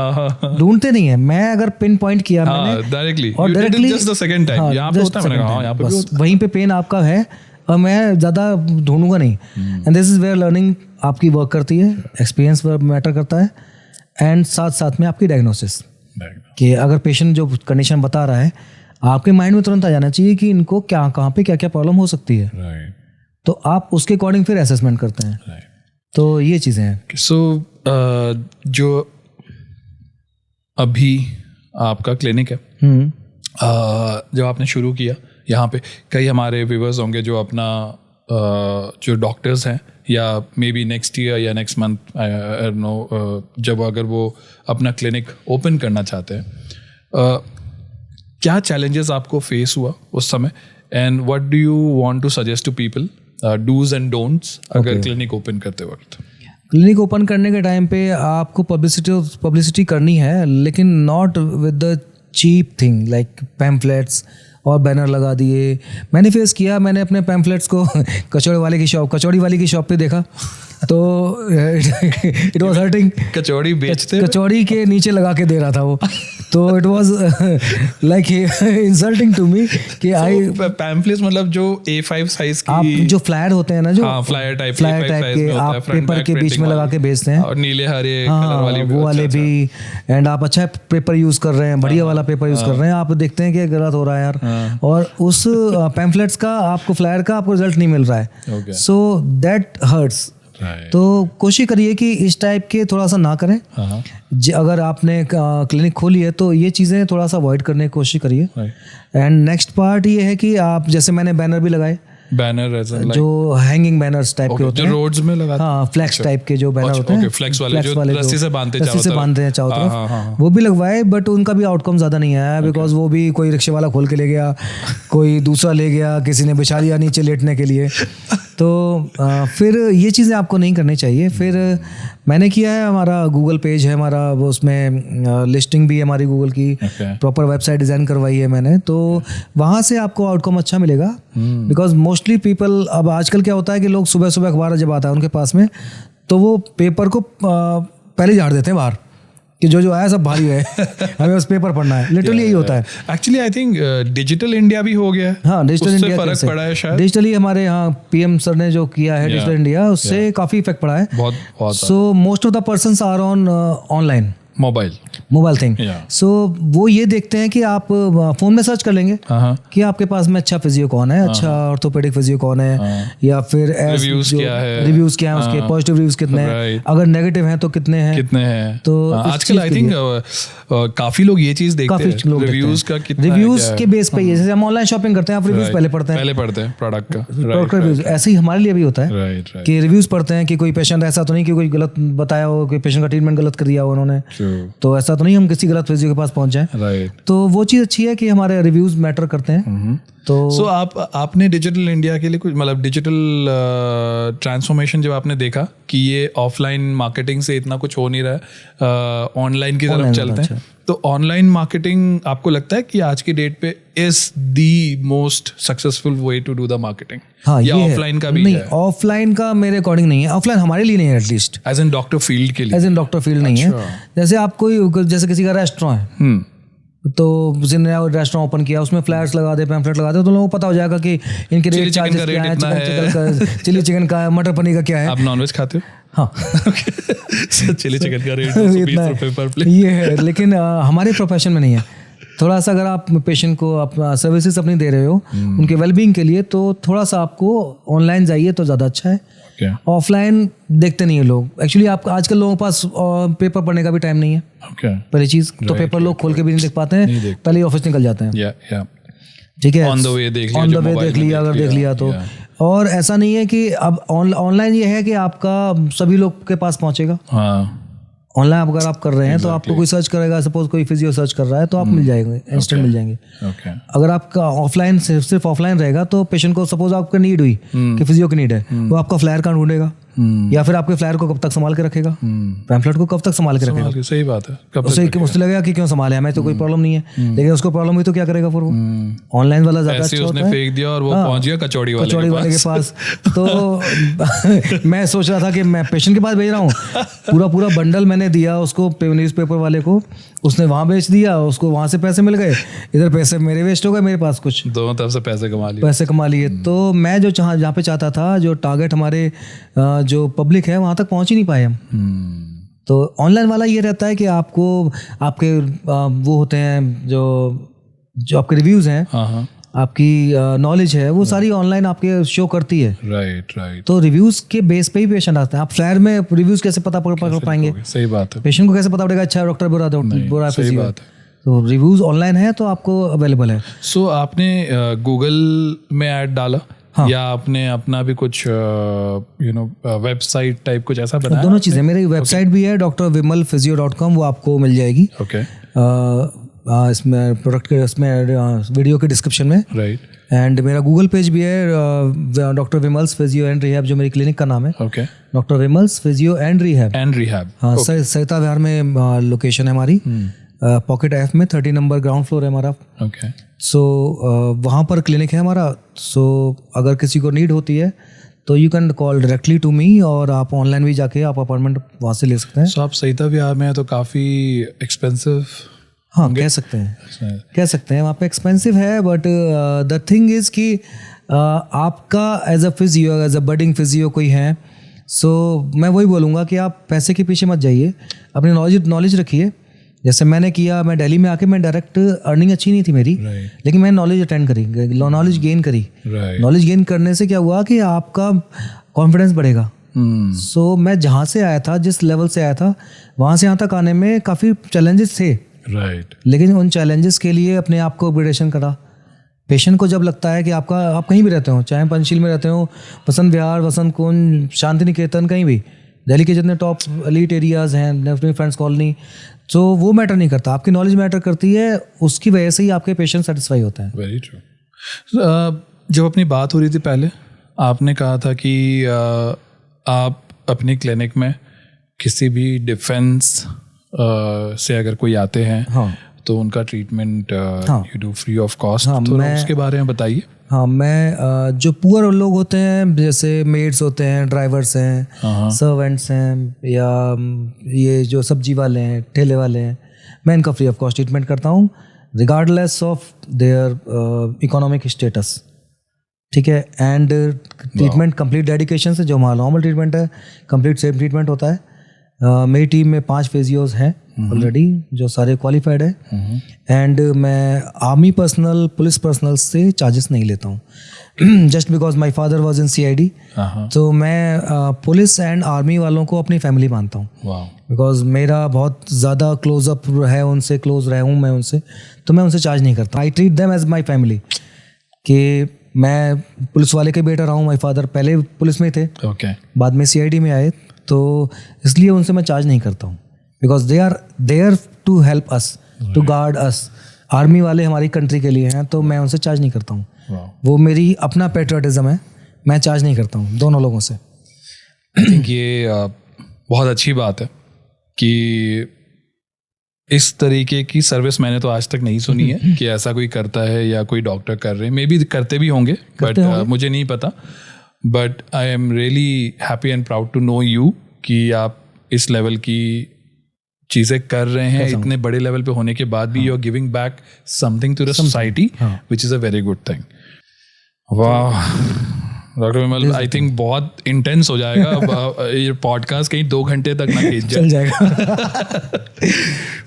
ढूंढते नहीं है। मैं अगर पिन पॉइंट किया मैंने डायरेक्टली और directly just the second time यहाँ पे होता है, मैंने कहा यहाँ पे भी होता है, वहीं पे पेन आपका है और मैं ज़्यादा ढूंढूंगा नहीं। And this is where learning आपकी वर्क करती है, एक्सपीरियंस मैटर करता है, एंड साथ साथ में आपकी डायग्नोसिस कि अगर पेशेंट जो कंडीशन बता रहा है आपके माइंड में तुरंत आ जाना चाहिए कि इनको कहाँ पे क्या क्या प्रॉब्लम हो सकती है। तो आप उसके अकॉर्डिंग फिर असेसमेंट करते हैं। तो ये चीज़ें हैं। सो जो अभी आपका क्लिनिक है, जब आपने शुरू किया, यहाँ पे कई हमारे व्यूअर्स होंगे जो अपना जो डॉक्टर्स हैं या मे बी नेक्स्ट ईयर या नेक्स्ट मंथ नो जब अगर वो अपना क्लिनिक ओपन करना चाहते हैं, क्या चैलेंजेस आपको फेस हुआ उस समय, and what do you want to suggest to people, dos and don'ts अगर क्लिनिक ओपन करते वक्त? क्लिनिक ओपन करने के टाइम पे आपको पब्लिसिटी करनी है, लेकिन not with the cheap thing like pamphlets और बैनर लगा दिए। मैंने फेस किया, मैंने अपने पैम्फलेट्स को कचौड़ी वाली की शॉप पे देखा तो इट वाज हर्टिंग। कचौड़ी बेचते, कचौड़ी के नीचे लगा के दे रहा था वो, तो it was like insulting to me कि आई पैम्फलेट्स मतलब जो A5 साइज की, आप जो फ्लायर होते हैं ना, जो फ्लायर टाइप के आप पेपर के बीच में लगा के बेचते हैं, और नीले हरे कलर वाली वो वाले भी, एंड आप अच्छा पेपर यूज कर रहे हैं, बढ़िया वाला पेपर यूज कर रहे हैं, आप देखते हैं कि गलत हो रहा है यार, और उस पैम्फलेट्स का आपको फ्लायर का आपको रिजल्ट नहीं मिल रहा है, सो दैट हर्ट्स। तो कोशिश करिए कि इस टाइप के थोड़ा सा ना करें। अगर आपने क्लिनिक खोली है तो ये चीज़ें थोड़ा सा अवॉइड करने की कोशिश करिए। एंड नेक्स्ट पार्ट ये है कि आप, जैसे मैंने बैनर भी लगाए, बैनर जो हैंगिंग बैनर्स टाइप के होते हैं, जो रोड्स में लगाते हैं, हाँ फ्लैक्स टाइप के जो बैनर होते हैं, फ्लैक्स वाले जो रस्सी से बांधते हैं चारों तरफ, वो भी लगवाए, बट उनका भी आउटकम ज़्यादा नहीं आया, बिकॉज वो भी कोई रिक्शे वाला खोल के ले गया, कोई दूसरा ले गया, किसी ने बिछा दिया नीचे लेटने के लिए। तो फिर ये चीज़ें आपको नहीं करनी चाहिए। फिर मैंने किया है, हमारा गूगल पेज है हमारा, वो उसमें लिस्टिंग भी है हमारी गूगल की, प्रॉपर वेबसाइट डिज़ाइन करवाई है मैंने, तो वहाँ से आपको आउटकम अच्छा मिलेगा। बिकॉज मोस्टली पीपल, अब आजकल क्या होता है कि लोग सुबह सुबह अखबार जब आता है उनके पास में, तो वो पेपर को पहले झाड़ देते हैं बाहर कि जो आया सब भारी है, हमें बस पेपर पढ़ना है, लिटरली यही होता है। Actually I think digital India भी हो गया है। हाँ, डिजिटल इंडिया फर्क पड़ा है शायद। डिजिटली हमारे यहाँ PM सर ने जो किया है डिजिटल इंडिया, उससे काफ़ी इफेक्ट पड़ा है बहुत। So most of the persons are on online mobile thing. So वो ये देखते हैं कि आप फोन में सर्च कर लेंगे कि आपके पास में अच्छा फिजियो कौन है, अच्छा ऑर्थोपेडिक फिजियो कौन है, या फिर रिव्यूज क्या है उसके, पॉजिटिव रिव्यूज कितने हैं, अगर नेगेटिव हैं तो कितने हैं। तो आजकल आई थिंक काफी लोग ये चीज देखते हैं, रिव्यूज का कितना, रिव्यूज के बेस पे, जैसे हम ऑनलाइन शॉपिंग करते हैं, आप रिव्यूज पहले पढ़ते हैं प्रोडक्ट का रिव्यूज, ऐसे ही हमारे लिए भी होता है कि रिव्यूज पढ़ते हैं कि कोई पेशेंट ऐसा तो नहीं कि कोई गलत बताया हो, कोई पेशेंट का ट्रीटमेंट गलत कर दिया हो उन्होंने, तो ऐसा तो नहीं हम किसी गलत फिजियो के पास पहुंच जाए। तो वो चीज़ अच्छी है कि हमारे रिव्यूज मैटर करते हैं। तो आपने डिजिटल इंडिया के लिए कुछ, मतलब डिजिटल ट्रांसफॉर्मेशन जब आपने देखा कि ये ऑफलाइन मार्केटिंग से इतना कुछ हो नहीं रहा है, ऑनलाइन की तरफ चलते हैं, तो ऑनलाइन मार्केटिंग आपको लगता है कि आज की डेट पे is the most successful way to do the marketing? हाँ, या ये ऑफलाइन का भी नहीं, है? ऑफलाइन का मेरे अकॉर्डिंग नहीं है, ऑफलाइन हमारे लिए नहीं है at least, as an doctor field के लिए? एज एन डॉक्टर फील्ड नहीं है। जैसे आप कोई, जैसे किसी का रेस्टोरेंट है, तो जिसने रेस्टोरेंट ओपन किया, उसमें फ्लैट्स लगा दे, पैम्फलेट लगा दे, तो लोगों को पता हो जाएगा कि इनके रेट चार्जेस क्या है, चिली चिकन का है, मटर पनीर का क्या है। आप नॉनवेज खाते हो? हाँ। चिली चिकन का रेट 220 रुपए पर प्लेट ये है, लेकिन हमारे प्रोफेशन में नहीं है। थोड़ा सा अगर आप पेशेंट को आप सर्विसेज अपनी दे रहे हो उनके वेलबींग के लिए, तो थोड़ा सा आपको ऑनलाइन जाइए तो ज़्यादा अच्छा है। ऑफलाइन देखते नहीं है लोग एक्चुअली। आप आजकल लोगों के पास पेपर पढ़ने का भी टाइम नहीं है। पहली चीज़ तो पेपर लोग खोल के भी नहीं देख पाते हैं, पहले ही ऑफिस निकल जाते हैं। ठीक है, ऑन द वे देख लिया, अगर देख लिया तो। और ऐसा नहीं है कि अब ऑनलाइन ये है कि आपका सभी लोग के पास पहुंचेगा। ऑनलाइन अगर आप कर रहे हैं तो आपको कोई सर्च करेगा, सपोज कोई फिजियो सर्च कर रहा है तो आप मिल जाएंगे, इंस्टेंट मिल जाएंगे। अगर आपका ऑफलाइन सिर्फ ऑफलाइन रहेगा तो पेशेंट को सपोज आपको नीड हुई कि फिजियो की नीड है, वो आपका फ्लायर कहाँ ढूंढेगा, या फिर आपके फ्लायर को कब तक संभाल के रखेगा, पैम्फलेट को कब तक संभाल के रखेगा। सही बात है। उससे लगेगा कि क्यों संभाले, हमें तो कोई प्रॉब्लम नहीं है, लेकिन उसको प्रॉब्लम हुई तो क्या करेगा फिर वो। ऑनलाइन वाला ज्यादा अच्छा होता है, फेंक दिया और वो पहुंच गया कचौड़ी वाले के पास। तो मैं सोच रहा था कि मैं पेशेंट के पास भेज रहा हूँ, पूरा बंडल मैंने दिया उसको न्यूज़पेपर वाले को, उसने वहां बेच दिया, उसको वहां से पैसे मिल गए, इधर पैसे मेरे वेस्ट हो गए, मेरे पास कुछ दोनों तरफ से पैसे कमा लिए। तो मैं जो जहाँ पे चाहता था, जो टारगेट हमारे जो पब्लिक है वहां तक पहुंच ही नहीं पाए हम। तो ऑनलाइन वाला ये रहता है कि आपको आपके वो होते हैं जो आपके रिव्यूज हैं, आपकी नॉलेज है, वो सारी ऑनलाइन आपके शो करती है। राइट। तो रिव्यूज के बेस पे ही पेशेंट आते हैं। आप फ्लायर में रिव्यूज कैसे पता पकड़ पाएंगे? सही बात है। पेशेंट को कैसे पता पड़ेगा अच्छा डॉक्टर बुरा सही बात है। तो रिव्यूज ऑनलाइन है तो आपको अवेलेबल है। सो आपने गूगल में ऐड डाला? हाँ। या आपने अपना भी कुछ वेबसाइट टाइप कुछ ऐसा बनाया? दोनों चीज़ें, मेरी वेबसाइट भी है drvimalphysio.com, वो आपको मिल जाएगी। इसमें प्रोडक्ट के इसमें वीडियो के डिस्क्रिप्शन में। राइट। एंड मेरा गूगल पेज भी है, doctor Vimal's physio and rehab, जो मेरी क्लिनिक का नाम है। Doctor Vimal's physio and rehab. हाँ, सरिता विहार में लोकेशन है हमारी, पॉकेट एफ में 30 नंबर ग्राउंड फ्लोर है हमारा। सो वहाँ पर क्लिनिक है हमारा। सो अगर किसी को नीड होती है तो you can call directly to me, और आप ऑनलाइन भी जाके आप अपॉइंटमेंट वहाँ से ले सकते हैं। सो आप सरिता विहार में है तो काफ़ी एक्सपेंसिव? हाँ, कह सकते हैं वहाँ पे एक्सपेंसिव है, बट द थिंग इज़ कि आपका as a physio, as a budding physio कोई है, सो मैं वही बोलूँगा कि आप पैसे के पीछे मत जाइए, अपनी नॉलेज रखिए। जैसे मैंने किया, मैं दिल्ली में आके मैं डायरेक्ट अर्निंग अच्छी नहीं थी मेरी, लेकिन मैंने नॉलेज अटेंड करी, नॉलेज गेन करी। नॉलेज गेन करने से क्या हुआ कि आपका कॉन्फिडेंस बढ़ेगा। सो मैं जहाँ से आया था, जिस लेवल से आया था, वहाँ से यहाँ तक आने में काफ़ी चैलेंजेस थे। लेकिन उन चैलेंजेस के लिए अपने आप को अपग्रेडेशन करा। पेशेंट को जब लगता है कि आप कहीं भी रहते हो, चाहे पंचशील में रहते हो, बसंत विहार, वसंत कुंज, शांति निकेतन, कहीं भी दिल्ली के जितने टॉप एलीट एरियाज हैं, अपनी फ्रेंड्स कॉलोनी, तो वो मैटर नहीं करता, आपकी नॉलेज मैटर करती है। उसकी वजह से ही आपके पेशेंट सेटिस्फाई होते हैं। Very true. जब अपनी बात हो रही थी पहले, आपने कहा था कि आप अपनी क्लिनिक में किसी भी डिफेंस से अगर कोई आते हैं तो उनका treatment you do free of cost. तो उसके बारे में बताइए। हाँ, मैं जो पुअर लोग होते हैं, जैसे मेड्स होते हैं, ड्राइवर्स हैं, सर्वेंट्स हैं, या ये जो सब्जी वाले हैं, ठेले वाले हैं, मैं इनका फ्री ऑफ कॉस्ट ट्रीटमेंट करता हूँ, regardless of their economic status. ठीक है। एंड ट्रीटमेंट कंप्लीट डेडिकेशन से, जो हमारा नॉर्मल ट्रीटमेंट है, कंप्लीट सेम ट्रीटमेंट होता है। मेरी टीम में 5 फिजियोज हैं ऑलरेडी, जो सारे क्वालिफाइड है। एंड मैं आर्मी पर्सनल, पुलिस पर्सनल से चार्जेस नहीं लेता हूँ, just because my father was in CID। तो मैं पुलिस एंड आर्मी वालों को अपनी फैमिली मानता हूँ, बिकॉज मेरा बहुत ज़्यादा क्लोजअप है उनसे, क्लोज रहा हूँ मैं उनसे, तो मैं उनसे चार्ज नहीं करता। I treat them as my family. कि मैं पुलिस वाले के बेटा रहा हूँ, माई फादर पहले पुलिस में थे, बाद में CID में आए, तो इसलिए उनसे मैं चार्ज नहीं करता हूँ, because they are there to help us, to guard us. Army वाले हमारी कंट्री के लिए हैं, तो मैं उनसे चार्ज नहीं करता हूँ। वो मेरी अपना पेट्रियटिज्म है, मैं चार्ज नहीं करता हूँ दोनों लोगों से। आई थिंक ये बहुत अच्छी बात है कि इस तरीके की सर्विस मैंने तो आज तक नहीं सुनी है कि ऐसा कोई करता है या कोई डॉक्टर कर रहे हैं. मे बी करते भी होंगे बट मुझे नहीं पता. But I am really happy and proud to know you कि आप इस लेवल की चीज़ें कर रहे हैं. इतने बड़े लेवल पे होने के बाद भी you are giving back something to the society which is a very good thing. वाह डॉक्टर विमल, आई थिंक बहुत इंटेंस हो जाएगा ये पॉडकास्ट, कहीं 2 घंटे तक ना खींच चल जाएगा.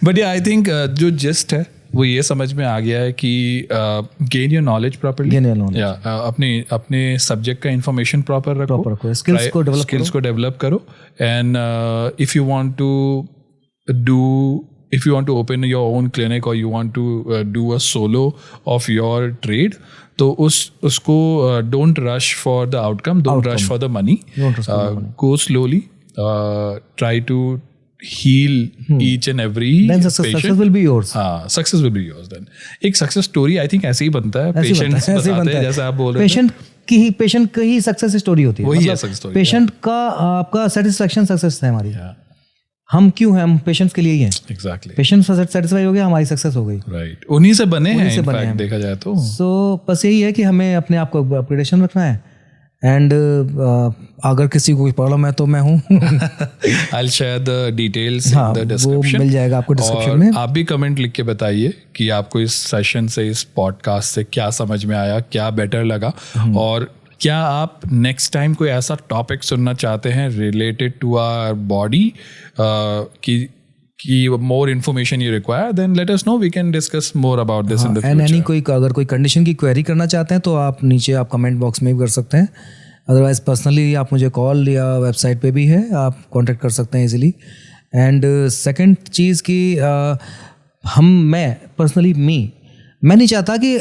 बट ये आई थिंक जो जिस्ट है वो ये समझ में आ गया है कि गेन योर नॉलेज प्रॉपर्ली, अपने सब्जेक्ट का इंफॉर्मेशन प्रॉपर रखो, स्किल्स को डेवलप करो. And if you want to open your own clinic और you want to do a solo of your trade, तो उसको don't rush for the outcome, don't rush for the money, go slowly, try to heal each and every then success will be yours. Success will be yours then. एक सक्सेस स्टोरी आई थिंक ऐसे ही बनता है. पेशेंट्स बताते हैं जैसे आप बोल रहे हैं, पेशेंट की ही सक्सेस स्टोरी होती है. वही है सक्सेस स्टोरी. पेशेंट का आपका सेटिस्फेक्शन सक्सेस है हमारी. हम क्यों हैं? हम पेशेंट्स के लिए ही हैं. एग्जैक्टली. पेशेंट सेटिस्फाई हो गया, हमारी सक्सेस हो गई. राइट. उन्हीं से बने हैं इनफैक्ट देखा जाए तो. सो बस यही है कि हमें अपने आप को अपग्रेडेशन रखना है. एंड अगर किसी को कोई प्रॉब्लम है तो मैं हूँ. I'll share the details in the description. वो मिल जाएगा आपको डिस्क्रिप्शन में. आप भी कमेंट लिख के बताइए कि आपको इस सेशन से, इस पॉडकास्ट से क्या समझ में आया, क्या बेटर लगा, और क्या आप नेक्स्ट टाइम कोई ऐसा टॉपिक सुनना चाहते हैं रिलेटेड टू आवर बॉडी कि more information you require, then let us know. We can discuss more about this in the future. And अगर कोई कंडीशन की क्वेरी करना चाहते हैं तो आप नीचे आप कमेंट बॉक्स में भी कर सकते हैं. अदरवाइज पर्सनली आप मुझे कॉल या वेबसाइट पे भी है, आप कांटेक्ट कर सकते हैं इजीली. एंड सेकंड चीज़ कि मैं पर्सनली मैं नहीं चाहता कि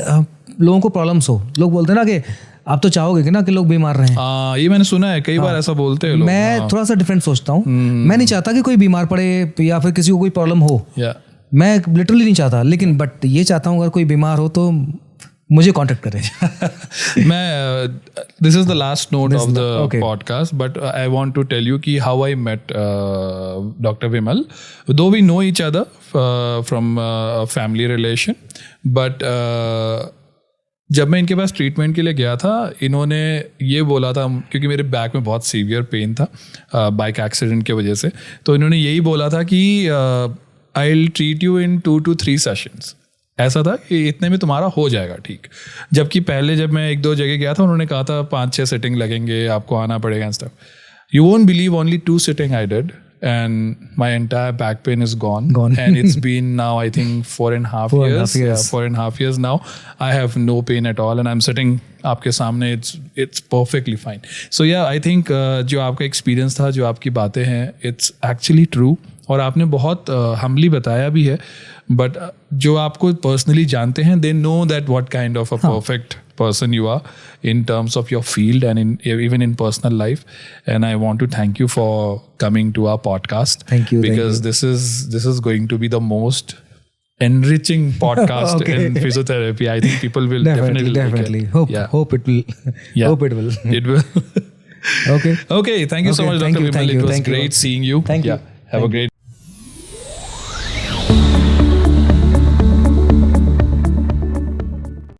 लोगों को प्रॉब्लम्स हो. लोग बोलते हैं ना कि आप तो चाहोगे कि ना कि लोग बीमार रहें. ये मैंने सुना है कई बार ऐसा बोलते हैं लोग. मैं थोड़ा सा डिफरेंट सोचता हूँ. मैं नहीं चाहता कि कोई बीमार पड़े या फिर किसी को कोई प्रॉब्लम हो. मैं लिटरली नहीं चाहता, लेकिन बट ये चाहता हूँ अगर कोई बीमार हो तो मुझे कांटेक्ट करें. This is the last note of the podcast, but I want to tell you कि how I met doctor Vimal. Though we know each other from family relation, but जब मैं इनके पास ट्रीटमेंट के लिए गया था, इन्होंने ये बोला था, क्योंकि मेरे बैक में बहुत सीवियर पेन था बाइक एक्सीडेंट की वजह से, तो इन्होंने यही बोला था कि I will treat you in 2 to 3 sessions. ऐसा था कि इतने में तुम्हारा हो जाएगा ठीक. जबकि पहले जब मैं 1-2 जगह गया था, उन्होंने कहा था 5-6 सिटिंग लगेंगे, आपको आना पड़ेगा and stuff. You won't believe, only 2 sitting I did and my entire back pain is gone. And it's been now I think 4.5 years. 4.5 years now. I have no pain at all and I'm sitting आपके सामने. it's perfectly fine. So yeah, I think जो आपका एक्सपीरियंस था, जो आपकी बातें हैं, it's actually true. और आपने बहुत humbly बताया भी है. बट जो आपको पर्सनली जानते हैं, they know that what kind of a perfect person you are in terms of your field and even in personal life. And I want to thank you for coming to our podcast. Thank you. Because this is going to be the most enriching podcast in physiotherapy. I think people will definitely like it. Hope it will. Hope it will. It will. Okay. Thank you so much, Dr. Vimal. It was great seeing you. Thank you. Have a great